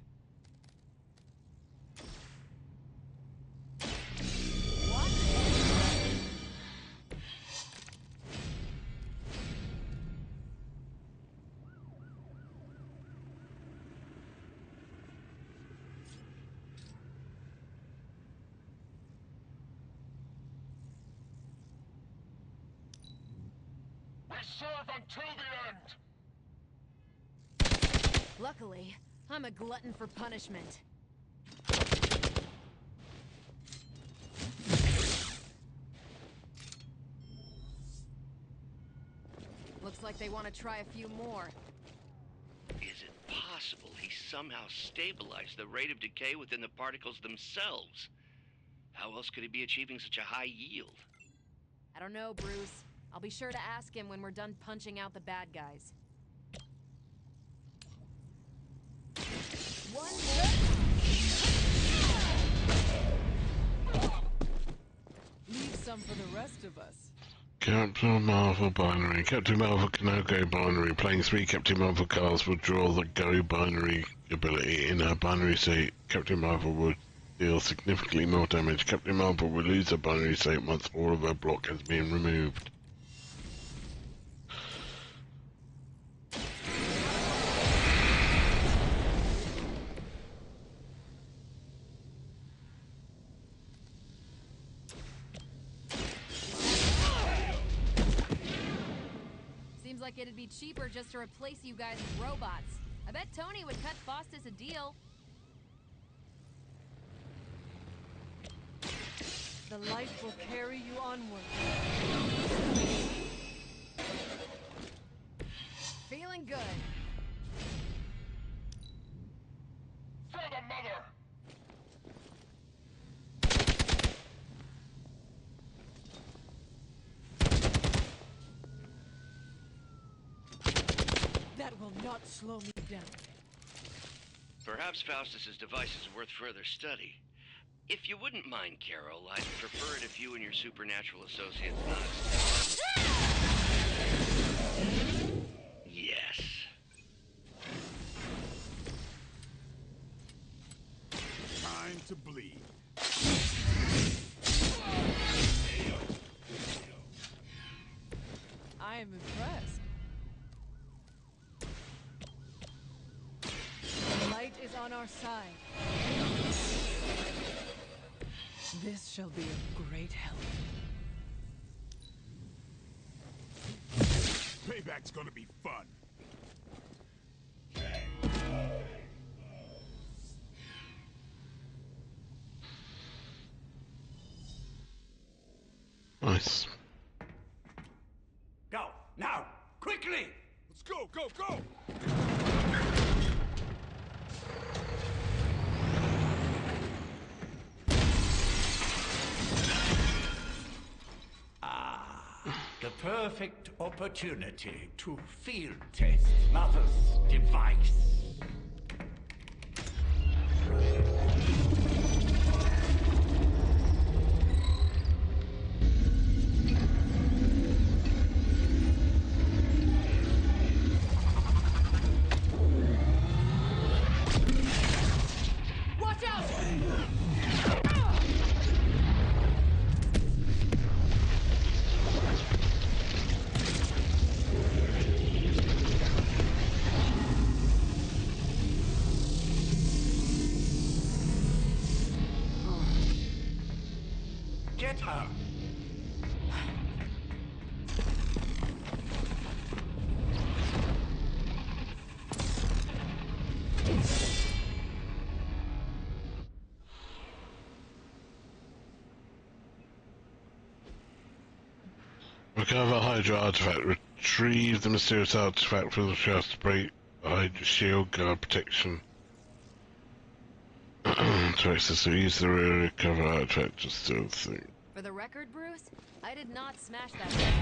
We serve until the end! Luckily, I'm a glutton for punishment. Looks like they want to try a few more. Is it possible he somehow stabilized the rate of decay within the particles themselves? How else could he be achieving such a high yield? I don't know, Bruce. I'll be sure to ask him when we're done punching out the bad guys. One Leave some for the rest of us. Captain Marvel binary. Captain Marvel can now go binary. Playing 3 Captain Marvel cards will draw the go binary ability. In her binary state, Captain Marvel will deal significantly more damage. Captain Marvel will lose her binary state once all of her block has been removed. Seems like it'd be cheaper just to replace you guys with robots. I bet Tony would cut Faustus a deal. The light will carry you onward. Feeling good. For the mother! That will not slow me down. Perhaps Faustus's device is worth further study. If you wouldn't mind, Carol, I'd prefer it if you and your supernatural associates not. Yes. Time to bleed. I am impressed. The light is on our side. This shall be of great help. Payback's gonna be fun. Nice. Go, now, quickly! Let's go, go, go! The perfect opportunity to field test Mother's device. Watch out! Get her! Recover Hydra artifact. Retrieve the mysterious artifact from the shaft to break Hydra shield guard protection. To access the use the recover artifact to steal the thing. For the record, Bruce, I did not smash that.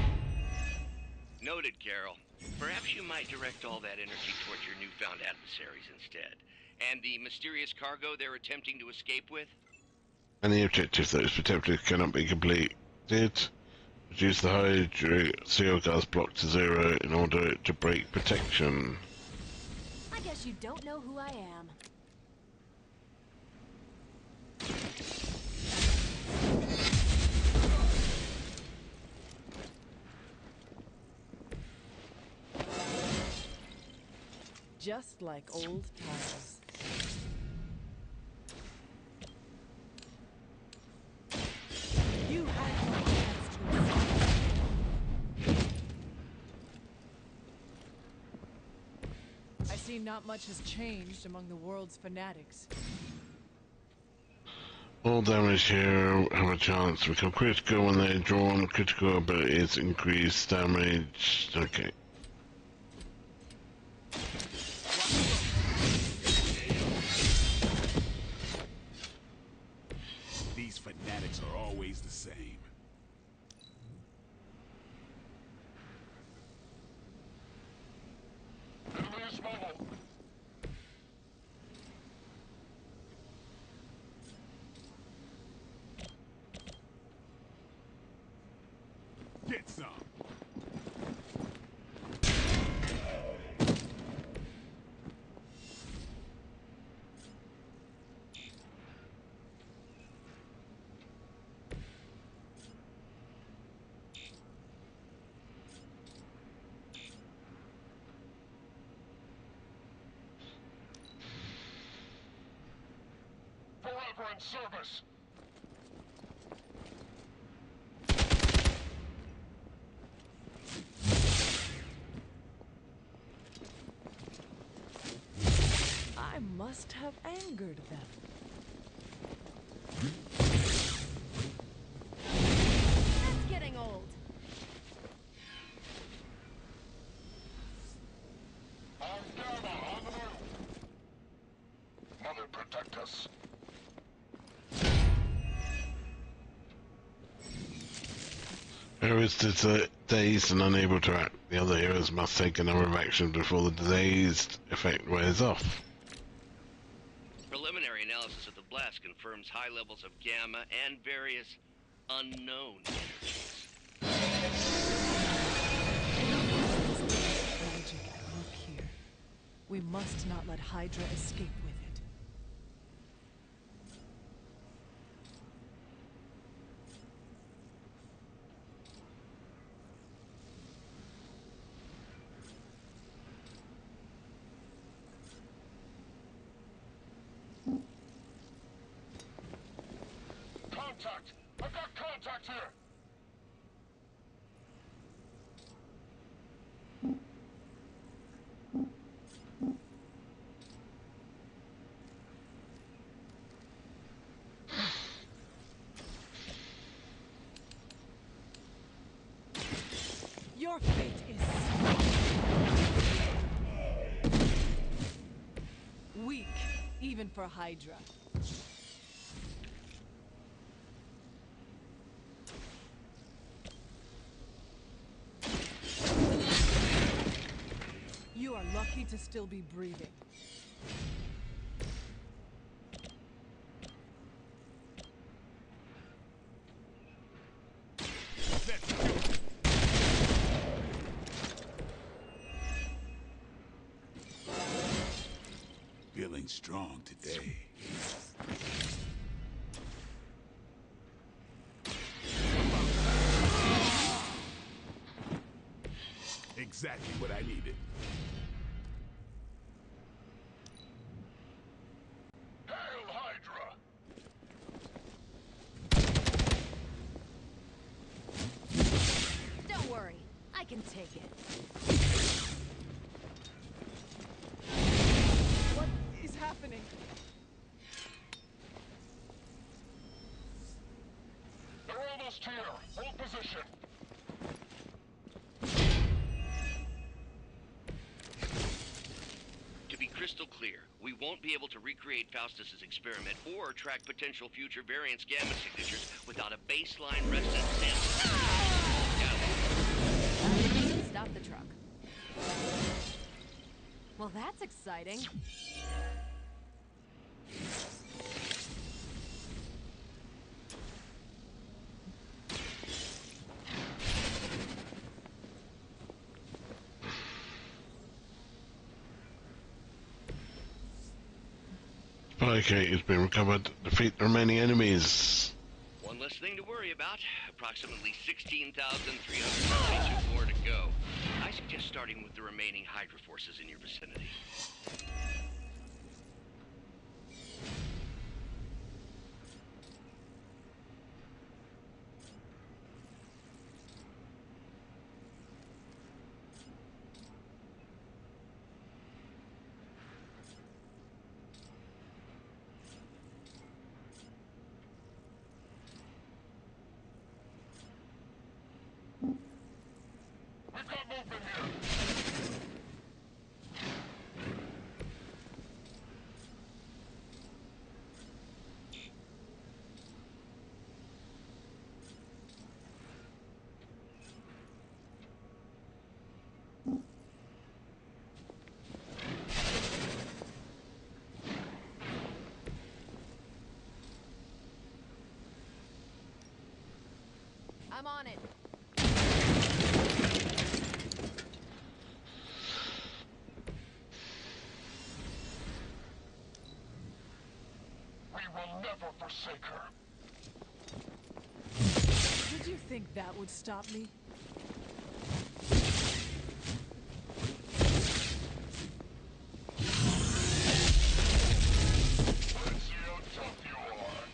Noted, Carol. Perhaps you might direct all that energy towards your newfound adversaries instead. And the mysterious cargo they're attempting to escape with? Any objective that is protected cannot be completed. Reduce the Hydra shield guard's block to 0 in order to break protection. I guess you don't know who I am. Just like old times. You had your chance to escape. I see not much has changed among the world's fanatics. All damage here have a chance to become critical when they're drawn. Critical abilities increase damage. Okay. These fanatics are always the same. Get some. Forever in service. I must have angered them. That's getting old. Mother, protect us. Hero is dazed and unable to act. The other heroes must take a number of actions before the dazed effect wears off. Preliminary analysis of the blast confirms high levels of gamma and various unknown energies. Magic at work here. We must not let Hydra escape with it. Contact! I've got contact here! Your fate is weak, even for Hydra. You are lucky to still be breathing. Feeling strong today. Exactly what I needed. Hail Hydra! Don't worry, I can take it. What is happening? They're almost here. Hold position. clear. We won't be able to recreate Faustus's experiment or track potential future variants' gamma signatures without a baseline resident sample. Stop the truck. Well, that's exciting. Okay, has been recovered. Defeat the remaining enemies. One less thing to worry about. Approximately 16,372 more to go. I suggest starting with the remaining Hydra forces in your vicinity. I'm on it. We will never forsake her. Did you think that would stop me? Let's see how tough you are.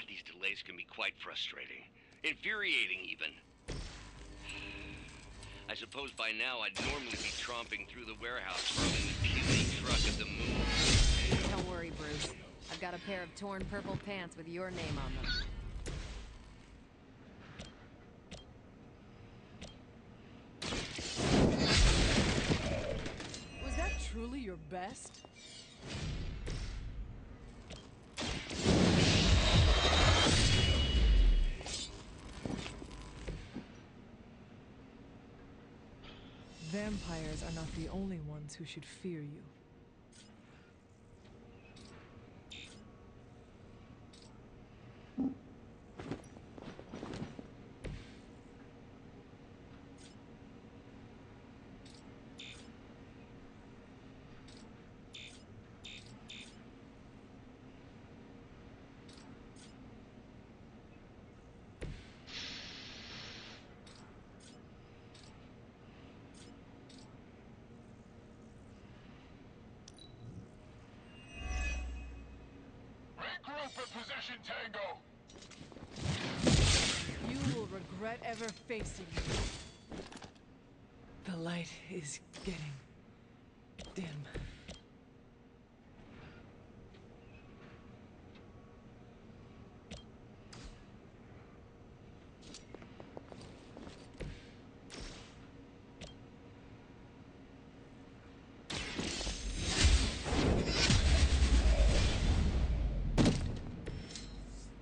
These delays can be quite frustrating. Infuriating, even. I suppose by now I'd normally be tromping through the warehouse hurling the puny truck at the moon. Don't worry, Bruce. I've got a pair of torn purple pants with your name on them. Was that truly your best? Vampires are not the only ones who should fear you. Regroup at position, Tango. You will regret ever facing me. The light is getting dim.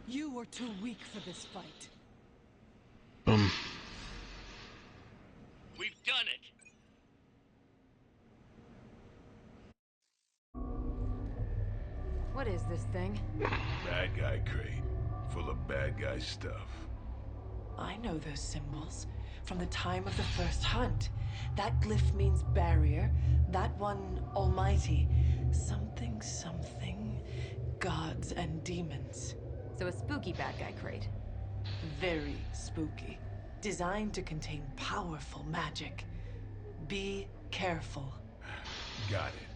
You were too weak for this fight. We've done it! What is this thing? Bad guy crate, full of bad guy stuff. I know those symbols from the time of the first hunt. That glyph means barrier, that one almighty. Something, something, gods and demons. So a spooky bad guy crate. Very spooky. Designed to contain powerful magic. Be careful. Got it.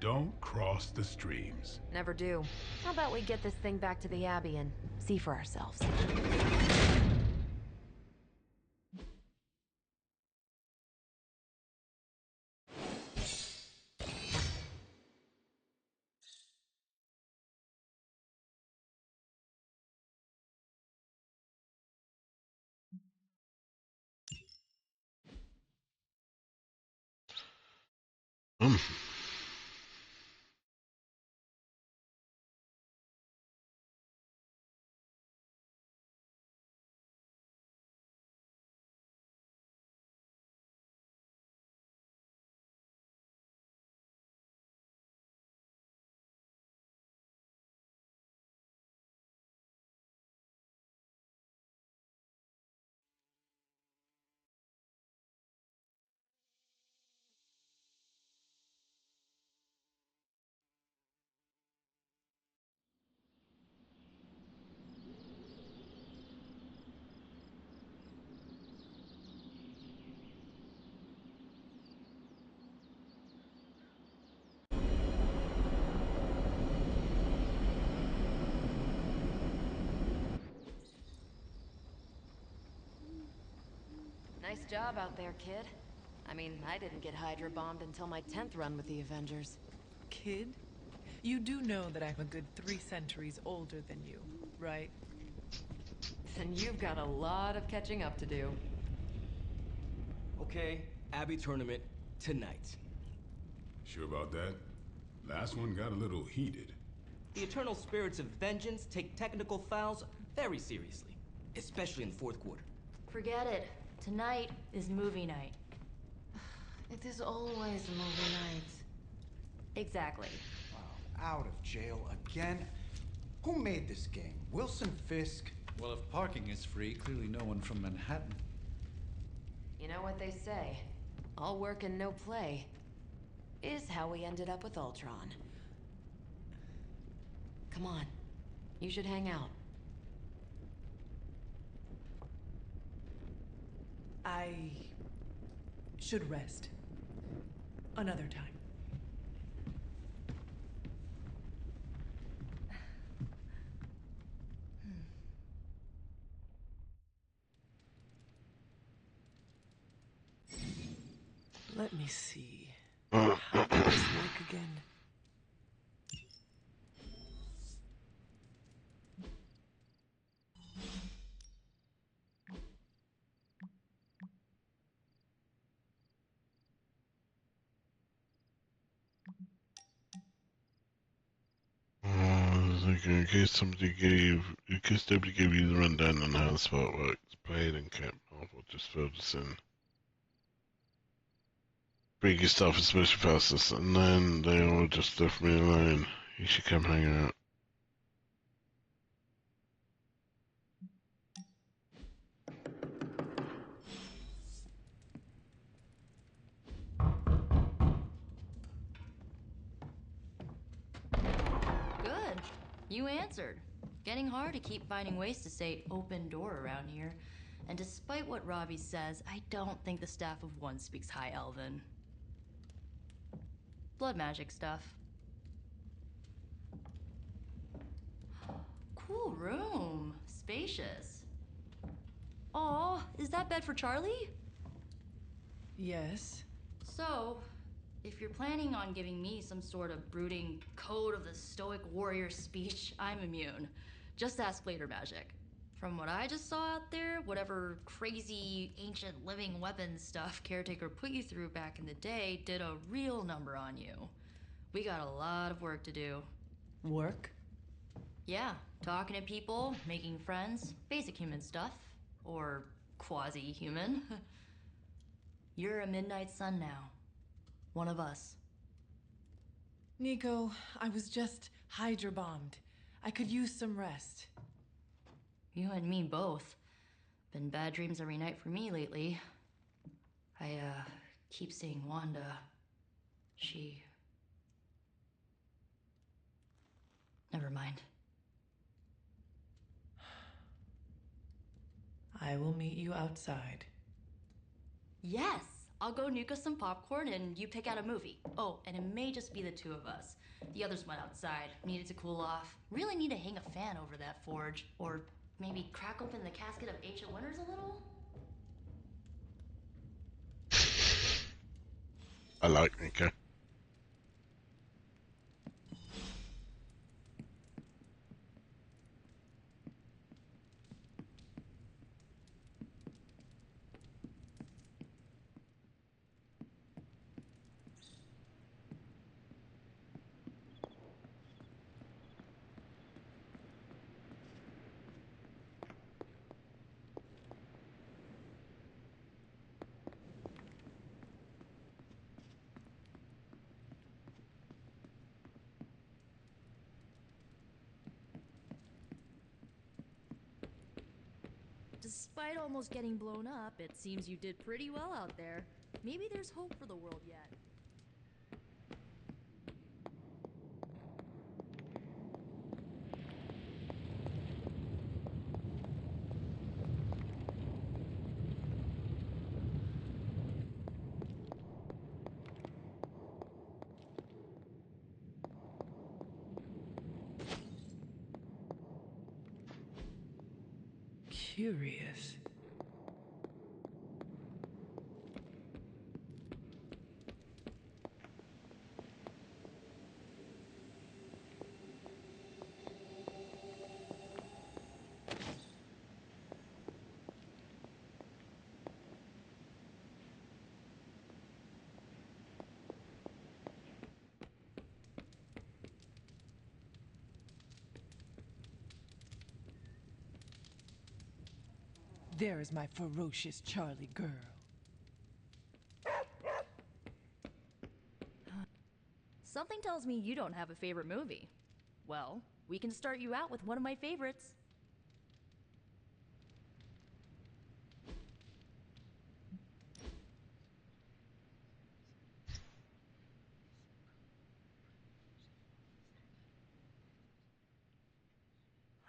Don't cross the streams. Never do. How about we get this thing back to the Abbey and see for ourselves? Um, Nice job out there, kid. I mean, I didn't get Hydra bombed until my 10th run with the Avengers. Kid? You do know that I'm a good 3 centuries older than you, right? Then you've got a lot of catching up to do. Okay, Abby tournament tonight. Sure about that? Last one got a little heated. The eternal spirits of vengeance take technical fouls very seriously, especially in the fourth quarter. Forget it. Tonight is movie night. It is always movie night. Exactly. Wow, out of jail again? Who made this game? Wilson Fisk? Well, if parking is free, clearly no one from Manhattan. You know what they say? All work and no play is how we ended up with Ultron. Come on. You should hang out. I should rest. Another time. Let me see. How did this work again? in case nobody gave you the rundown on how the spot works, play it and cap off or just fill this in. Bring your stuff as much fastest, and then they all just left me alone. You should come hang out. Good. You answered. Getting hard to keep finding ways to say open door around here. And despite what Robbie says, I don't think the staff of one speaks High Elven. Blood magic stuff. Cool room. Spacious. Aw, is that bed for Charlie? Yes. So, if you're planning on giving me some sort of brooding code of the stoic warrior speech, I'm immune. Just ask later, Magic. From what I just saw out there, whatever crazy ancient living weapons stuff Caretaker put you through back in the day did a real number on you. We got a lot of work to do. Work? Yeah, talking to people, making friends, basic human stuff. Or quasi-human. You're a Midnight Sun now. One of us. Nico, I was just Hydra bombed. I could use some rest. You and me both. Been bad dreams every night for me lately. I, keep seeing Wanda. She... Never mind. I will meet you outside. Yes! I'll go nuke us some popcorn and you pick out a movie. Oh, and it may just be the two of us. The others went outside, needed to cool off. Really need to hang a fan over that forge. Or maybe crack open the casket of ancient wonders a little? I like Nico. despite almost getting blown up, it seems you did pretty well out there. Maybe there's hope for the world yet. Curious. There is my ferocious Charlie girl. Something tells me you don't have a favorite movie. Well, we can start you out with one of my favorites.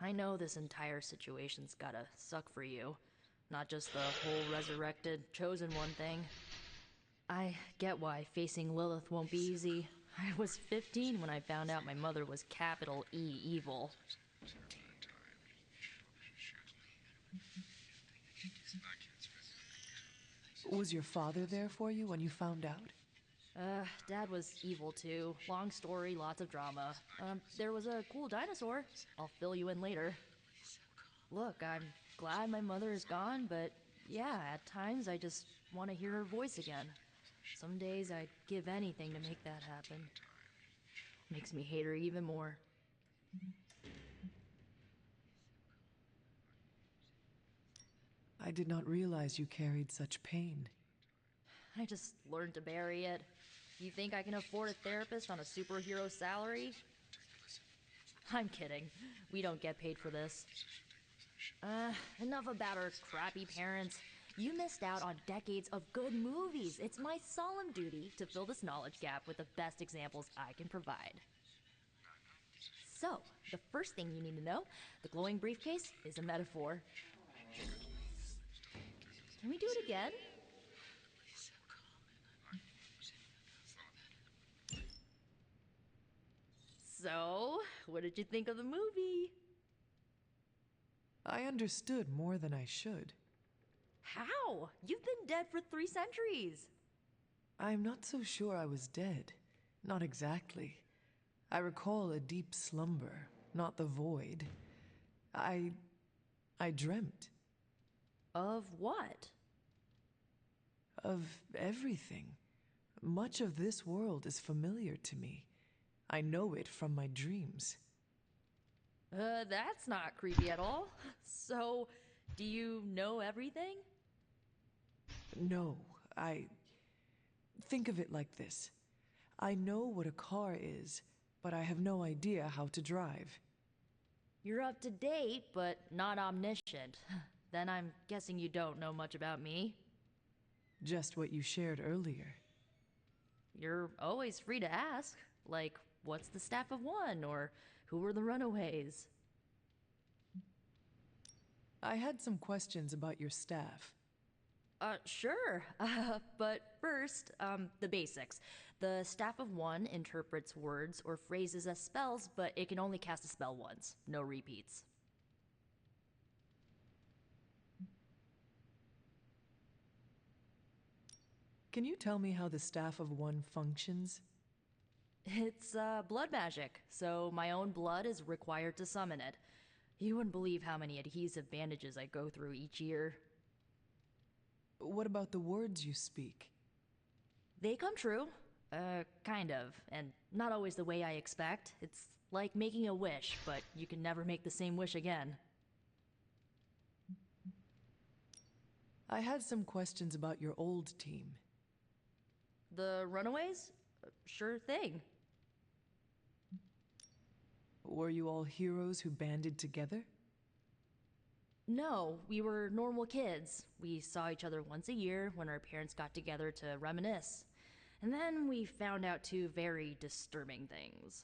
I know this entire situation's gotta suck for you. Not just the whole resurrected, chosen one thing. I get why facing Lilith won't be easy. I was 15 when I found out my mother was capital E evil. Was your father there for you when you found out? Dad was evil too. Long story, lots of drama. There was a cool dinosaur. I'll fill you in later. Look, I'm glad my mother is gone, but yeah, at times I just want to hear her voice again. Some days I'd give anything to make that happen. Makes me hate her even more. I did not realize you carried such pain. I just learned to bury it. You think I can afford a therapist on a superhero salary? I'm kidding. We don't get paid for this. Enough about our crappy parents. You missed out on decades of good movies. It's my solemn duty to fill this knowledge gap with the best examples I can provide. So, the first thing you need to know, the glowing briefcase is a metaphor. Can we do it again? So, what did you think of the movie? I understood more than I should. How? You've been dead for 3 centuries. I'm not so sure I was dead. Not exactly. I recall a deep slumber, not the void. I dreamt. Of what? Of everything. Much of this world is familiar to me. I know it from my dreams. That's not creepy at all. So, do you know everything? No, think of it like this. I know what a car is, but I have no idea how to drive. You're up to date, but not omniscient. Then I'm guessing you don't know much about me. Just what you shared earlier. You're always free to ask. Like, what's the staff of one, or who were the runaways? I had some questions about your staff. Sure. But first, the basics. The Staff of One interprets words or phrases as spells, but it can only cast a spell once. No repeats. Can you tell me how the Staff of One functions? It's, blood magic, so my own blood is required to summon it. You wouldn't believe how many adhesive bandages I go through each year. What about the words you speak? They come true. Kind of. And not always the way I expect. It's like making a wish, but you can never make the same wish again. I had some questions about your old team. The Runaways? Sure thing. Were you all heroes who banded together? No, we were normal kids. We saw each other once a year when our parents got together to reminisce. And then we found out two very disturbing things.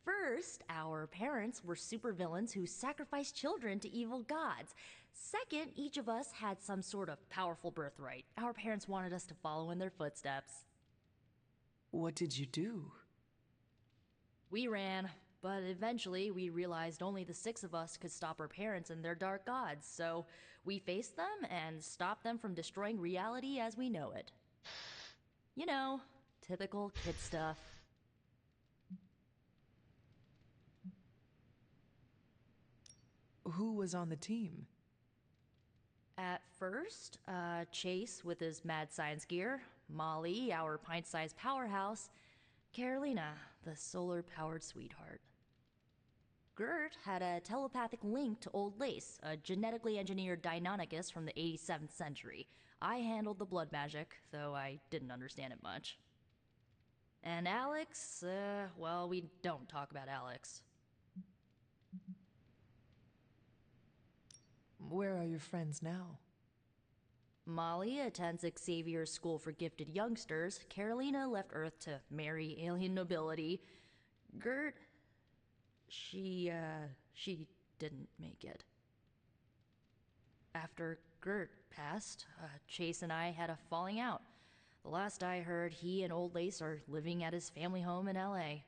First, our parents were supervillains who sacrificed children to evil gods. Second, each of us had some sort of powerful birthright. Our parents wanted us to follow in their footsteps. What did you do? We ran, but eventually we realized only the 6 of us could stop our parents and their dark gods, so we faced them and stopped them from destroying reality as we know it. You know, typical kid stuff. Who was on the team? At first, Chase with his mad science gear, Molly, our pint-sized powerhouse, Carolina, the solar-powered sweetheart. Gert had a telepathic link to Old Lace, a genetically engineered Deinonychus from the 87th century. I handled the blood magic, though I didn't understand it much. And Alex, well, we don't talk about Alex. Where are your friends now? Molly attends Xavier's School for Gifted Youngsters. Carolina left Earth to marry alien nobility. Gert, she didn't make it. After Gert passed, Chase and I had a falling out. The last I heard, he and Old Lace are living at his family home in LA.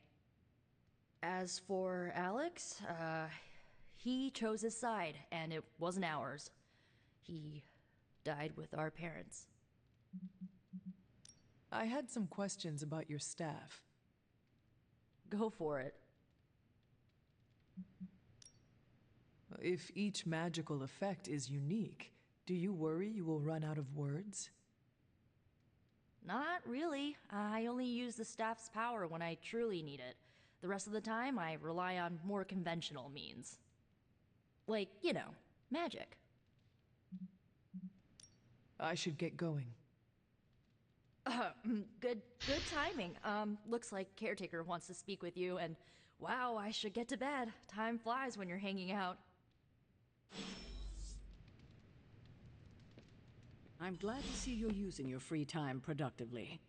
As for Alex, he chose his side, and it wasn't ours. He died with our parents. I had some questions about your staff. Go for it. If each magical effect is unique, do you worry you will run out of words? Not really. I only use the staff's power when I truly need it. The rest of the time, I rely on more conventional means. Like, you know, magic. I should get going. Good timing. Looks like Caretaker wants to speak with you, and wow, I should get to bed. Time flies when you're hanging out. I'm glad to see you're using your free time productively.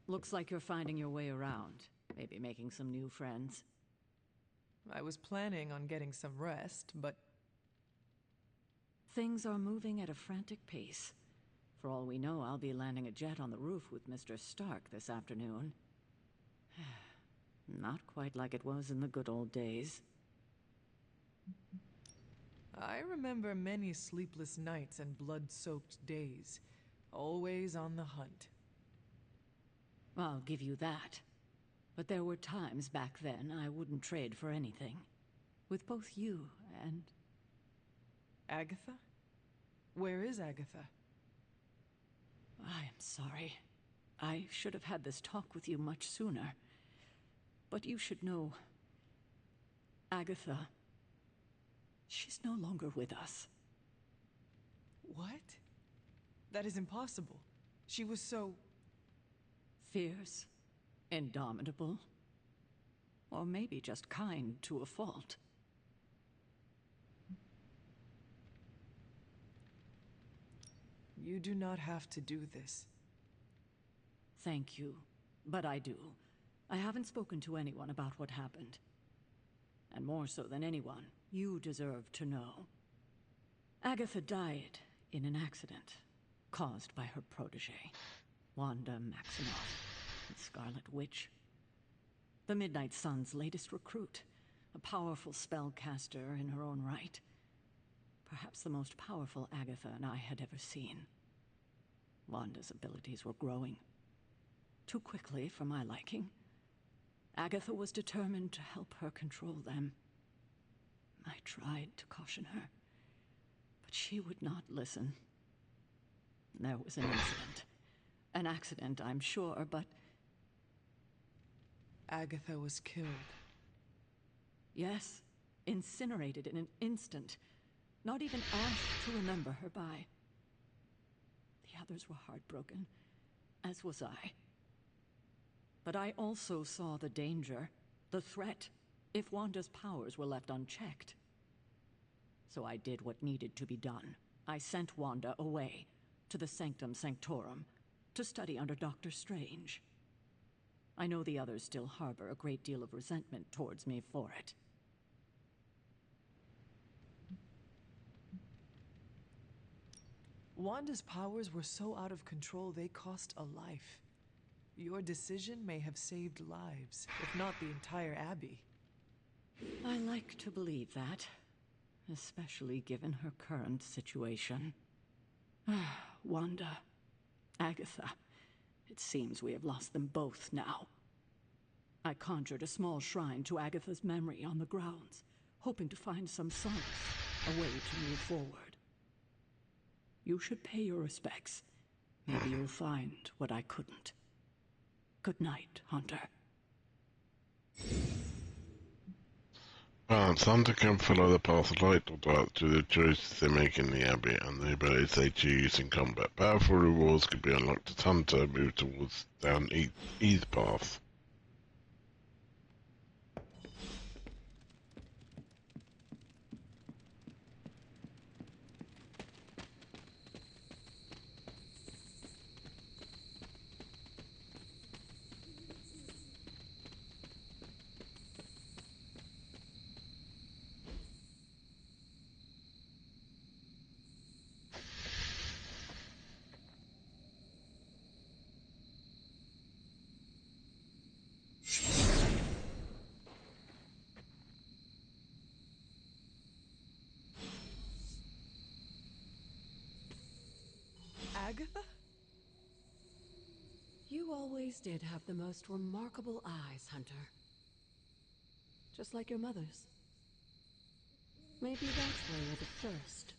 Looks like you're finding your way around. Maybe making some new friends. I was planning on getting some rest, but... Things are moving at a frantic pace. For all we know, I'll be landing a jet on the roof with Mr. Stark this afternoon. Not quite like it was in the good old days. I remember many sleepless nights and blood-soaked days. Always on the hunt. I'll give you that. But there were times back then I wouldn't trade for anything. With both you and... Agatha? Where is Agatha? I am sorry. I should have had this talk with you much sooner. But you should know... Agatha... She's no longer with us. What? That is impossible. She was so... fierce, indomitable, or maybe just kind to a fault. You do not have to do this. Thank you, but I do. I haven't spoken to anyone about what happened. And more so than anyone, you deserve to know. Agatha died in an accident caused by her protege, Wanda Maximoff, the Scarlet Witch. The Midnight Sun's latest recruit, a powerful spellcaster in her own right. Perhaps the most powerful Agatha and I had ever seen. Wanda's abilities were growing. Too quickly for my liking. Agatha was determined to help her control them. I tried to caution her, but she would not listen. There was an incident. An accident, I'm sure, but... Agatha was killed. Yes, incinerated in an instant. Not even asked to remember her by. The others were heartbroken, as was I. But I also saw the danger, the threat, if Wanda's powers were left unchecked. So I did what needed to be done. I sent Wanda away, to the Sanctum Sanctorum, to study under Doctor Strange. I know the others still harbor a great deal of resentment towards me for it. Wanda's powers were so out of control they cost a life. Your decision may have saved lives, if not the entire Abbey. I like to believe that, especially given her current situation. Wanda, Agatha, it seems we have lost them both now. I conjured a small shrine to Agatha's memory on the grounds, hoping to find some solace, a way to move forward. You should pay your respects. Maybe you'll find what I couldn't. Good night, Hunter. Balance. Hunter can follow the path of light or dark through the choices they make in the Abbey and the abilities they choose in combat. Powerful rewards can be unlocked as Hunter move towards down either path. Agatha? You always did have the most remarkable eyes, Hunter. Just like your mother's. Maybe that's why you're the first.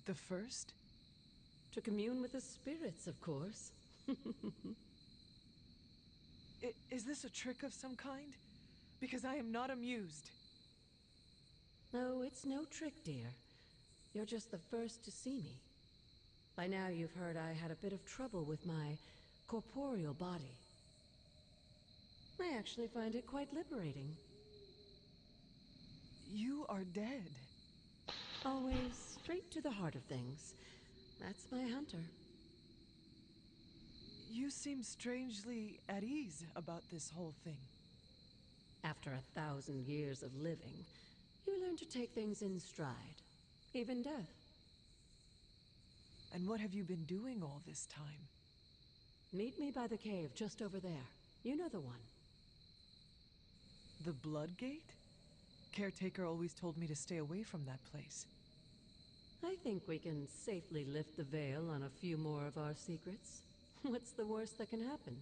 The first? To commune with the spirits, of course. Is this a trick of some kind? Because I am not amused. No, it's no trick, dear. You're just the first to see me. By now you've heard I had a bit of trouble with my corporeal body. I actually find it quite liberating. You are dead. Always straight to the heart of things. That's my Hunter. You seem strangely at ease about this whole thing. After 1,000 years of living, you learn to take things in stride. Even death. And what have you been doing all this time? Meet me by the cave just over there. You know the one. The Blood Gate? Caretaker always told me to stay away from that place. I think we can safely lift the veil on a few more of our secrets. What's the worst that can happen?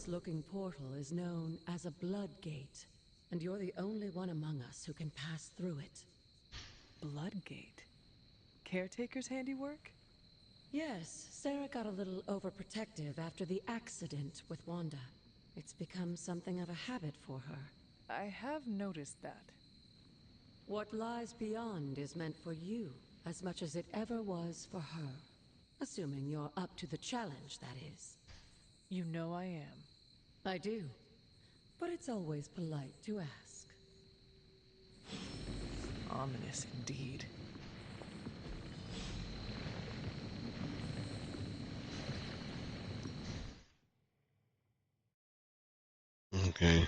Looking portal is known as a blood gate, and you're the only one among us who can pass through it. Blood Gate? Caretaker's handiwork? Yes, Sarah got a little overprotective after the accident with Wanda. It's become something of a habit for her. I have noticed that. What lies beyond is meant for you as much as it ever was for her. Assuming you're up to the challenge, that is. You know I am. I do. But it's always polite to ask. Ominous indeed. Okay.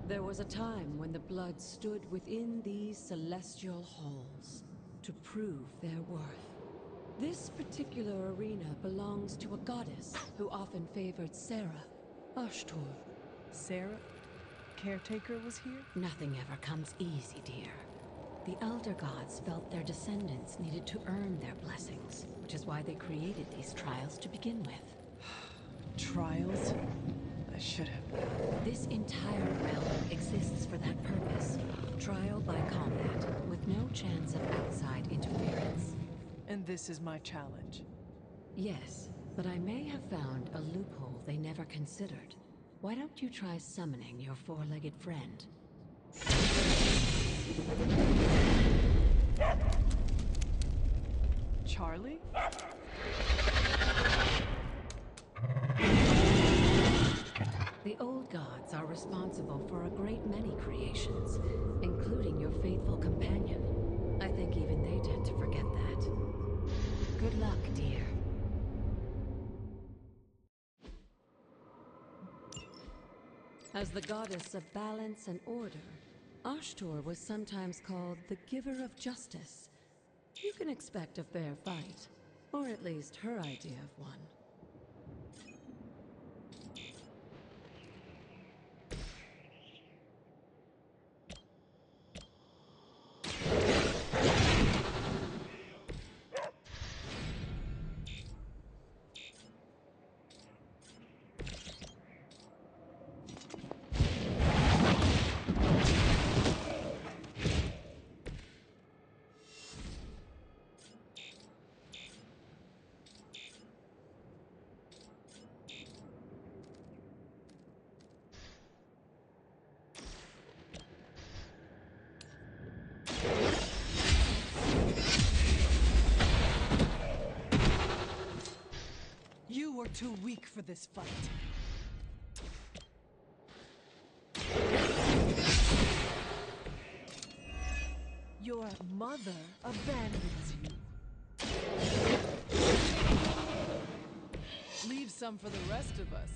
There was a time when the blood stood within these celestial halls to prove their worth. This particular arena belongs to a goddess who often favored Sarah, Ashtur. Sarah? Caretaker was here? Nothing ever comes easy, dear. The Elder Gods felt their descendants needed to earn their blessings, which is why they created these trials to begin with. Trials? I should have. This entire realm exists for that purpose. Trial by combat, with no chance of outside interference. And this is my challenge? Yes, but I may have found a loophole they never considered. Why don't you try summoning your four-legged friend? Charlie? The old gods are responsible for a great many creations, including your faithful companion. I think even they tend to forget that. Good luck, dear. As the goddess of balance and order, Ashtur was sometimes called the giver of justice. You can expect a fair fight, or at least her idea of one. You were too weak for this fight. Your mother abandons you. Leave some for the rest of us.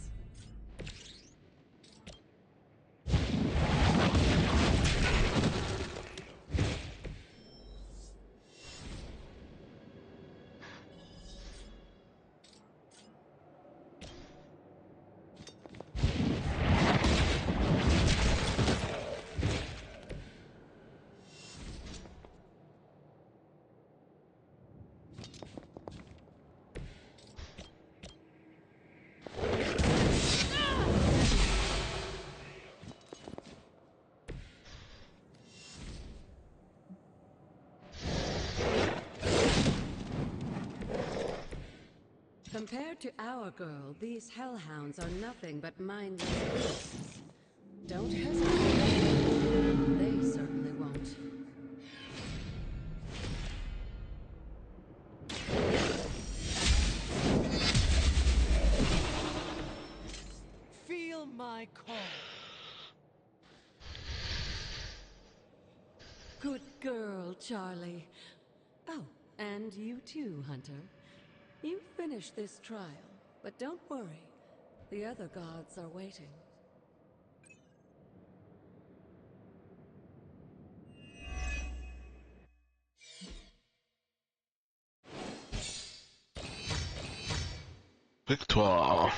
Compared to our girl, these hellhounds are nothing but mindless beasts. Don't hesitate. They certainly won't. Feel my call. Good girl, Charlie. Oh, and you too, Hunter. You finished this trial, but don't worry. The other gods are waiting. Victoire.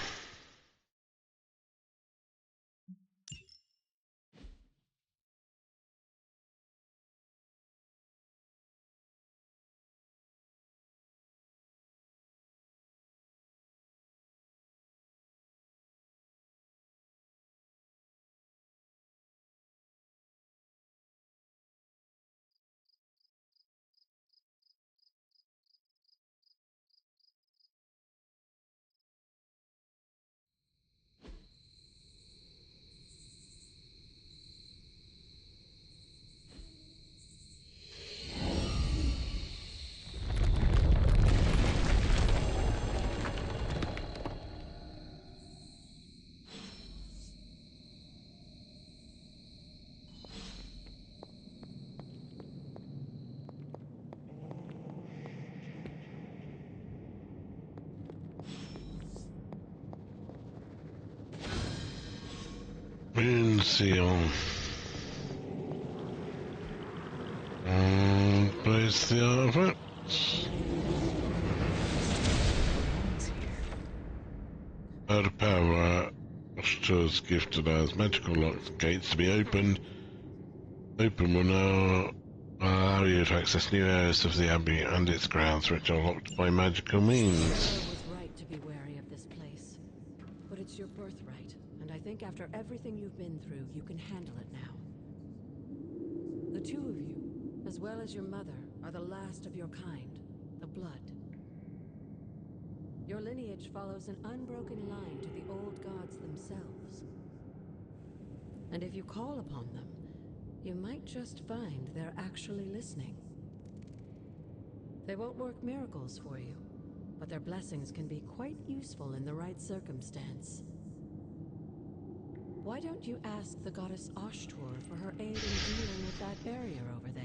seal. Place the artifacts. Out of power, Oshtur's gifted us magical locks and gates to be opened. Open will now allow you to access new areas of the Abbey and its grounds, which are locked by magical means. I was right to be wary of this place. But it's your birthright, and I think after everything you've been through, you can handle it now. The two of you, as well as your mother, are the last of your kind, the Blood. Your lineage follows an unbroken line to the old gods themselves. And if you call upon them, you might just find they're actually listening. They won't work miracles for you, but their blessings can be quite useful in the right circumstance. Why don't you ask the goddess Oshtur for her aid in dealing with that barrier over there?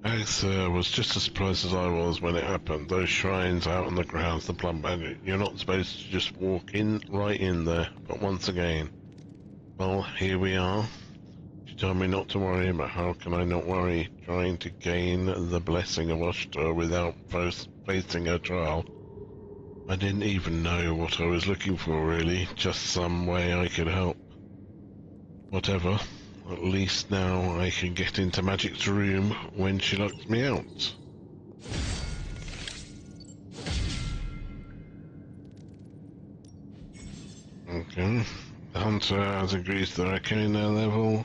Alex was just as surprised as I was when it happened. Those shrines out on the grounds, the blood magic. You're not supposed to just walk right in there. But once again, well, here we are. She told me not to worry, but how can I not worry? Trying to gain the blessing of Oshtur without facing her trial. I didn't even know what I was looking for, really. Just some way I could help. Whatever. At least now I can get into Magic's room when she locks me out. Okay. The hunter has increased their arcana level.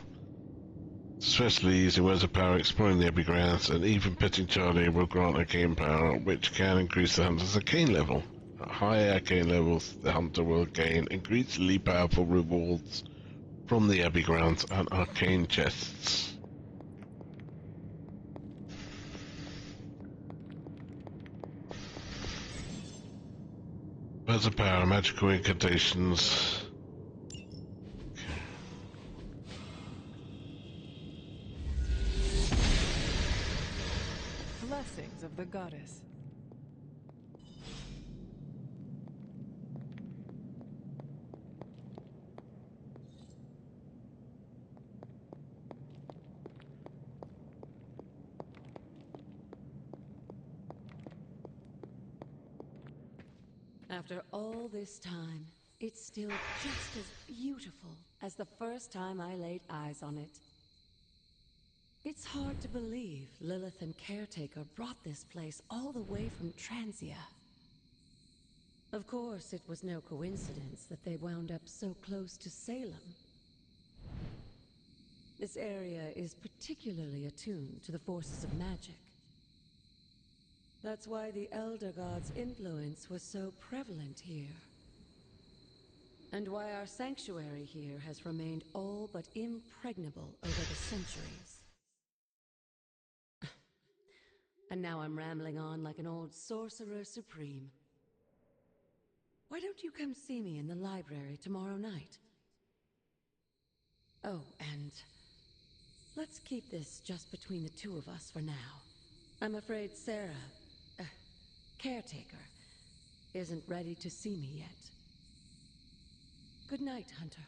Especially using words of power, exploring the Abbey grounds, and even petting Charlie will grant arcane power, which can increase the hunter's arcane level. At higher arcane levels, the hunter will gain increasingly powerful rewards from the Abbey grounds and arcane chests. Words of power, magical incantations. Blessings of the goddess. After all this time, it's still just as beautiful as the first time I laid eyes on it. It's hard to believe Lilith and Caretaker brought this place all the way from Transia. Of course, it was no coincidence that they wound up so close to Salem. This area is particularly attuned to the forces of magic. That's why the Elder God's influence was so prevalent here. And why our sanctuary here has remained all but impregnable over the centuries. And now I'm rambling on like an old sorcerer supreme. Why don't you come see me in the library tomorrow night? Oh, and let's keep this just between the two of us for now. I'm afraid Sarah, Caretaker, isn't ready to see me yet. Good night, Hunter.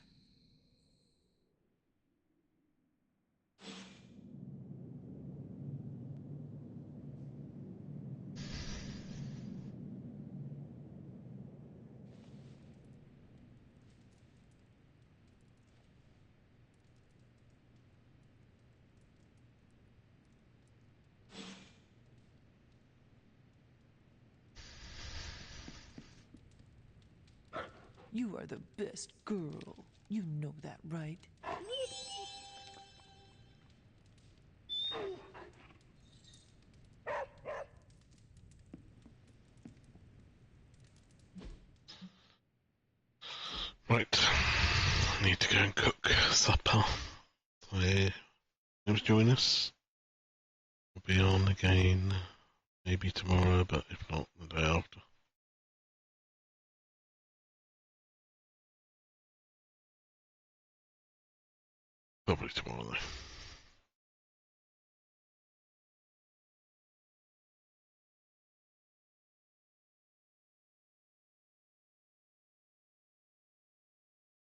You are the best girl. You know that, right? Right. I need to go and cook supper. So, come join us. We'll be on again maybe tomorrow, but if not, the day after. Probably tomorrow though.